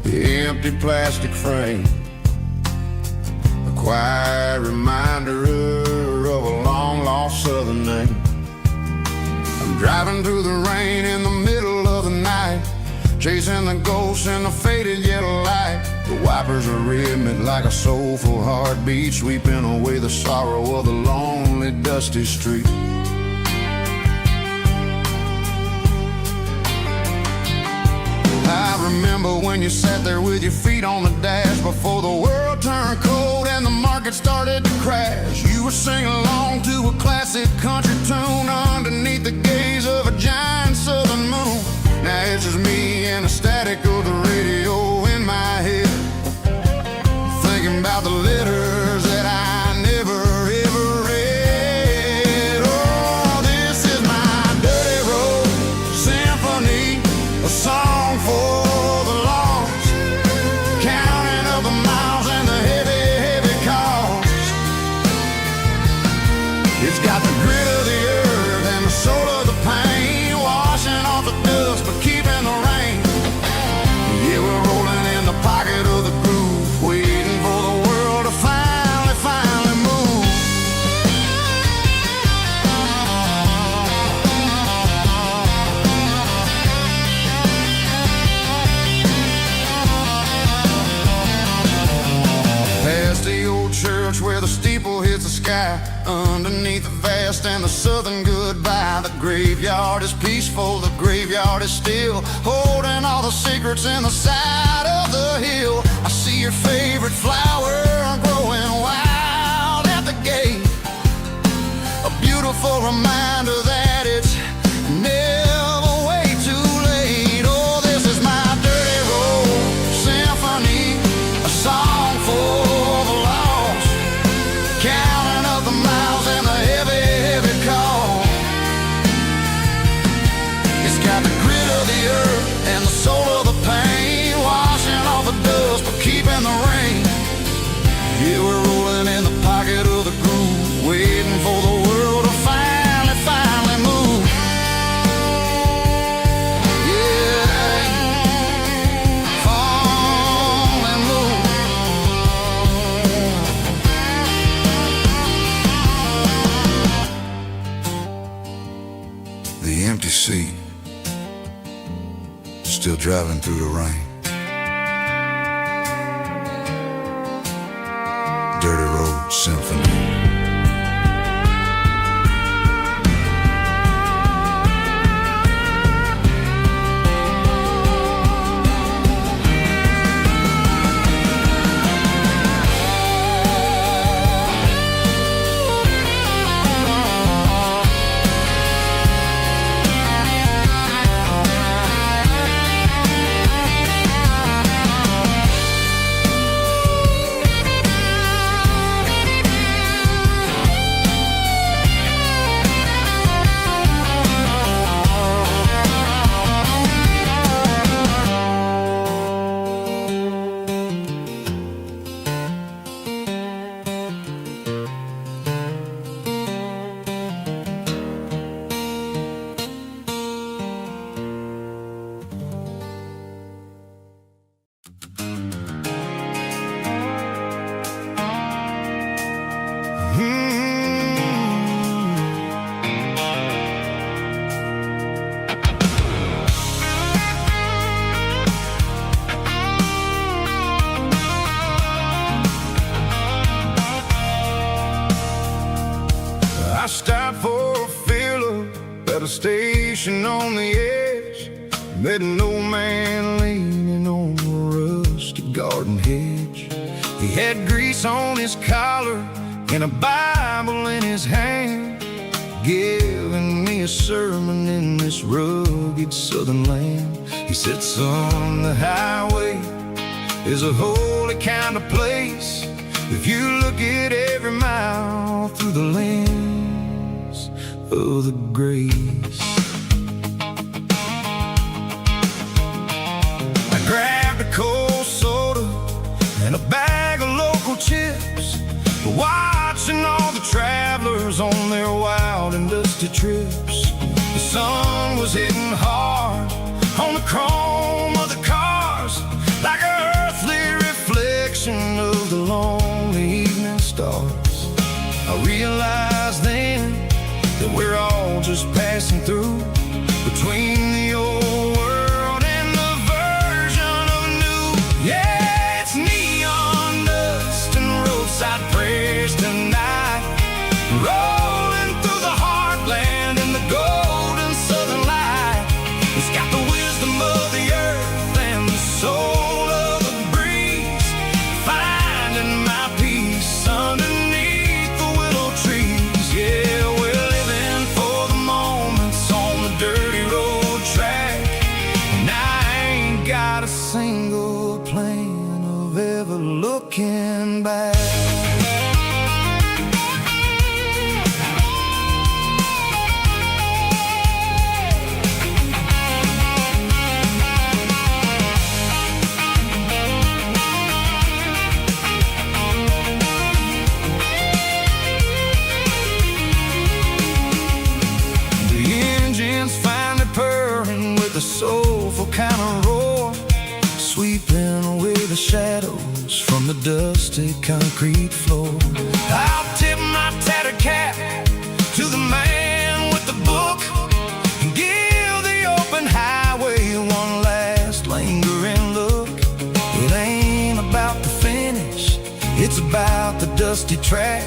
the empty plastic frame, a quiet reminder of a long-lost southern name. I'm driving through the rain in the middle of the night, chasing the ghosts in the faded yellow light. The wipers are rhythmic like a soulful heartbeat, sweeping away the sorrow of the lonely, dusty street. I remember when you sat there with your feet on the dash before the world turned cold and the market started to crash. You were singing along to a classic country tune underneath the gaze of a giant southern moon. Now it's just me and the static of the radio in my head, thinking about the letters that I never ever read. Oh, this is my dirty road symphony, a song for the lost, counting sky, underneath the vast and the southern goodbye. The graveyard is peaceful, the graveyard is still, holding all the secrets in the side of the hill. I see your favorite flower growing wild at the gate, a beautiful reminder that it's never way too late. Oh, this is my dirty road symphony, a song for the lost, counting up the miles and the heavy, heavy call. It's got the grit of the earth and the soul of the pain, washing off the dust but keeping the rain. Yeah, we're rolling in the pocket of the groove, waiting for the world to finally move. Yeah, finally move. The empty seat, still driving through the rain. Dirty Road Symphony. I stopped for a fill-up at a station on the edge, met an old man leaning on a rusty garden hedge. He had grease on his collar and a Bible in his hand, giving me a sermon in this rugged southern land. He said, son, the highway is a holy kind of place if you look at every mile through the lens of the grace. I grabbed a cold soda and a bag of local chips, watching all the travelers on their wild and dusty trips. The sun was hitting hard on the chrome of the cars, like an earthly reflection of the lonely evening stars. I realized then that we're all just passing through between the old world and the version of new. Yeah, it's neon dust and roadside prayers tonight, rolling through the heartland in the golden southern light. It's got the wisdom of the earth and the soul of the breeze, finding my peace underneath the willow trees. Yeah, we're living for the moments on the dirty road track, and I ain't got a single plan of ever looking back. A soulful kind of roar, sweeping away the shadows from the dusty concrete floor. I'll tip my tattered cap to the man with the book and give the open highway one last lingering look. It ain't about the finish, it's about the dusty track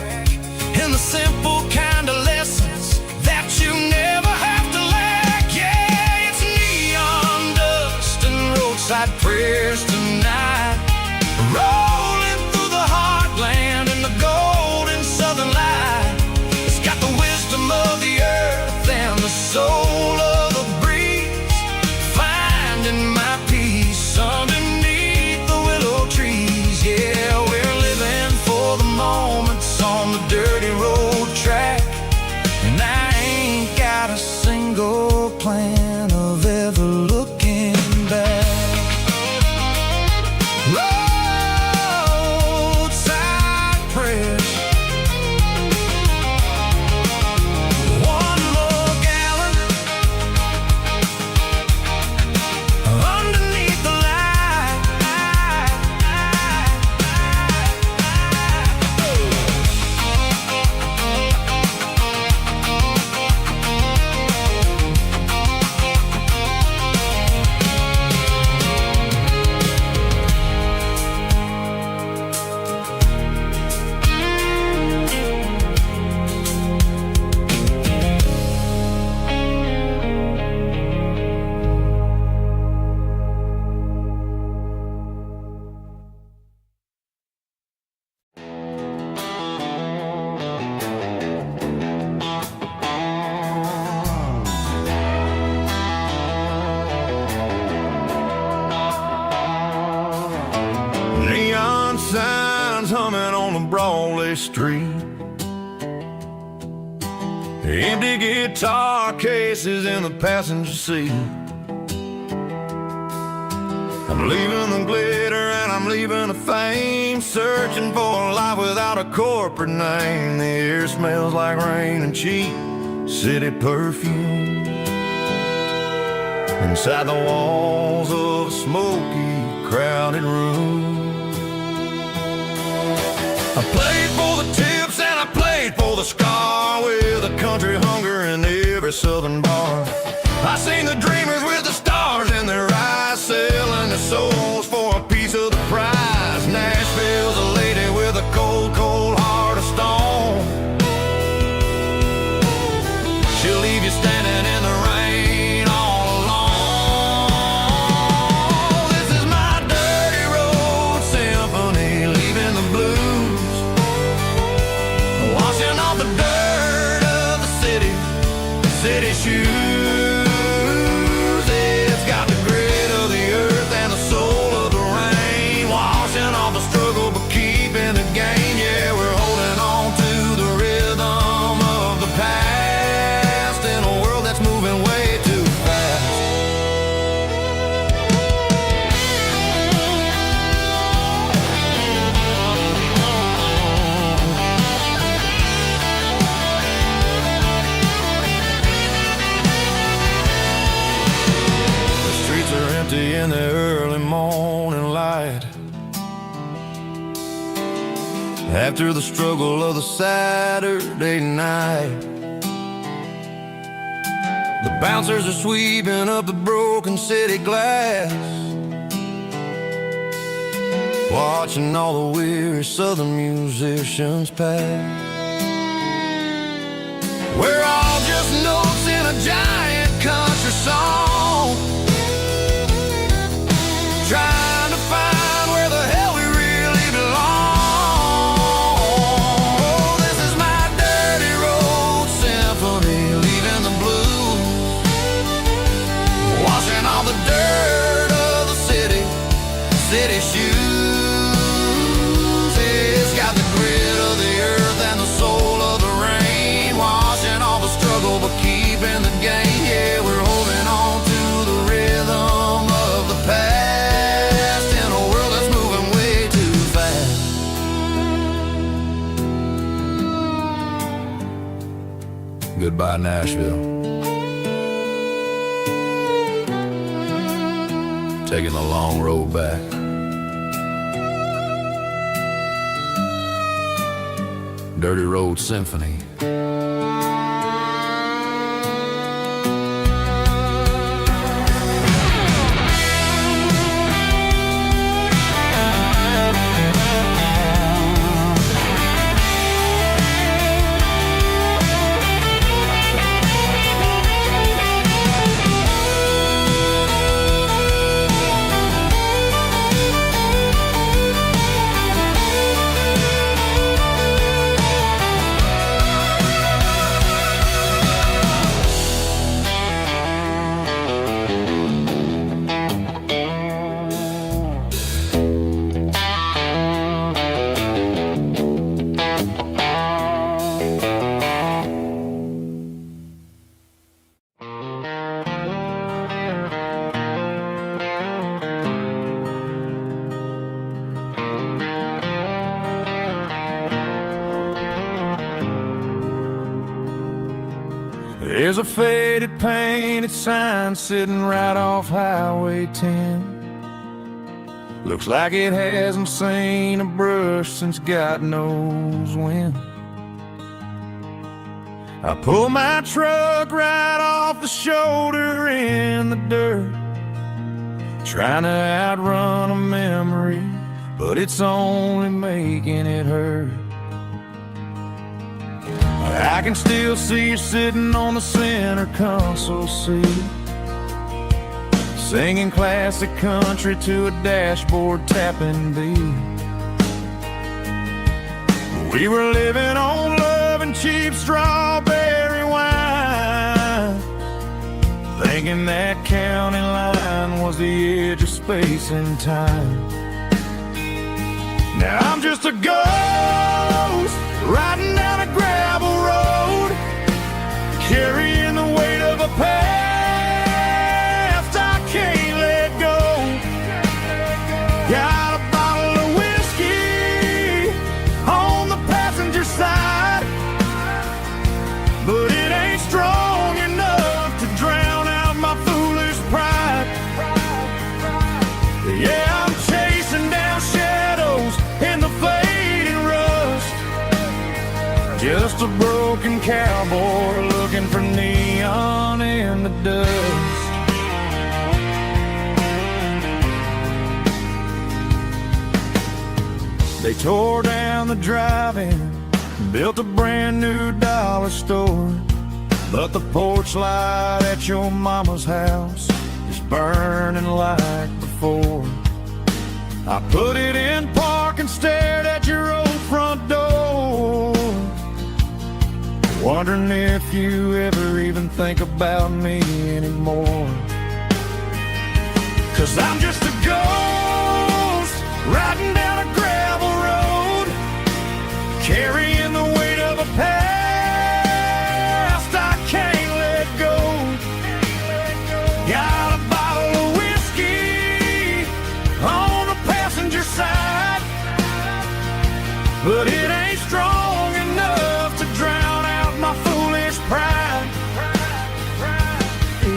and in the simple kind of lessons that you never have to lack. Yeah, it's neon dust and roadside prayers tonight, rolling through the heartland in the golden southern light. It's got the wisdom of the earth and the soul of the breeze, finding my peace underneath the willow trees. Yeah, we're living for the moments on the dirty road track, and I ain't got a single plan of ever looking back. Roadside prayers, one more gallon underneath the light. Neon signs humming on the Broadway street, empty guitar cases in the passenger seat. I'm leaving the glitter and I'm leaving the fame, searching for a life without a corporate name. The air smells like rain and cheap city perfume inside the walls of a smoky, crowded room. I played for the tips and I played for the scar, with a country hunger in every southern bar. I seen the dreamers with the stars in their eyes, selling their souls for a piece of the prize. Nashville's a lady with a cold, cold heart of stone. She'll leave you standing in the rain all alone. This is my dirty road symphony, leaving the blues, washing off the dirt of the city shoes. It's got the grit of the earth and the soul of the rain, washing off the struggle but keeping the game. Yeah, we're holding on to the rhythm of the past in a world that's moving way too fast. In the early morning light, after the struggle of the Saturday night, the bouncers are sweeping up the broken city glass, watching all the weary southern musicians pass. We're all just notes in a giant country song, trying to find where the hell we really belong. Oh, this is my dirty road symphony, leaving the blues, washing all the dirt of the city shoes. It's got the grit of the earth and the soul of the rain, washing all the struggle but keeping the game. Yeah, we're holding on to the rhythm of the past. Goodbye, Nashville. Taking the long road back. Dirty Road Symphony. There's a faded painted sign sitting right off Highway 10. Looks like it hasn't seen a brush since God knows when. I pull my truck right off the shoulder in the dirt, trying to outrun a memory, but it's only making it hurt. I can still see you sitting on the center console seat, singing classic country to a dashboard tapping beat. We were living on love and cheap strawberry wine, thinking that county line was the edge of space and time. Now I'm just a ghost riding down a gravel road, carrying the weight of a past I can't let go. Got a bottle of whiskey on the passenger side, but it ain't strong enough to drown out my foolish pride. Yeah, I'm chasing down shadows in the fading rust, just a broken cowboy looking for neon in the dust. They tore down the drive-in, built a brand new dollar store, but the porch light at your mama's house is burning like before. I put it in park and stared at your old front door, wondering if you ever even think about me anymore. 'Cause I'm just a ghost riding down a gravel road, carrying the weight of a past I can't let go. Got a bottle of whiskey on the passenger side, but it ain't strong enough to drown out my foolish pride.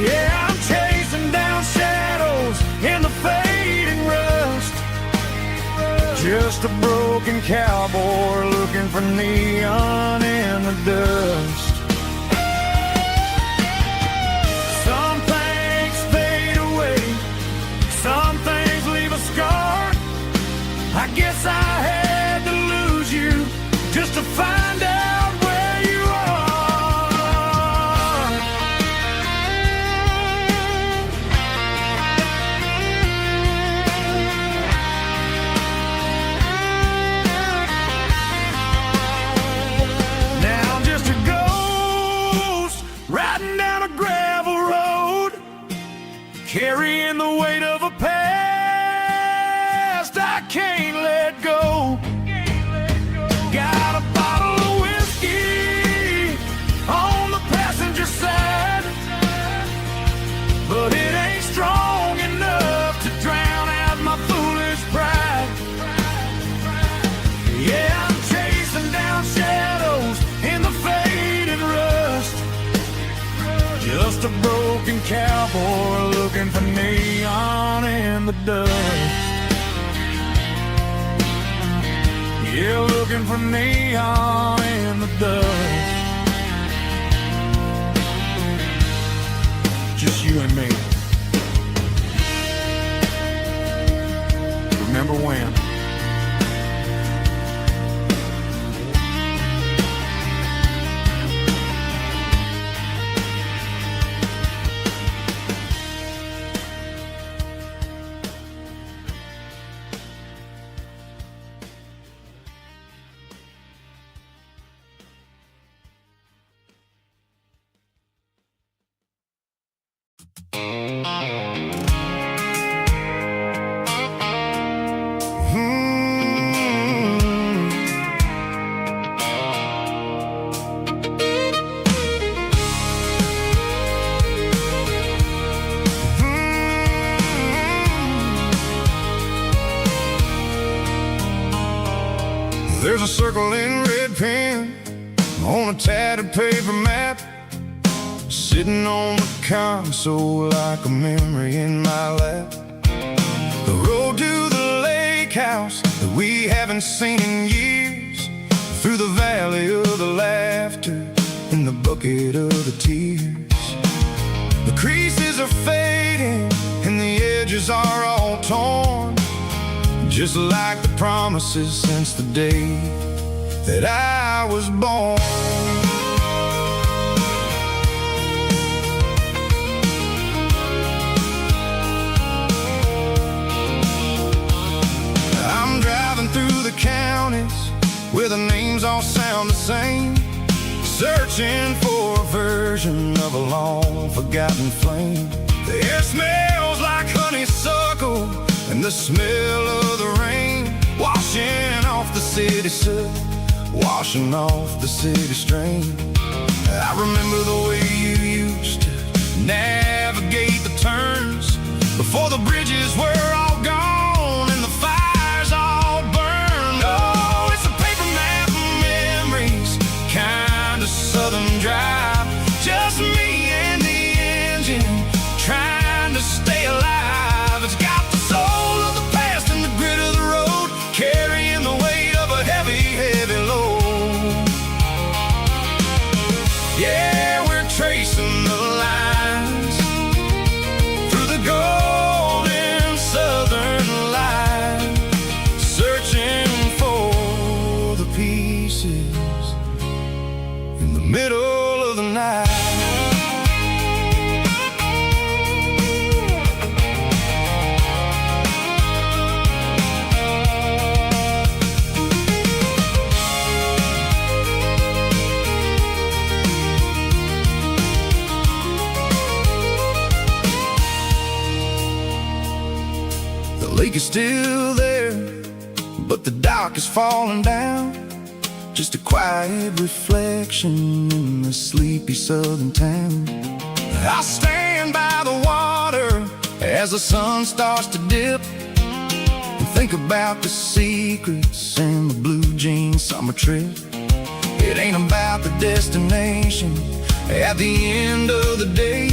Yeah, I'm chasing down shadows in the fading rust, just a broken cowboy looking for neon in the dust. Some things fade away, some things leave a scar. I guess I had to lose you just to find out where you are. Now I'm just a ghost riding down a gravel road, carrying the weight of a past I can't let go. Got a bottle of whiskey on the passenger side, but it ain't strong enough to drown out my foolish pride. Yeah, I'm chasing down shadows in the faded rust, just a broken cowboy looking for neon in the dust. Yeah, looking for neon in the dust. Just you and me. Remember when? There's a circle in red pen on a tattered paper map, sitting on the console like a memory in my lap. The road to the lake house that we haven't seen in years, through the valley of the laughter and the bucket of the tears. The creases are fading and the edges are all torn, just like the promises since the day that I was born. I'm driving through the counties where the names all sound the same, searching for a version of a long forgotten flame. The air smells like honeysuckle and the smell of the rain, washing off the city soot, washing off the city strain. I remember the way you used to navigate the turns before the bridges were all gone and the fires all burned. Oh, it's a paper map of memories, kind of southern drive, just me and the engine trying to stay alive. It's got the soul of the past and the grit of the road, carrying the weight of a heavy, heavy load. Yeah, we're tracing the lines through the golden southern light, searching for the pieces in the middle of the night. The lake is still there, but the dock is falling down, just a quiet reflection in the sleepy southern town. I stand by the water as the sun starts to dip and think about the secrets and the blue jean summer trip. It ain't about the destination at the end of the day,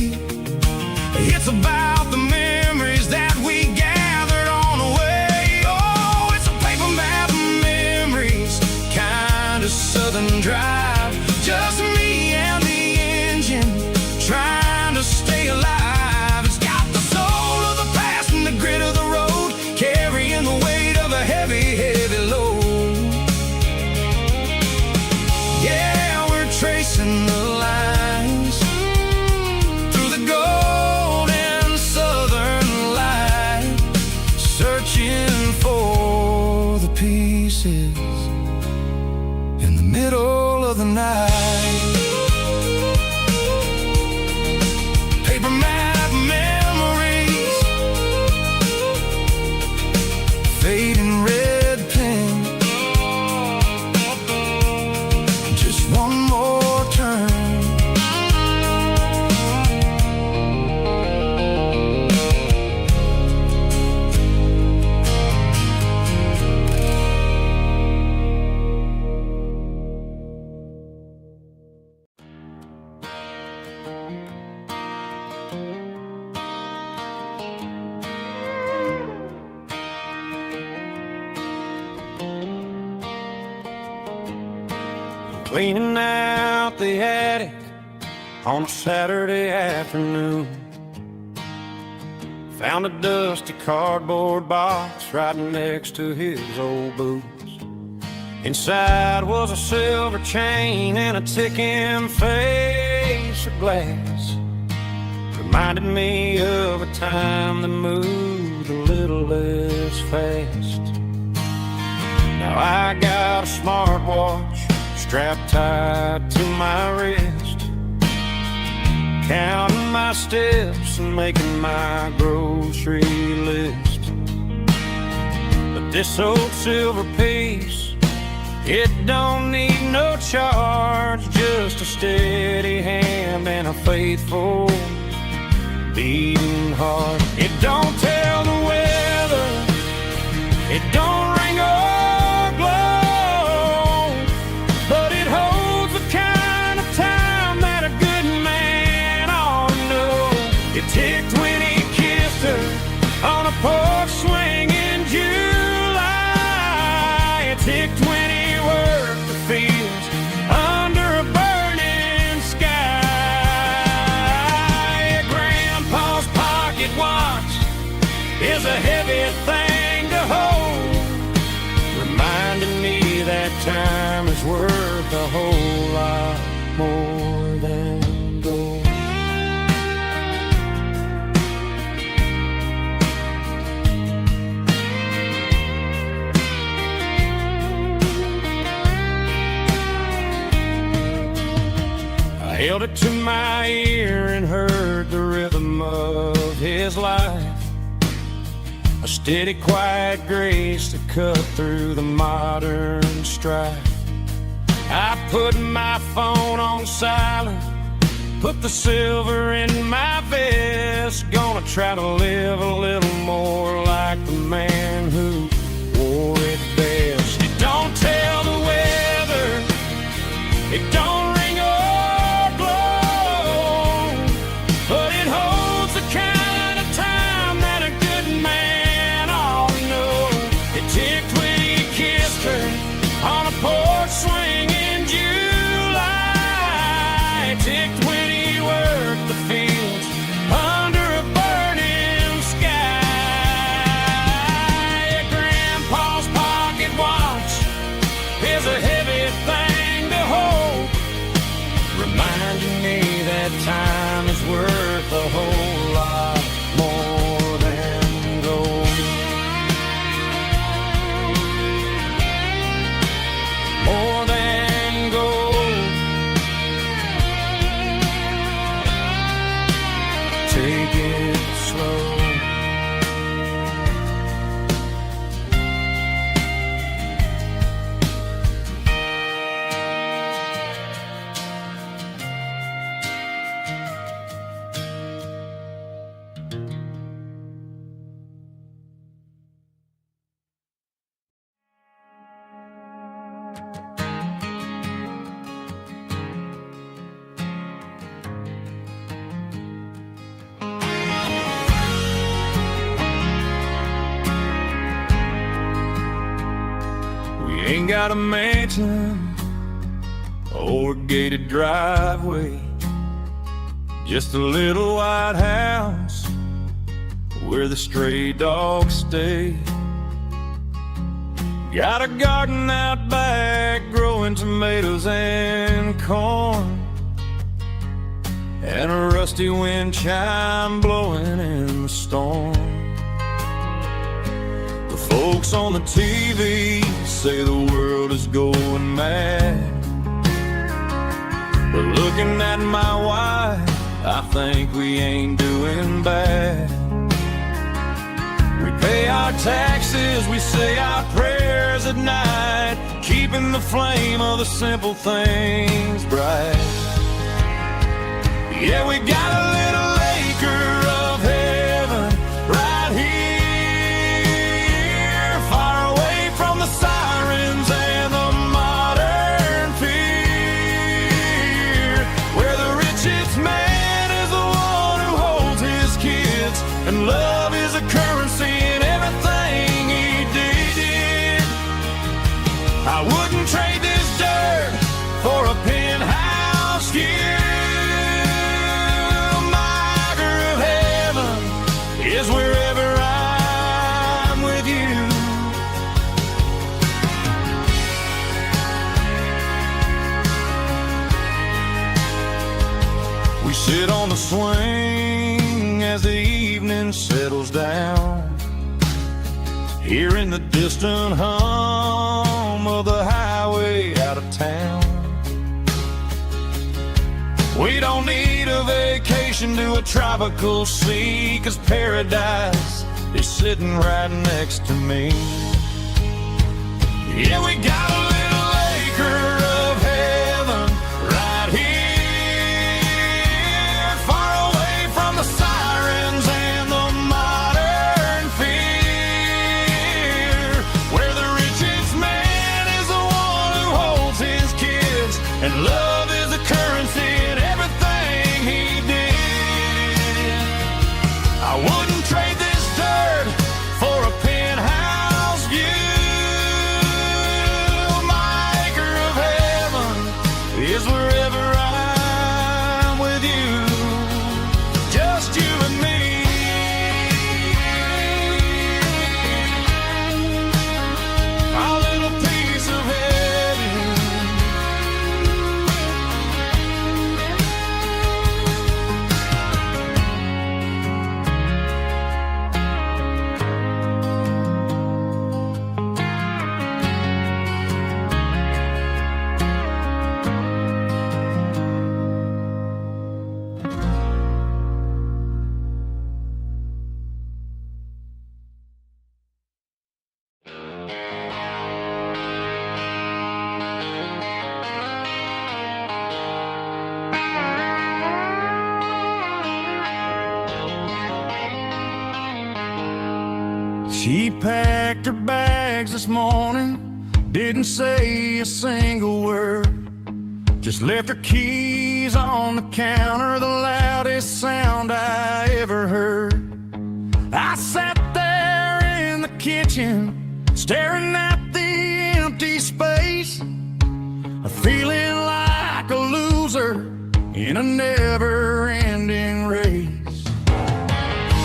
it's about the memories that we gathered on the way. Oh, it's a paper map of memories, kind of southern drive, just me and the engine trying to stay alive. It's got the soul of the past and the grit of the road, carrying the weight of a heavy, heavy load. Yeah, we're tracing the lines through the golden southern light, searching for the pieces in the middle of the night. Paper map memories, fading red pen, just one more turn. Cleaning out the attic on a Saturday afternoon, found a dusty cardboard box right next to his old boots. Inside was a silver chain and a ticking face of glass, reminded me of a time that moved a little less fast. Now I got a smartwatch strapped tight to my wrist, counting my steps and making my grocery list. But this old silver piece, it don't need no charge, just a steady hand and a faithful beating heart. It don't tell the weather, it don't ring or glow, but it holds the kind of time that a good man ticked when he worked the fields under a burning sky. Grandpa's pocket watch is a heavy thing to hold, reminding me that time is worth a whole lot more than gold. I held it to my ear and heard the rhythm of his life, a steady, quiet grace to cut through the modern strife. I put my phone on silent, put the silver in my vest. Gonna try to live a little more like the man who wore it best. It don't tell the weather, it don't ring or glow, but it holds the kind of time that a good man ought to know. It ticked when he kissed her on a porch swing in July. It ticked when he worked the fields under a burning sky. Grandpa's pocket watch is a heavy thing to hold, reminding me that time is worth a whole lot more than gold. More than gold. Take it slow. Ain't got a mansion or a gated driveway, just a little white house where the stray dogs stay. Got a garden out back growing tomatoes and corn, and a rusty wind chime blowing in the storm. The folks on the TV say the world is going mad, but looking at my wife, I think we ain't doing bad. We pay our taxes, we say our prayers at night, keeping the flame of the simple things bright. Yeah, we got a little acre of heaven right here, far away from the sirens and the modern fear, where the richest man is the one who holds his kids, and love is a currency in everything he did. I wouldn't trade this dirt for a penthouse here. Is wherever I'm with you. We sit on the swing as the evening settles down, hearing the distant hum of the highway out of town. We don't need a vacation to a tropical sea, 'cause paradise is sitting right next to me. Yeah, we got a little acre of heaven right here, far away from the sirens and the modern fear, where the richest man is the one who holds his kids, and love is a currency in everything he did. I wouldn't trade this dirt for a penthouse view. She packed her bags this morning, didn't say a single word, just left her keys on the counter, the loudest sound I ever heard. I sat there in the kitchen, staring at the empty space, feeling like a loser in a never-ending race.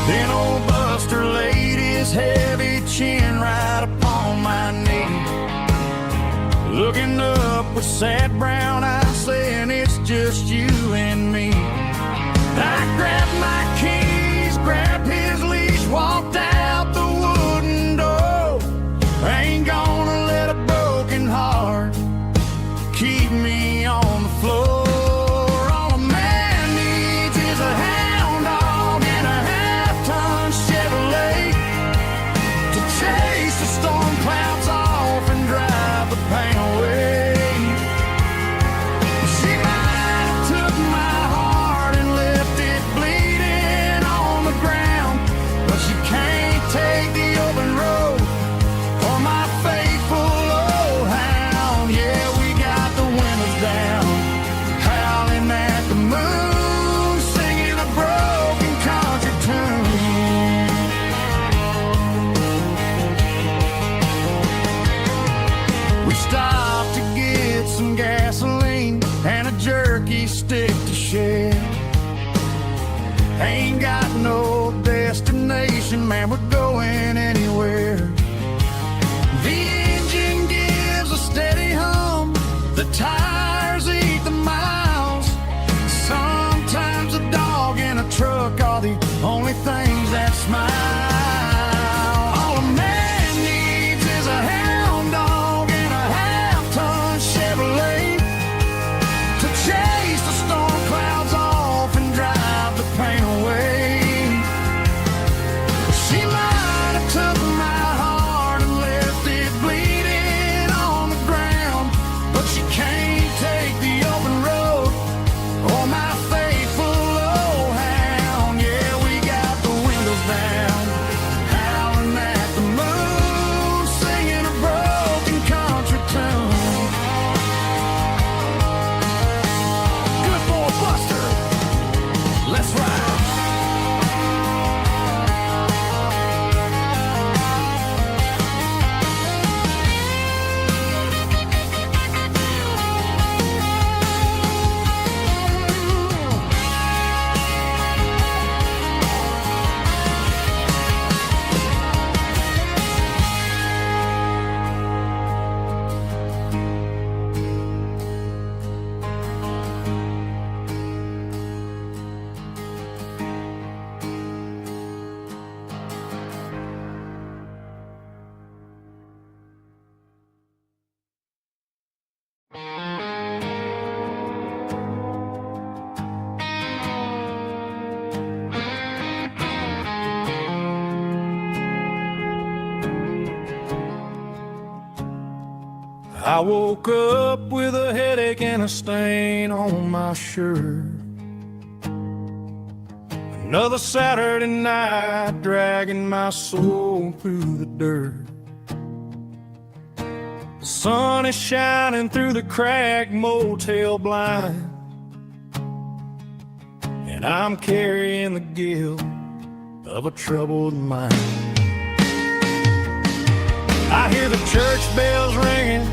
Then old Buster laid his heavy chin right upon my knee, looking up with sad brown eyes, saying it's just you and me. I grabbed my keys, grabbed his leash, walked out the wooden door. I ain't gonna let a broken heart keep me on the floor. All a man needs is a hound dog and a half-ton Chevrolet to chase the storm clouds off and drive the pain away. She might have took my heart and left it bleeding on the ground, but she can't take the open road or my faithful old hound. Yeah, we got the windows down, howling at the moon, singing a broken country tune. We stopped to get some gasoline and a jerky stick to share. Ain't got no destination, man, we're going anywhere. The engine gives a steady hum, the tires eat the miles. Sometimes a dog and a truck are the only things that smile. All a man needs is a hound dog and a half-ton Chevrolet to chase the storm clouds off and drive the pain away. She might have took my heart and left it bleeding on the ground, but she can't take the open road or my faithful old hound. Yeah, we got the windows down, howling at the moon, singing a broken country tune. Good boy Buster, let's ride. I woke up with a headache and a stain on my shirt. Another Saturday night dragging my soul through the dirt. The sun is shining through the cracked motel blind, and I'm carrying the guilt of a troubled mind. I hear the church bells ringing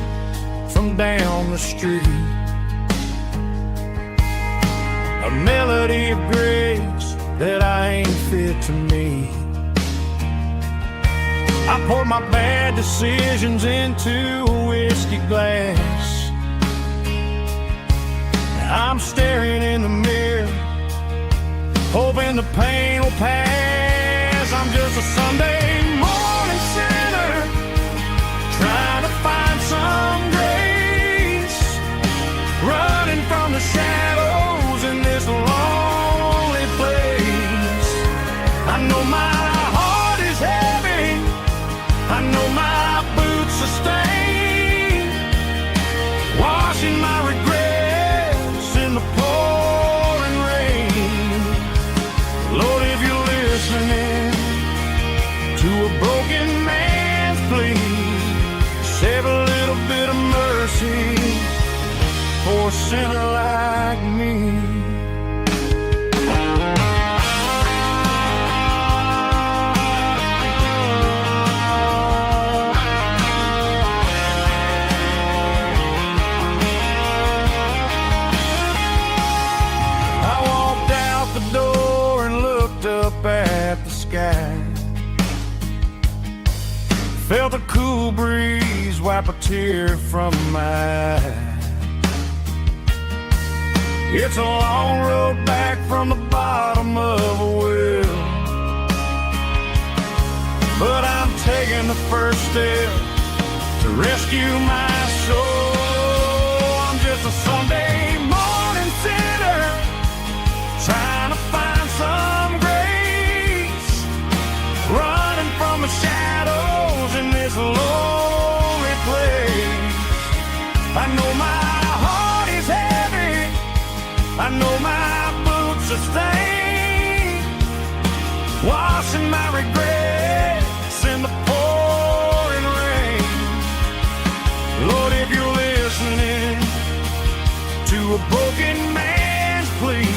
from down the street, a melody of grace that I ain't fit to meet. I poured my bad decisions into a whiskey glass. I'm staring in the mirror, hoping the pain will pass. I'm just a Sunday morning sinner, trying to find some grace, running from the shadows in this lonely place. I know my heart is heavy, I know my boots are stained, washing my regrets in the pouring rain. Lord, if you're listening to sinner like me. At the sky, felt a cool breeze wipe a tear from my eye. It's a long road back from the bottom of a well, but I'm taking the first step to rescue my soul. I'm just a Sunday morning sinner trying to find some running from the shadows in this lonely place. I know my heart is heavy, I know my boots are stained, washing my regrets in the pouring rain. Lord, if you're listening to a broken man's plea,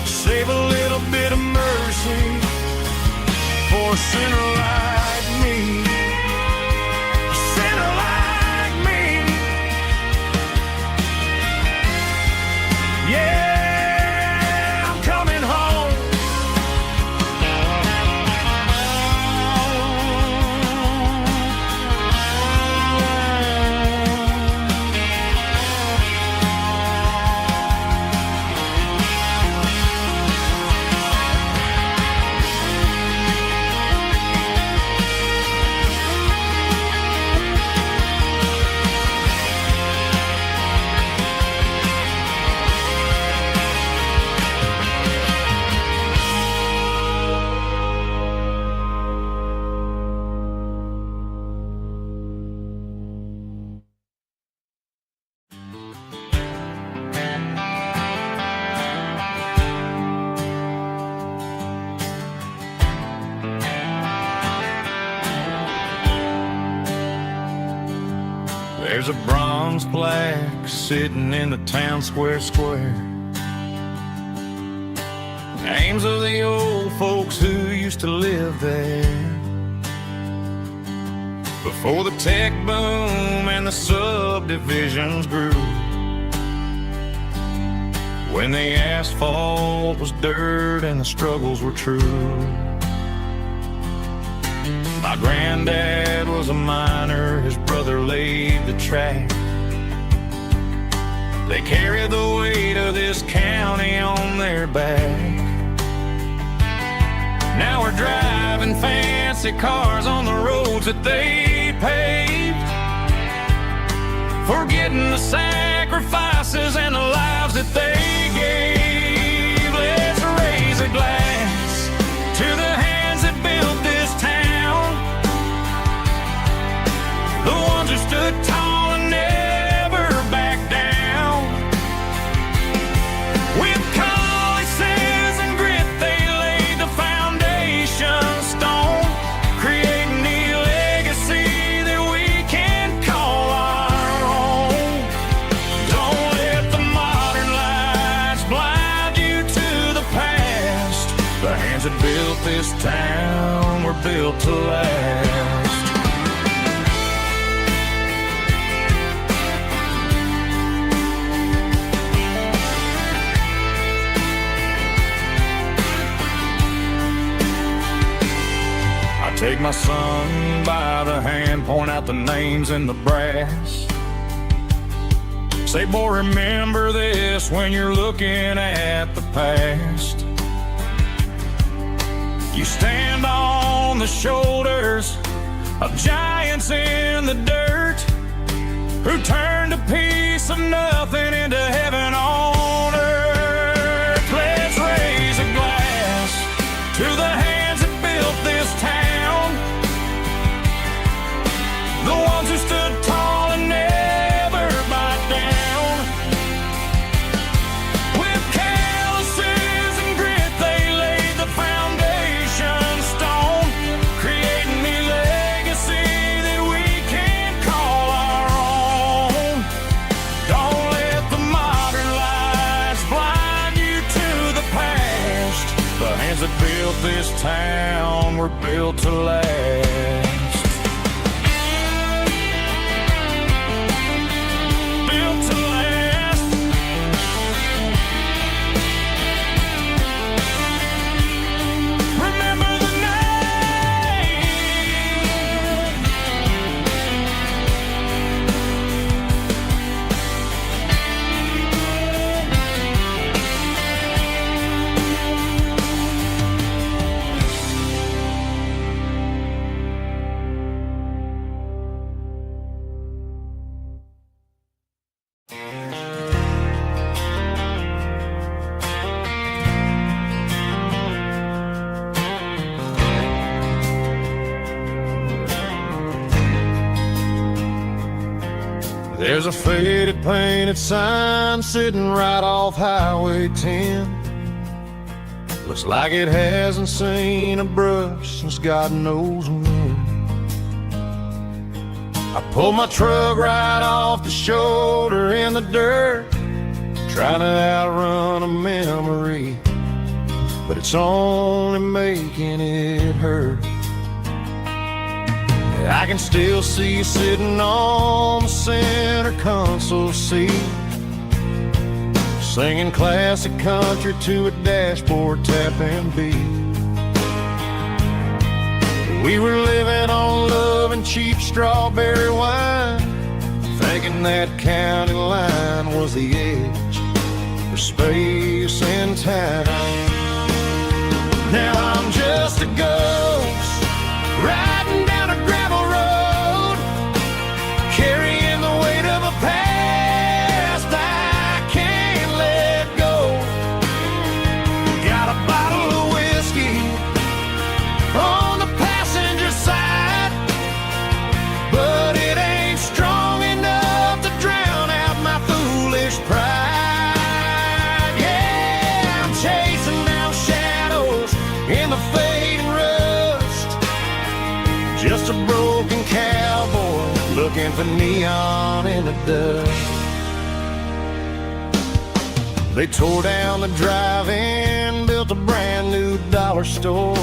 save a little bit of mercy for a sinner like me, a sinner like me. Yeah, I'm coming home. There's a bronze plaque sitting in the town square. Names of the old folks who used to live there before the tech boom and the subdivisions grew, when the asphalt was dirt and the struggles were true. My granddad was a miner, his brother laid the track. They carried the weight of this county on their back. Now we're driving fancy cars on the roads that they paved, forgetting the sacrifices and the lives that they gave. Let's raise a glass to the hands that built this town, the ones who stood tall and never backed down. With calluses and grit they laid the foundation stone, creating a legacy that we can call our own. Don't let the modern lights blind you to the past. The hands that built this town were built to last. Take my son by the hand, point out the names in the brass. Say, boy, remember this when you're looking at the past. You stand on the shoulders of giants in the dirt, who turned a piece of nothing into heaven on earth. Let's raise a glass to the hands that built this town, the ones who stood tall and never backed down. With calluses and grit they laid the foundation stone, creating a legacy that we can call our own. Don't let the were built to last. Built to last. Remember the name. There's a faded painted sign sitting right off Highway 10. Looks like it hasn't seen a brush since God knows when. I pulled my truck right off the shoulder in the dirt, trying to outrun a memory, but it's only making it hurt. I can still see you sitting on the center console seat, singing classic country to a dashboard tapping beat. We were living on love and cheap strawberry wine, thinking that county line was the edge for space and time. Now I'm just a ghost riding down a gravel road, carrying the weight of a past I can't let go. Got a bottle of whiskey on the passenger side, but it ain't strong enough to drown out my foolish pride. Yeah, I'm chasing down shadows in the fading rust, just a broken cowboy looking for neon in the dust. They tore down the drive-in, built a brand new dollar store,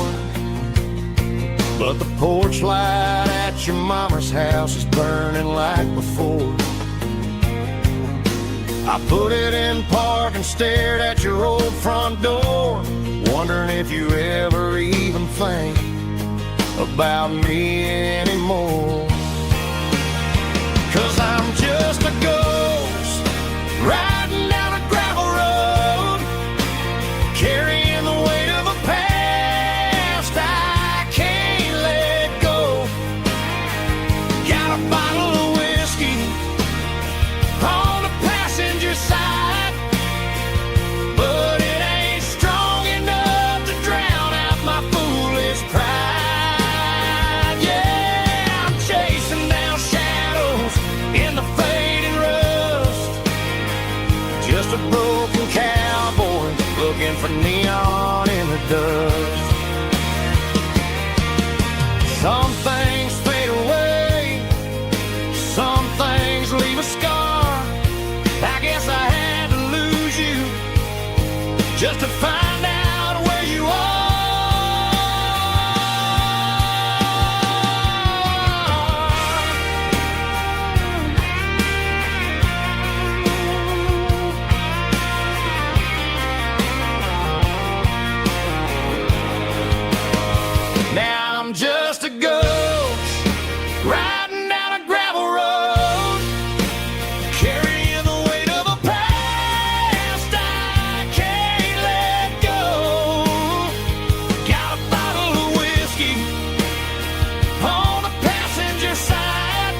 but the porch light at your mama's house is burning like before. I put it in park and stared at your old front door, wondering if you ever even think about me anymore. 'Cause I'm just a ghost riding down a gravel road, carrying the weight of a past I can't let go. Got a bottle of whiskey on the passenger side, but it ain't strong enough to drown out my foolish pride. Yeah, I'm chasing down shadows in the fading rust, just a broken cowboy looking for neon in the dust. Some things fade away, some things leave a scar. I guess I had to lose you just to find out where you are. Now I'm just a ghost riding down a gravel road, carrying the weight of a past I can't let go. Got a bottle of whiskey on the passenger side,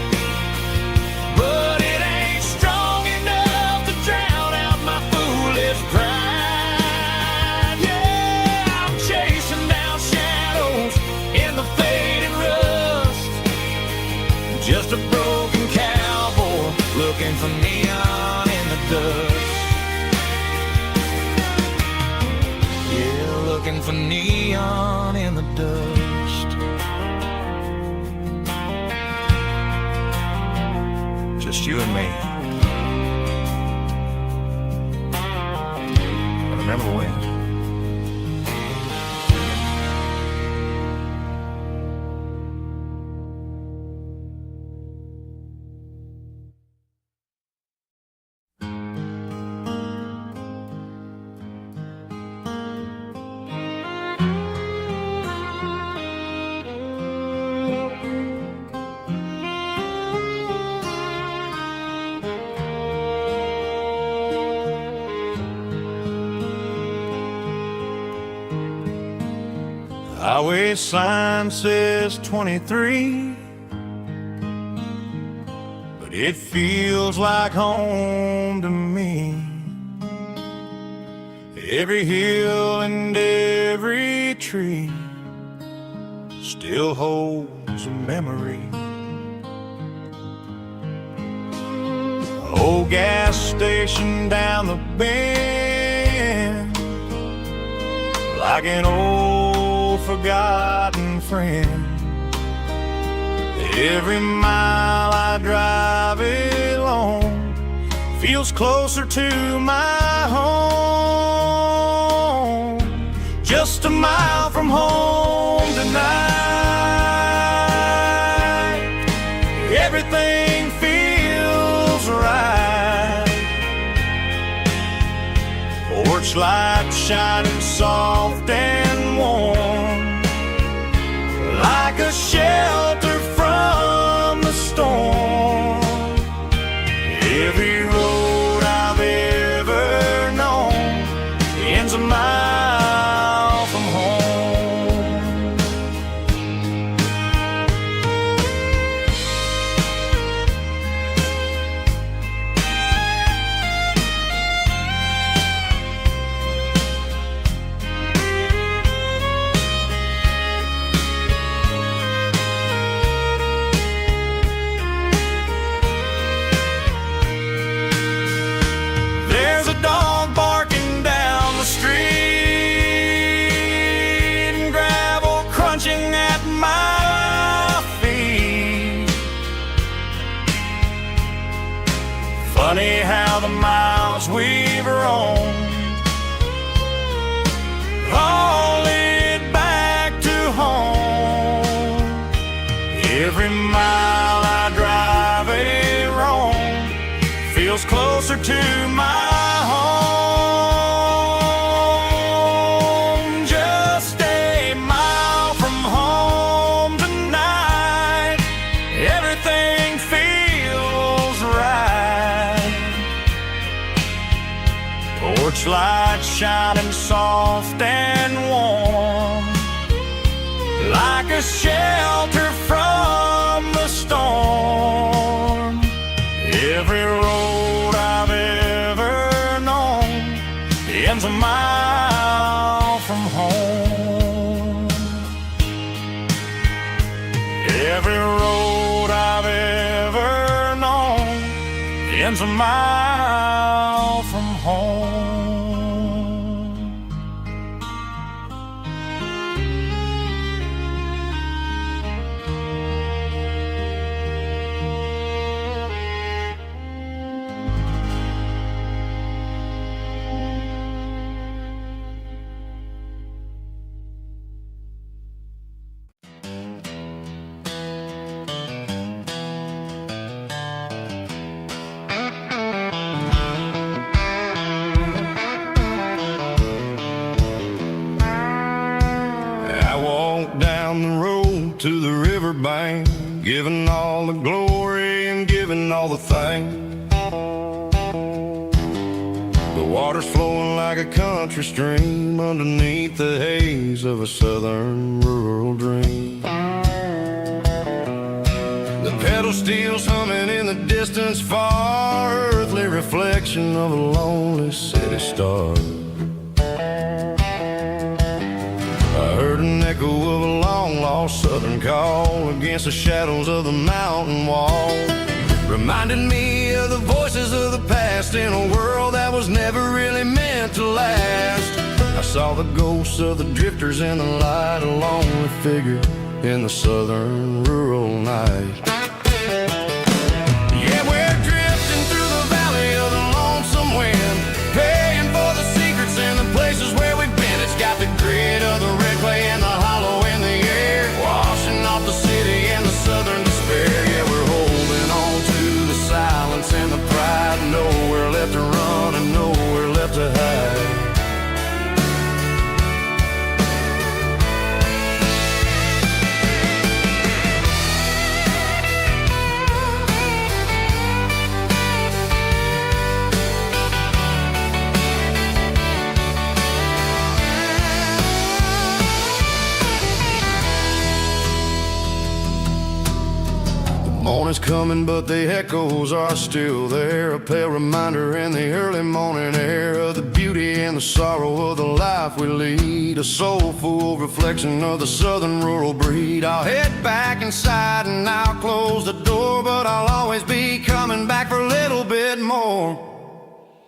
but it ain't strong enough to drown out my foolish pride. Yeah, I'm chasing down shadows in the fading rust, just a broken cowboy looking for neon in the dust. Yeah, looking for neon in the dust. Just you and me. I remember when. Highway sign says 23, but it feels like home to me. Every hill and every tree still holds a memory. Old gas station down the bend, like an old forgotten friend. Every mile I drive it along feels closer to my home. Just a mile from home tonight, everything feels right. Porch light shining soft and warm, like a shelter from the storm. Every road I've ever known ends a mile from home. There's a dog barking down the street, and gravel crunching at my feet. Funny how the miles we've roamed all lead back to home. Every mile I drive a roam feels closer to my home. Just a mile from home tonight, everything feels right. Porch light shining soft and warm, like a shelter from the storm. Every road I've ever known ends a mile from home. Every road I've ever known ends a mile from home. I walk down the road to the riverbank, giving all the glory and giving all the thanks. The water's flowing like a country stream underneath the haze of a southern rural dream. The pedal steel's humming in the distance far, earthly reflection of a lonely city star. I heard an echo of a long-lost southern call against the shadows of the mountain wall, reminded me of the voices of the past in a world that was never really meant to last. I saw the ghosts of the drifters in the light, a lonely figure in the southern rural night. Yeah, we're drifting through the valley of the lonesome wind, paying for the secrets and the places where we've been. It's got the grit of the red clay and the hollow in the air, washing off the city and the southern despair. Yeah, we're holding on to the silence and the pride, nowhere left to run and nowhere left to hide. Morning's coming, but the echoes are still there. A pale reminder in the early morning air of the beauty and the sorrow of the life we lead. A soulful reflection of the southern rural breed. I'll head back inside and I'll close the door, but I'll always be coming back for a little bit more.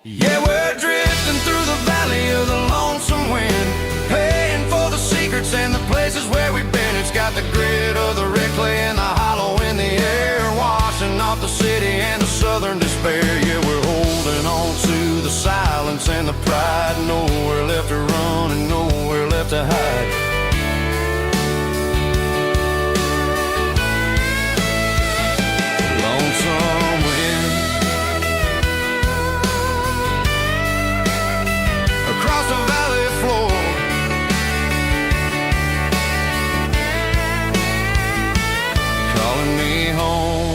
Yeah, we're drifting through the valley of the lonesome wind, paying for the secrets and the places where we've been. It's got the grit of the red clay and the hollow in the air, washing off the city and the southern despair. Yeah, we're holding on to the silence and the pride. Nowhere left to run and nowhere left to hide. Lonesome wind across the valley floor, calling me home.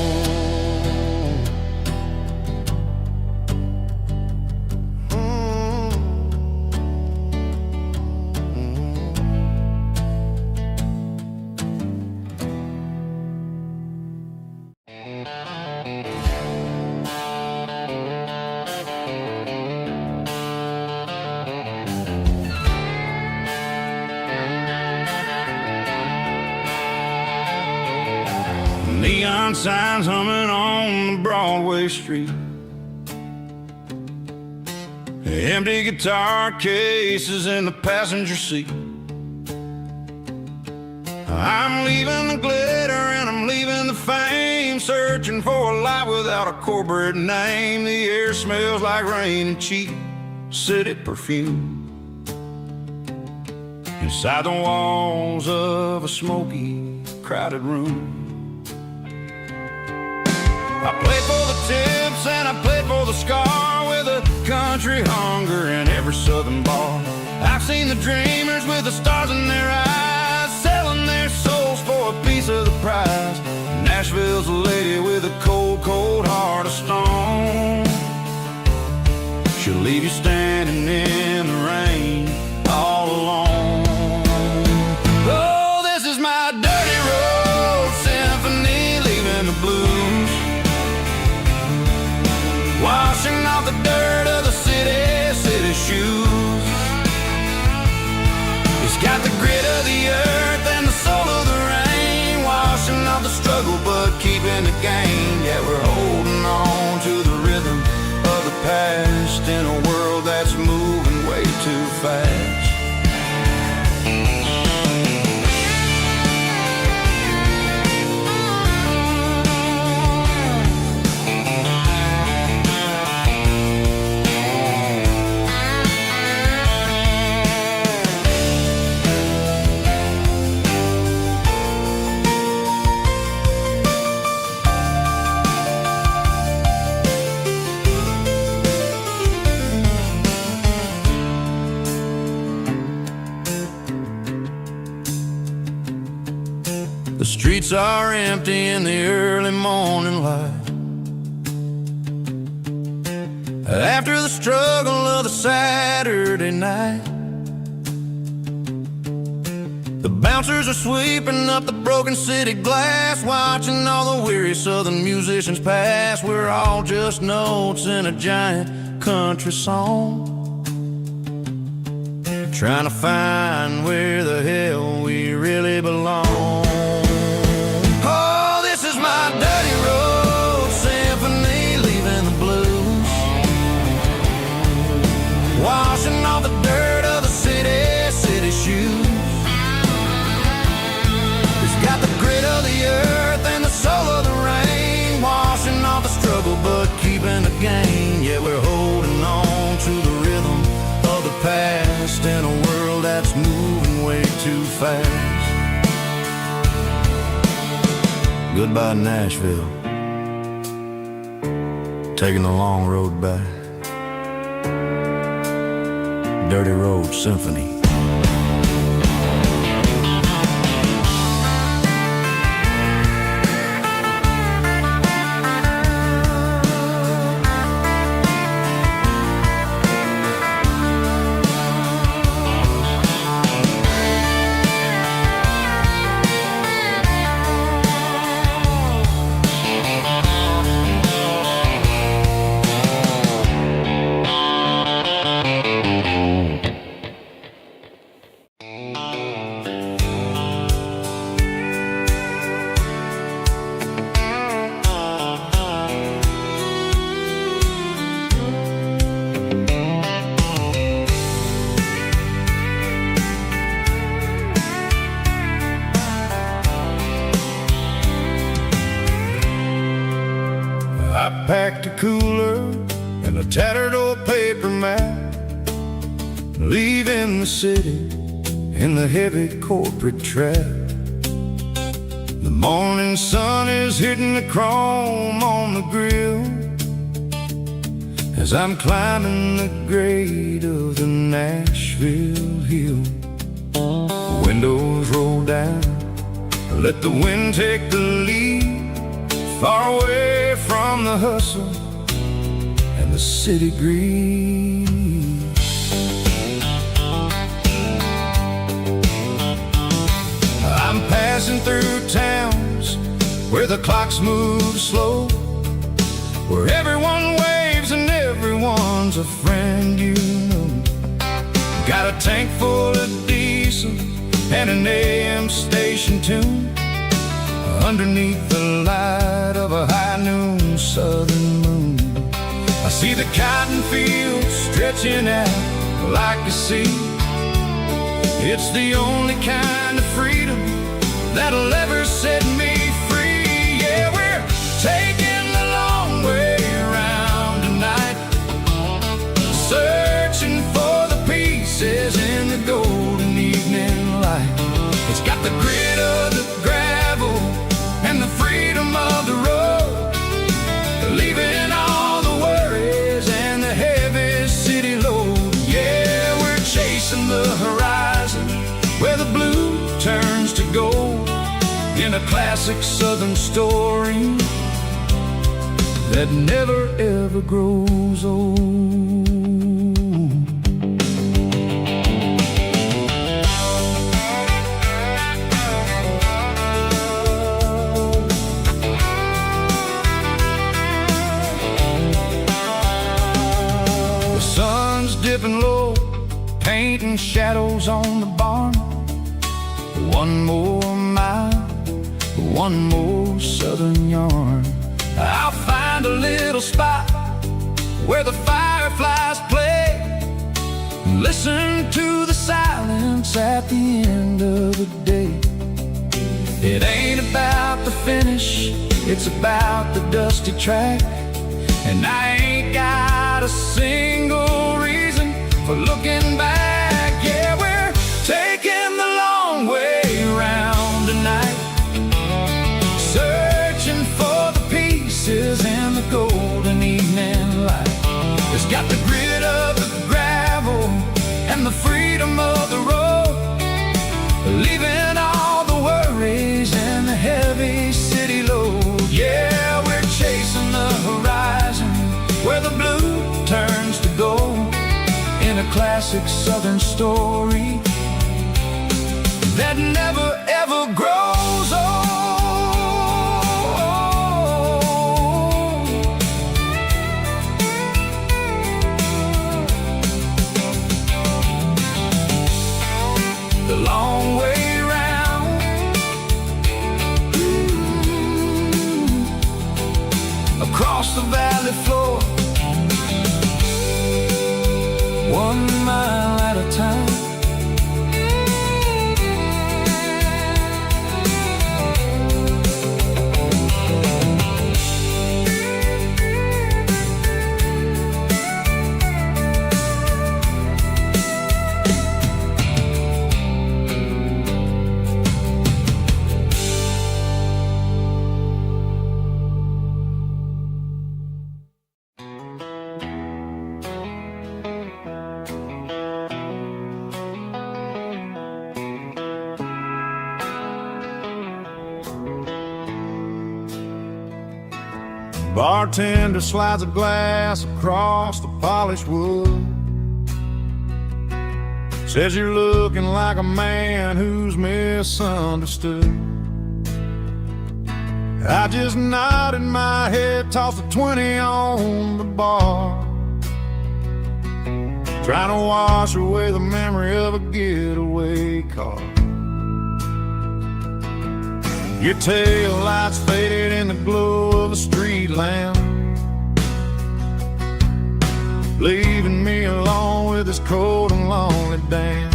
Neon signs humming on the Broadway street, empty guitar cases in the passenger seat. I'm leaving the glitter and I'm leaving the fame, searching for a life without a corporate name. The air smells like rain and cheap city perfume inside the walls of a smoky, crowded room. I played for the tips and I played for the scar, with a country hunger in every southern bar. I've seen the dreamers with the stars in their eyes, selling their souls for a piece of the prize. Nashville's a lady with a cold, cold heart of stone. She'll leave you standing in the rain all alone. Oh, this is my dirty road symphony, leaving the blues, washing off the dirt of the city shoes. It's got the grit of the earth and the soul of the rain, washing off the struggle but keeping the gain. Yeah, we're holding on to the rhythm of the past in a world that's moving way too fast. The streets are empty in the early morning light, after the struggle of the Saturday night. The bouncers are sweeping up the broken city glass, watching all the weary southern musicians pass. We're all just notes in a giant country song, trying to find where the hell we really belong. Oh, this is my dirty road symphony, leaving the blues, washing off the dirt of the city shoes. It's got the grit of the earth and the soul of the rain, washing off the struggle but keeping the gain. Yeah, we're holding on to the rhythm of the past in a world that's moving way too fast. Goodbye, Nashville, taking the long road back. Dirty Road Symphony. and a tattered old paper map, leaving the city in the heavy corporate trap. The morning sun is hitting the chrome on the grill as I'm climbing the grade of the Nashville hill. Windows roll down, let the wind take the lead, far away from the hustle and the city greed. I'm passing through towns where the clocks move slow, where everyone waves and everyone's a friend you know. Got a tank full of diesel and an AM station tune underneath the light of a high noon southern moon. I see the cotton fields stretching out like a sea. It's the only kind of freedom that'll ever set me free. Yeah, we're taking the long way around tonight, searching for the pieces in the golden evening light. It's got the grit of the gravel and the freedom of the road, leaving all the worries and the heavy city load. Yeah, we're chasing the horizon where the blue turns to gold, in a classic southern story that never ever grows old. The sun's dipping low, painting shadows on the barn. One more mile, one more southern yarn. I'll find a little spot where the fireflies play, listen to the silence at the end of the day. It ain't about the finish, it's about the dusty track, and I ain't got a single reason for looking back. Yeah, we're taking the long way around tonight, searching for the pieces in the golden evening light. It's got the grit of the gravel and the freedom of the road, leaving all the worries and the heavy city load. Yeah, we're chasing the horizon where the blue turns to gold, in a classic southern story that never ever grows old. The long way round, across the valley floor, 1 mile at a time. Bartender slides a glass across the polished wood, says you're looking like a man who's misunderstood. I just nodded my head, tossed a 20 on the bar, trying to wash away the memory of a getaway car. Your tail lights faded in the glow of a street lamp, leaving me alone with this cold and lonely damn.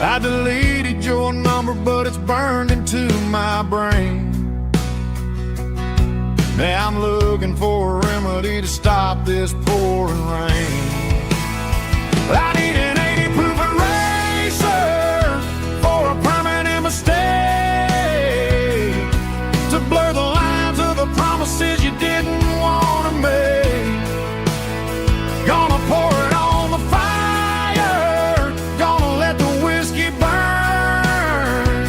I deleted your number, but it's burned into my brain. Now I'm looking for a remedy me to stop this pouring rain. I need an 80 proof eraser for a permanent mistake, to blur the lines of the promises you didn't want to make. Gonna pour it on the fire, gonna let the whiskey burn,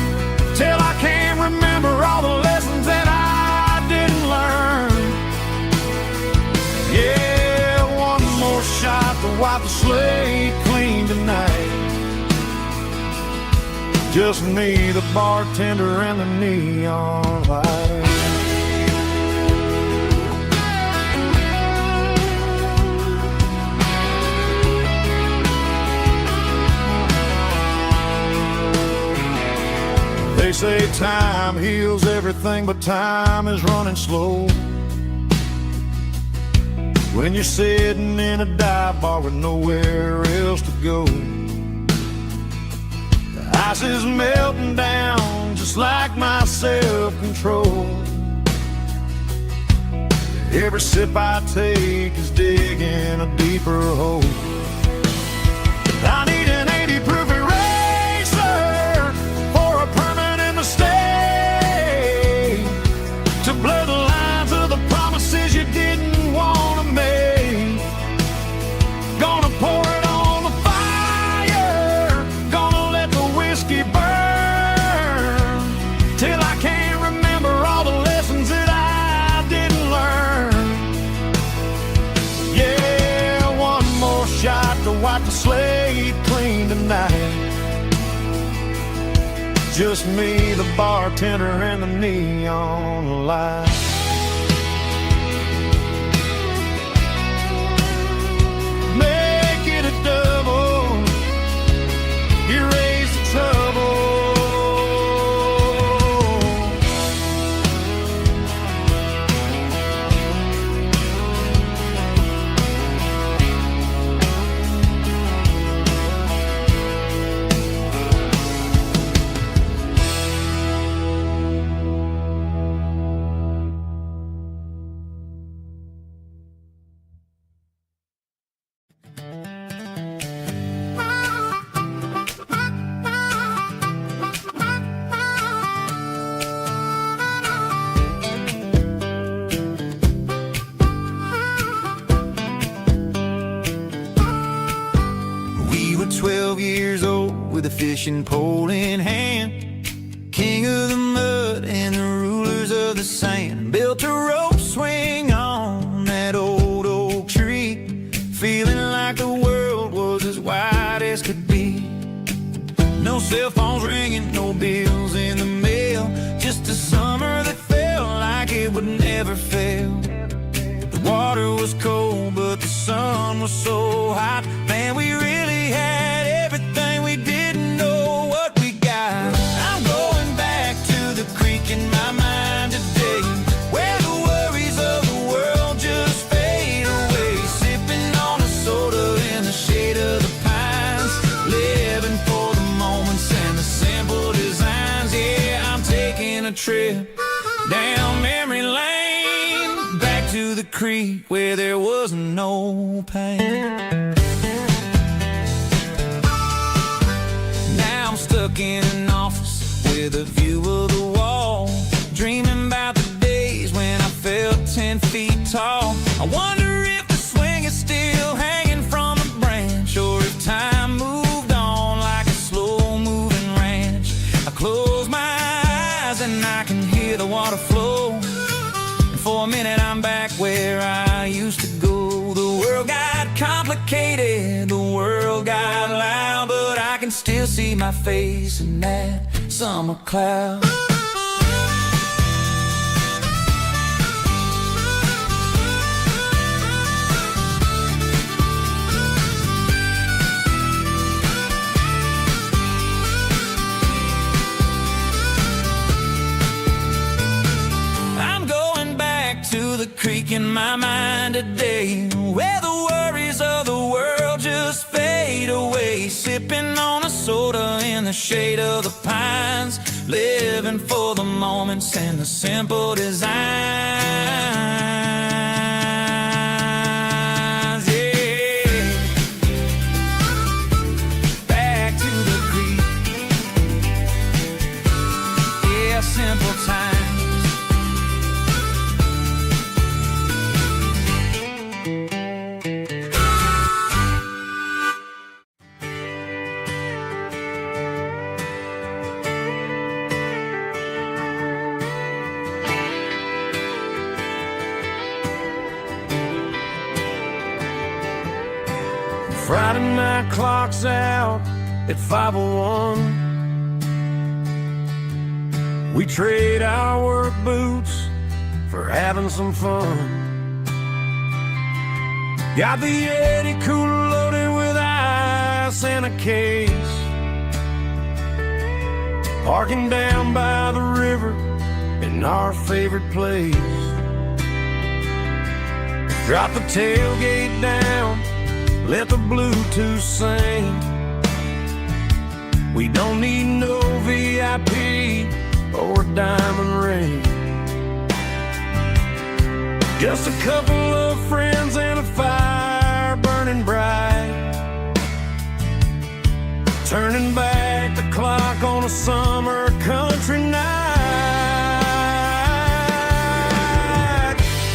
till I can't remember all the lessons that I didn't learn. Yeah, one more shot to wipe the slate clean tonight. Just me, the bartender, and the neon light. They say time heals everything, but time is running slow when you're sitting in a dive bar with nowhere else to go. The ice is melting down just like my self-control. Every sip I take is digging a deeper hole. I need an 80 proof eraser for a permanent mistake, to blur the lines of the promises you didn't want to make. Gonna pour it on the fire, gonna let the whiskey burn, till I can't remember all the lessons that I didn't learn. Yeah, one more shot to wipe the slate clean tonight. Just me, the bartender, and the neon light. Make it a double, erase the trouble. We were 12 years old with a fishing pole in hand, king of the mud and the rulers of the sand. Built a rope swing on that old oak tree, feeling like the world was as wide as could be. No cell phones ringing, no bills in the mail, just a summer that felt like it would never fail. The water was cold, but the sun was so hot. Man, we really had everything, we didn't know what we got. I'm going back to the creek in my mind today, where the worries of the world just fade away. Sipping on a soda in the shade of the pines, living for the moments and the simple designs. Yeah, I'm taking a trip down memory lane, back to the creek where there was no pain. Now I'm stuck in an office with a view of the wall, dreaming about the days when I felt 10 feet tall. I wonder if the swing is still hanging from the branch, or if time moved on like a slow-moving ranch. I close my eyes and I can hear the water flow, and for a minute I'm back where I used to go. The world got complicated, the world got loud, but I can still see my face in that summer cloud. I'm going back to the creek in my mind today, where the worries of the world just fade away. Sipping on a soda in the shade of the pines, living for the moments and the simple design. Friday night clock's out at 5:01. We trade our work boots for having some fun. Got the Yeti cooler loaded with ice and a case, parking down by the river in our favorite place. Drop the tailgate down, let the Bluetooth sing. We don't need no VIP or a diamond ring. Just a couple of friends and a fire burning bright, turning back the clock on a summer country night.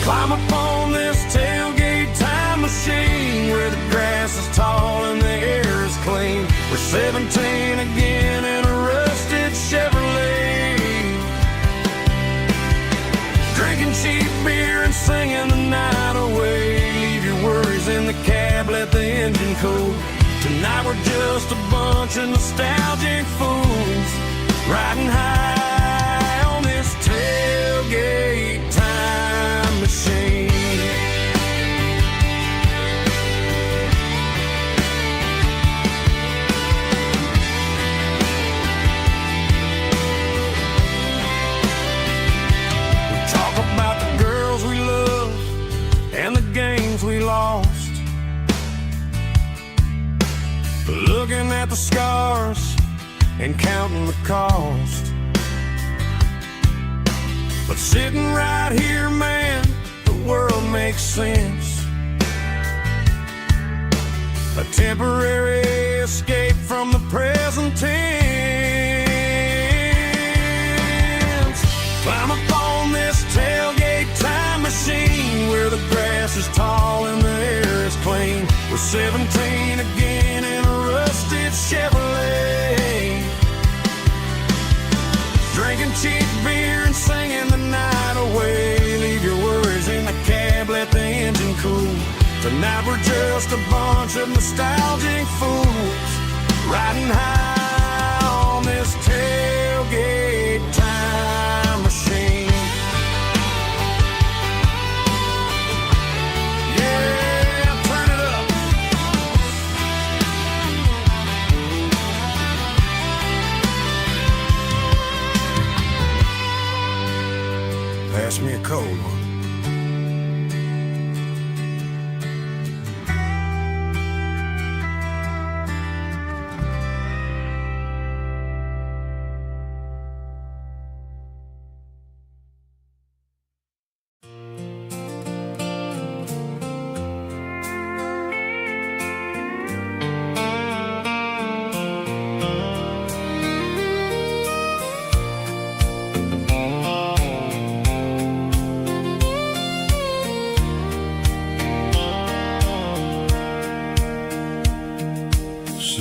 Climb up on this tailgate time machine where the grass is tall and the air is clean. We're 17 again in a rusted Chevrolet, drinking cheap beer and singing the night away. Leave your worries in the cab, let the engine cool. Tonight we're just a bunch of nostalgic fools riding high on this tailgate time machine. We talk about the girls we love and the games we lost, looking at the scars and counting the cost. But sitting right here, man, the world makes sense. A temporary escape from the present tense. Climb up on this tailgate time machine where the grass is tall and the air is clean. We're 17 again in a rusted Chevrolet, drinking cheap beer and singing the night away. Leave your worries in the cab, let the engine cool. Tonight we're just a bunch of nostalgic fools riding high on this tailgate time machine. Pass me a cold one.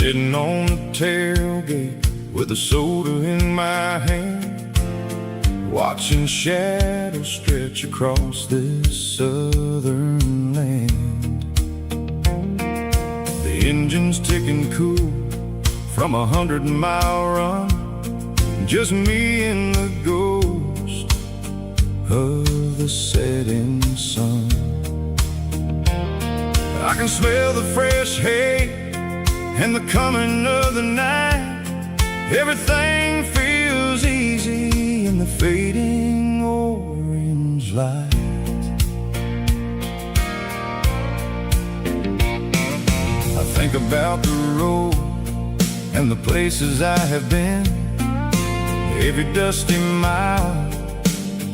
Sitting on the tailgate with a soda in my hand, watching shadows stretch across this southern land. The engine's ticking cool from 100-mile run, just me and the ghost of the setting sun. I can smell the fresh hay and the coming of the night. Everything feels easy in the fading orange light. I think about the road and the places I have been, every dusty mile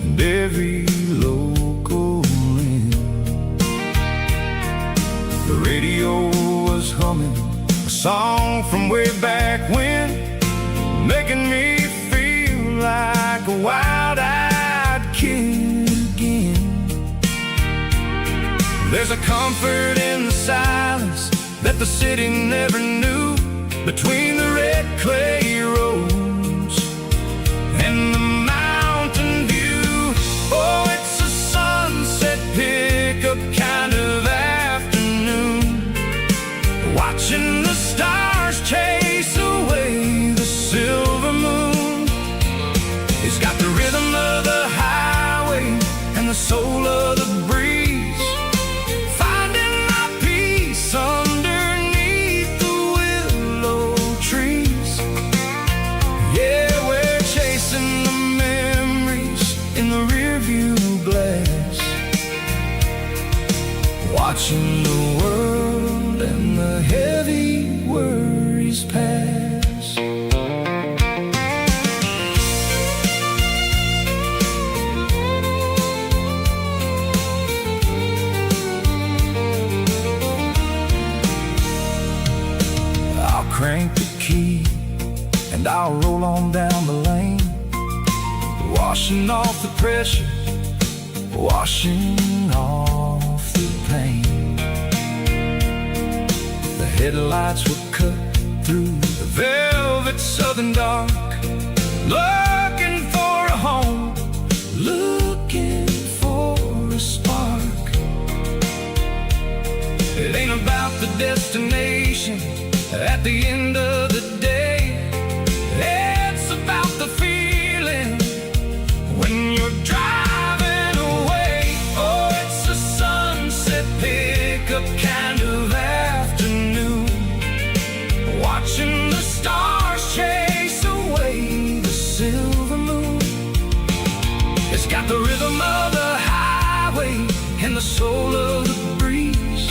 and every local inn. The radio was humming a song from way back when, making me feel like a wild-eyed kid again. There's a comfort in the silence that the city never knew, between the red clay roads and the mountain view. Oh, it's a sunset pickup kind of afternoon, watching watching the world and the heavy worries pass. I'll crank the key and I'll roll on down the lane, washing off the pressure, washing off the pain. The headlights will cut through the velvet southern dark, looking for a home, looking for a spark. It ain't about the destination at the end of the day, it's about the feeling when you're driving away. Oh, it's a sunset pickup kind of afternoon, watching the stars chase away the silver moon. It's got the rhythm of the highway and the soul of the breeze,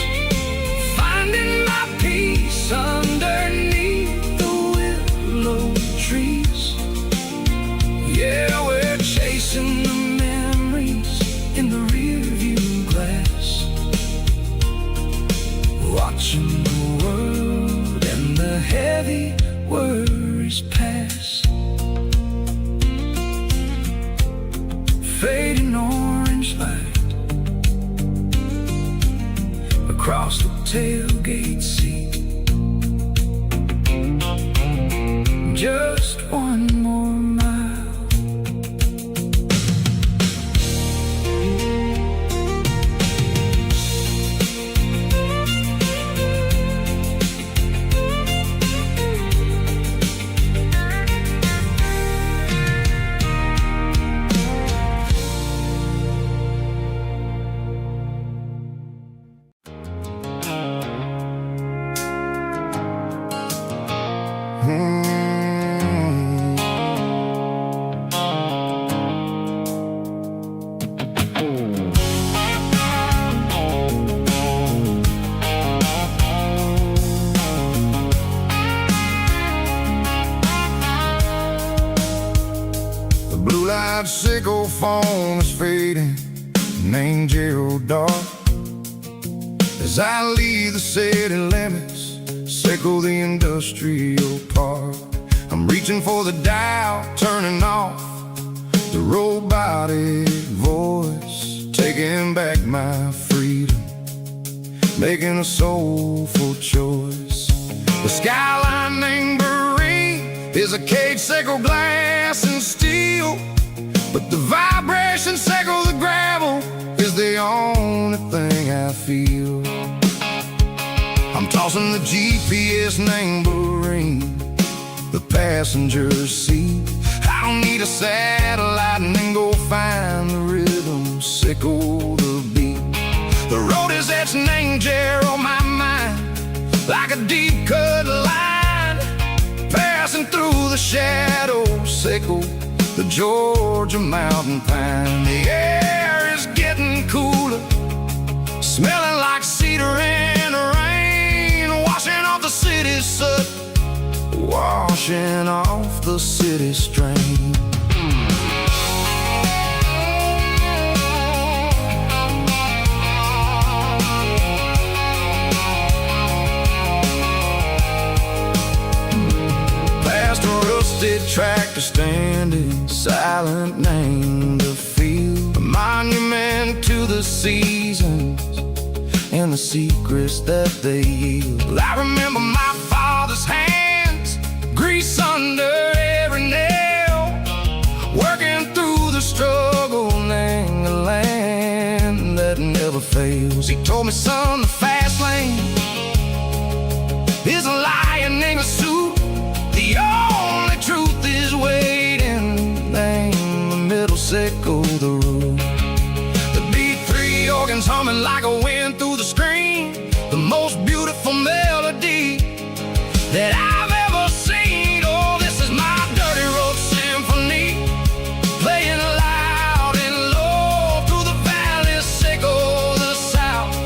finding my peace underneath the willow trees. Yeah, we're chasing the memories in the rearview glass, watching the world and the heavy worries pass. Fading orange light across the tailgate seat. Just one more mile. Sickle phone is fading, an angel dark. As I leave the city limits, sickle the industrial park. I'm reaching for the dial, turning off the robotic voice, taking back my freedom, making a soulful choice. The skyline named Marine is a cage, sickle glass and steel, but the vibration sickle the gravel is the only thing I feel. I'm tossing the GPS named Marine, the passenger seat. I don't need a satellite and then go find the rhythm, sickle the beat. The road is etched named Jerry on my mind, like a deep cut line, passing through the shadows, sickle the Georgia mountain pine. The air is getting cooler, smelling like cedar in the rain, washing off the city soot, washing off the city strain. Past a rusted tractor standing silent, named the field, a monument to the seasons and the secrets that they yield. I remember my father's hands, grease under every nail, working through the struggle in the land that never fails. He told me, son, the fast lane is a lion in a suit, the only truth is waiting. Name the middle, sickle the root. The B3 organs humming like a wind through the screen, the most beautiful melody that I've ever seen. Oh, this is my dirty road symphony, playing loud and low through the valleys, sickle the south,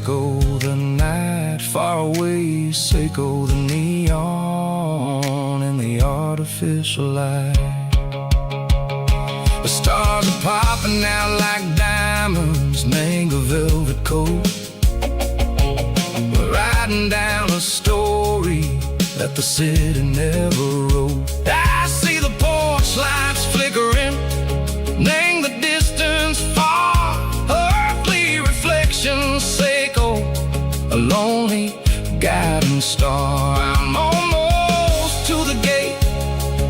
Seiko the night, far away, Seiko the neon and the artificial light. The stars are popping out like diamonds, mango velvet coat. We're riding down a story that the city never wrote. I see the porch lights flickering, name the distance far, earthly reflections, Seiko, a lonely guiding star. I'm almost to the gate,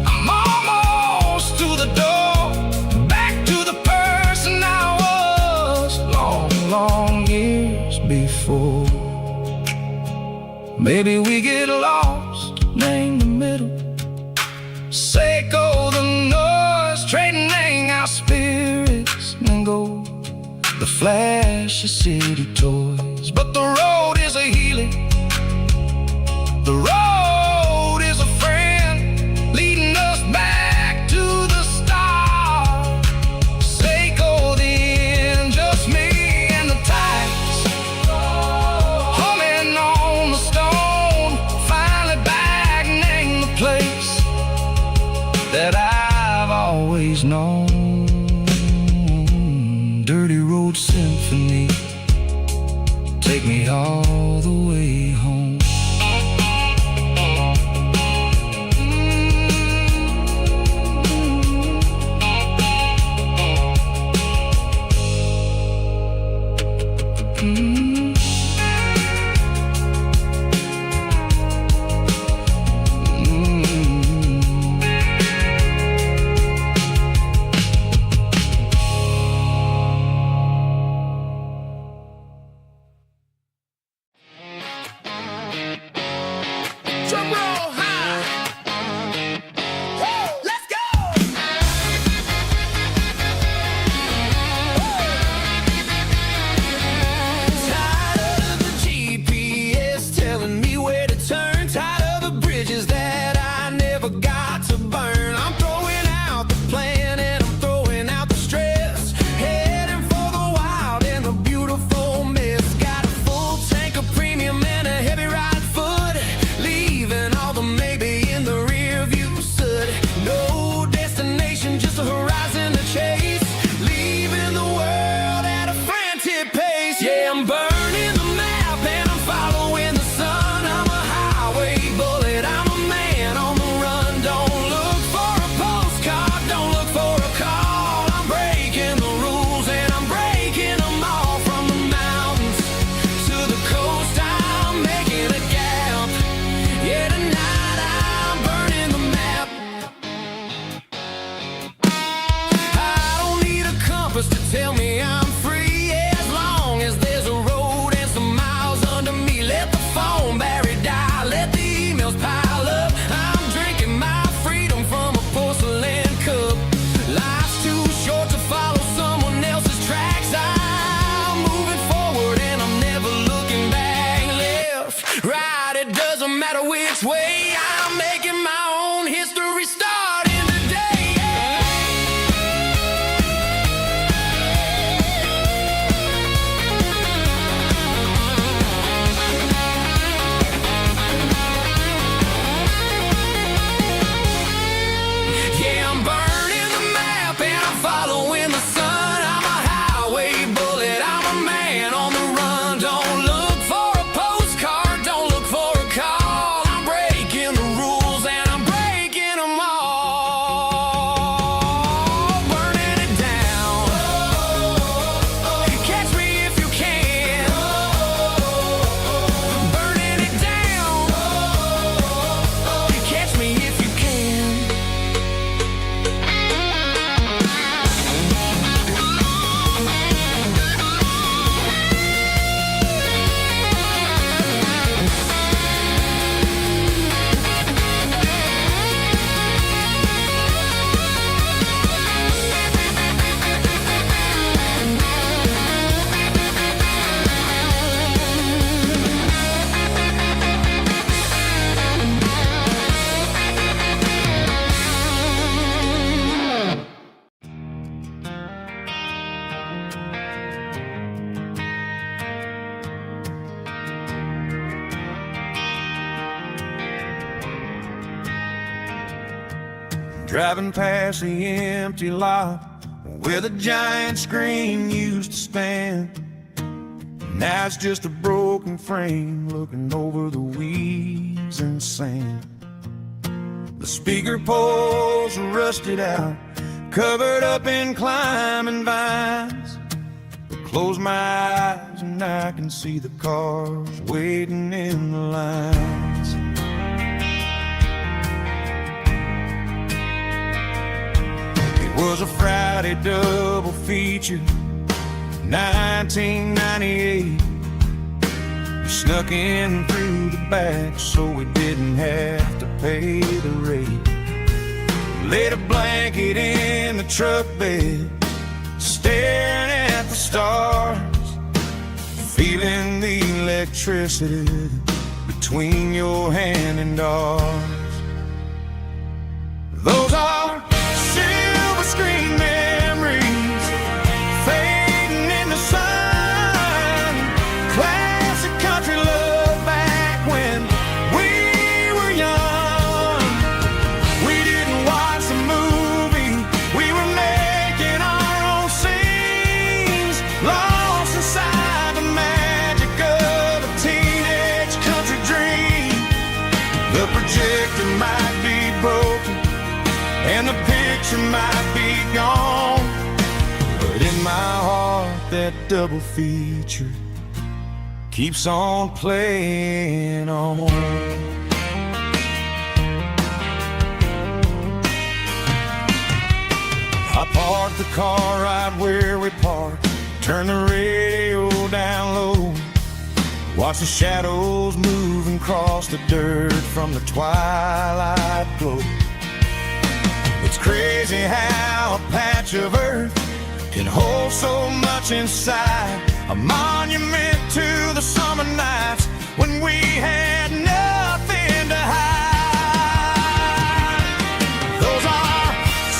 I'm almost to the door, back to the person I was long, long years before. Maybe we get lost, name the middle, Seiko the noise, trading our spirits and go the flash of city toys. But the road is a healing, the road is a friend, leading us back to the start. Seiko the end, just me and the tides, humming on the stone, finally back, name the place that I've always known. Dirty Road Symphony, take me all the way home. Drum roll high. Woo, let's go. driving past the empty lot where the giant screen used to stand. Now it's just a broken frame looking over the weeds and sand. The speaker poles are rusted out, covered up in climbing vines. Close my eyes and I can see the cars waiting in the lines. It was a Friday double feature, 1998. We snuck in through the back so we didn't have to pay the rate. Laid a blanket in the truck bed, staring at the stars, feeling the electricity between your hand and ours. Those are silver screen memories fading in the sun. Classic country love back when we were young. We didn't watch the movie, we were making our own scenes, lost inside the magic of a teenage country dream. The projector might be broken and the picture might be gone, but in my heart that double feature keeps on playing on. I parked the car right where we parked, turned the radio down low, watch the shadows moving across the dirt from the twilight glow. It's crazy how a patch of earth can hold so much inside, a monument to the summer nights when we had nothing to hide. Those are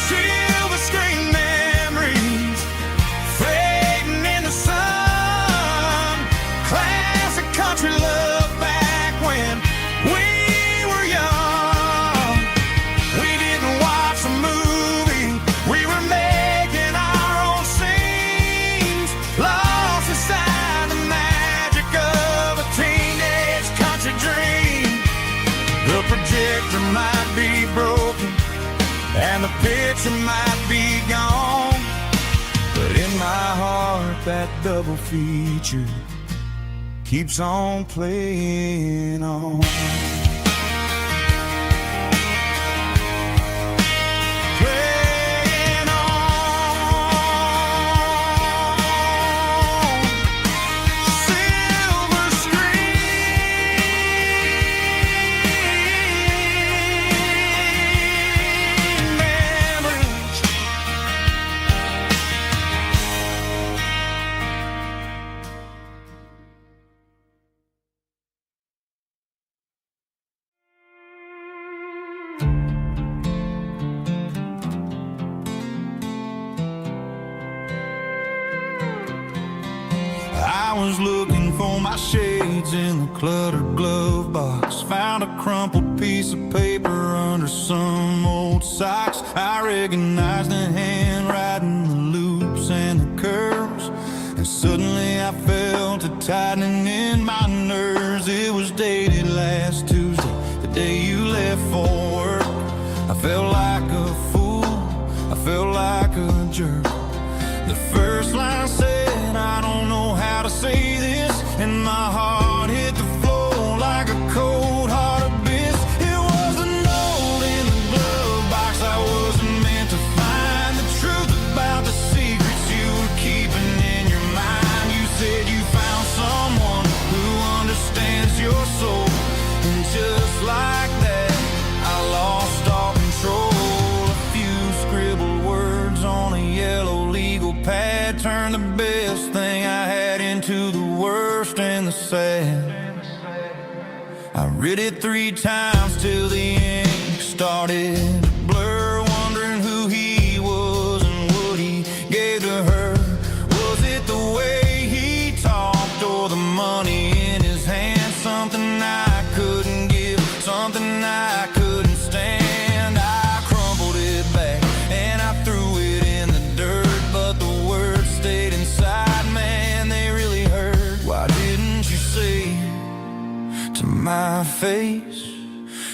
silver screen memories fading in the sun. Classic country love back when we were young. We didn't watch the movie, we were making our own scenes, lost inside the magic of a teenage country dream. The projector might be broken and the picture might be gone, but in my heart that double feature keeps on playing on. Playing on. Silver screen memories. I was looking for my shades in the cluttered glove box, found a crumpled piece of paper under some old socks. I recognized the handwriting, the loops and the curves, and suddenly I felt a tightening in my nerves. It was dated last Tuesday, the day you left for work. I felt like a fool, I felt like a jerk. The first line said, I don't know how to say this, and my heart hit the floor like a cold heart abyss. It was a note in the glove box I wasn't meant to find, the truth about the secrets you were keeping in your mind. You said you found someone who understands your soul, and just like that I lost all control. A few scribbled words on a yellow legal pad turned the best thing I had into the worst and the sad. I read it 3 times till the ink started to blur, wondering who he was and what he gave to her. Was it the way he talked or the money in his hand? Something I couldn't give, something I couldn't stand. I crumpled it my face,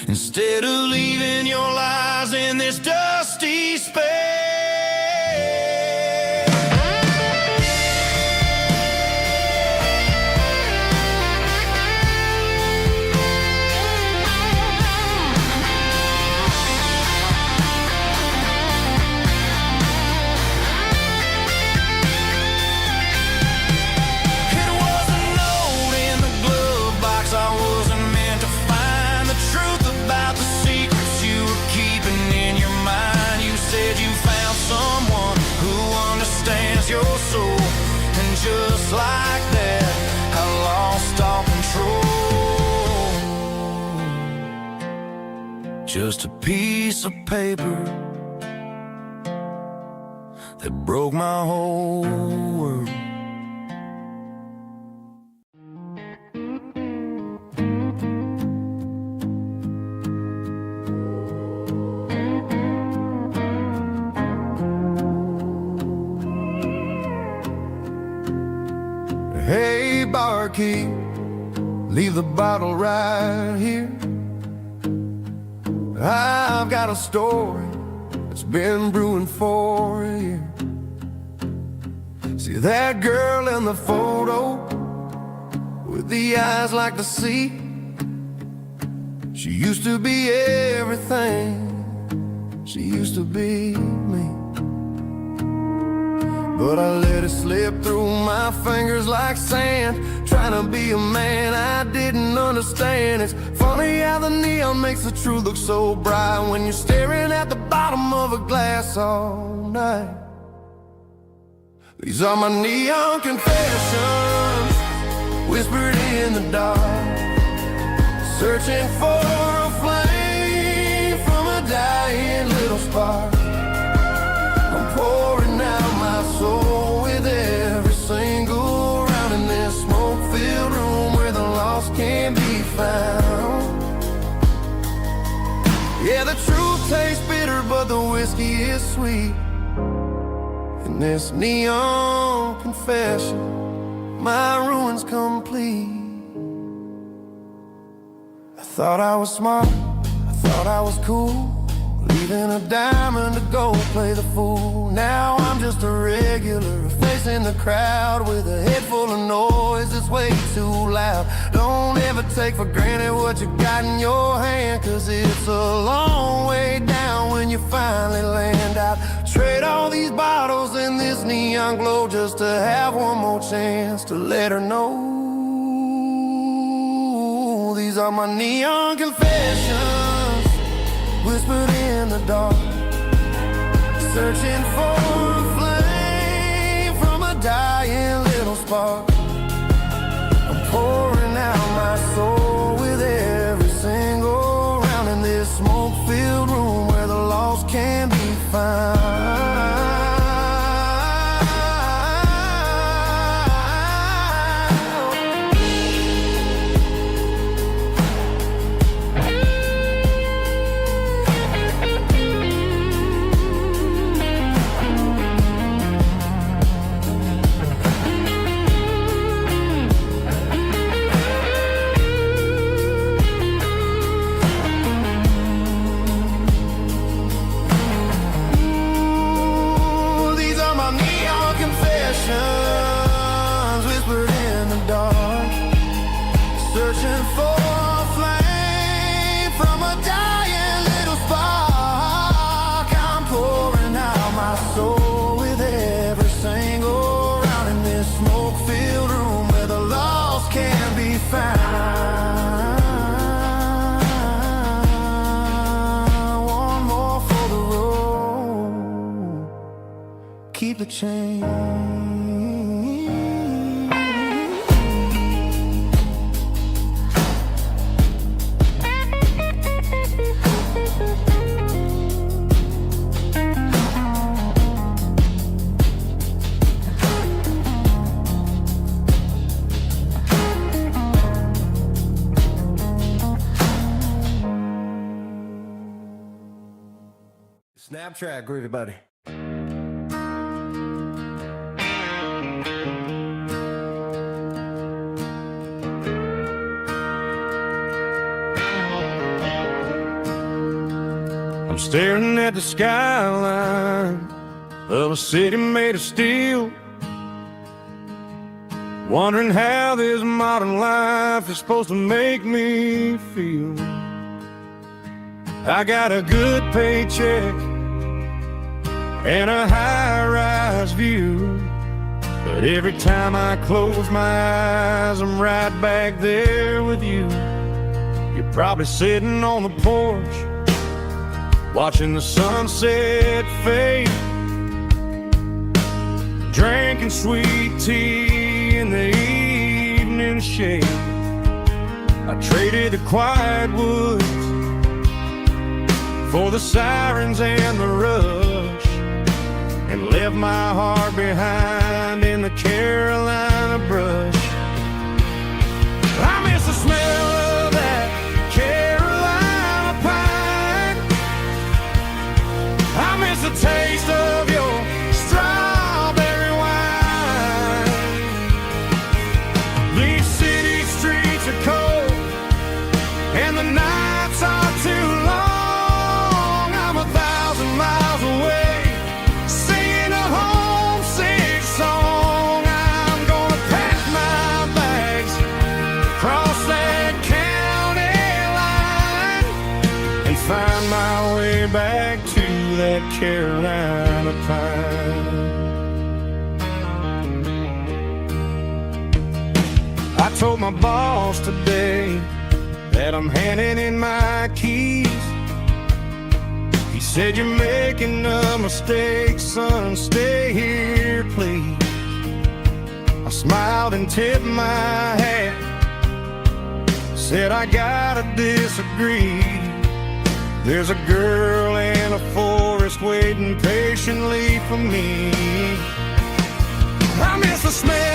instead of leaving your lies in this dusty space. Your soul, and just like that, I lost all control. Just a piece of paper that broke my whole world. Hey, barkeep, leave the bottle right here. I've got a story that's been brewing for a year. See that girl in the photo with the eyes like the sea? She used to be everything, she used to be me. But I let it slip through my fingers like sand, trying to be a man I didn't understand. It's funny how the neon makes the truth look so bright when you're staring at the bottom of a glass all night. These are my neon confessions, whispered in the dark, searching for a flame from a dying little spark. I'm pouring out my soul with every single round in this smoke-filled room where the lost can't be found. Yeah, the truth tastes bitter, but the whiskey is sweet. In this neon confession, my ruin's complete. I thought I was smart, I thought I was cool, leaving a diamond to go play the fool. Now I'm just a regular, facing the crowd with a head full of noise that's way too loud. Don't ever take for granted what you got in your hand, cause it's a long way down when you finally land out. Trade all these bottles and this neon glow just to have one more chance to let her know. These are my neon confessions, whispered in the dark, searching for a flame from a dying little spark. I'm pouring out my soul with every single round in this smoke-filled room where the lost can be found. Whispered in the dark, searching for a flame from a dying little spark. I'm pouring out my soul with every single round in this smoke-filled room where the lost can be found. One more for the road, keep the change. Snap track, groovy buddy. staring at the skyline of a city made of steel, wondering how this modern life is supposed to make me feel. I got a good paycheck and a high-rise view, but every time I close my eyes, I'm right back there with you. You're probably sitting on the porch, watching the sunset fade, drinking sweet tea in the evening shade. I traded the quiet woods for the sirens and the rush, and left my heart behind in the Carolina brush. I miss the smell of that Carolina pine. I miss the taste of your strawberry wine. These city streets are cold and the nights are too long. I'm 1,000 miles away, singing a homesick song. I'm gonna pack my bags, cross that county line, and find my way back to that Carolina pine. I told my boss today that I'm handing in my keys. He said, you're making a mistake, son, stay here, please. I smiled and tipped my hat, said I gotta disagree. There's a girl in a forest waiting patiently for me. I miss the smell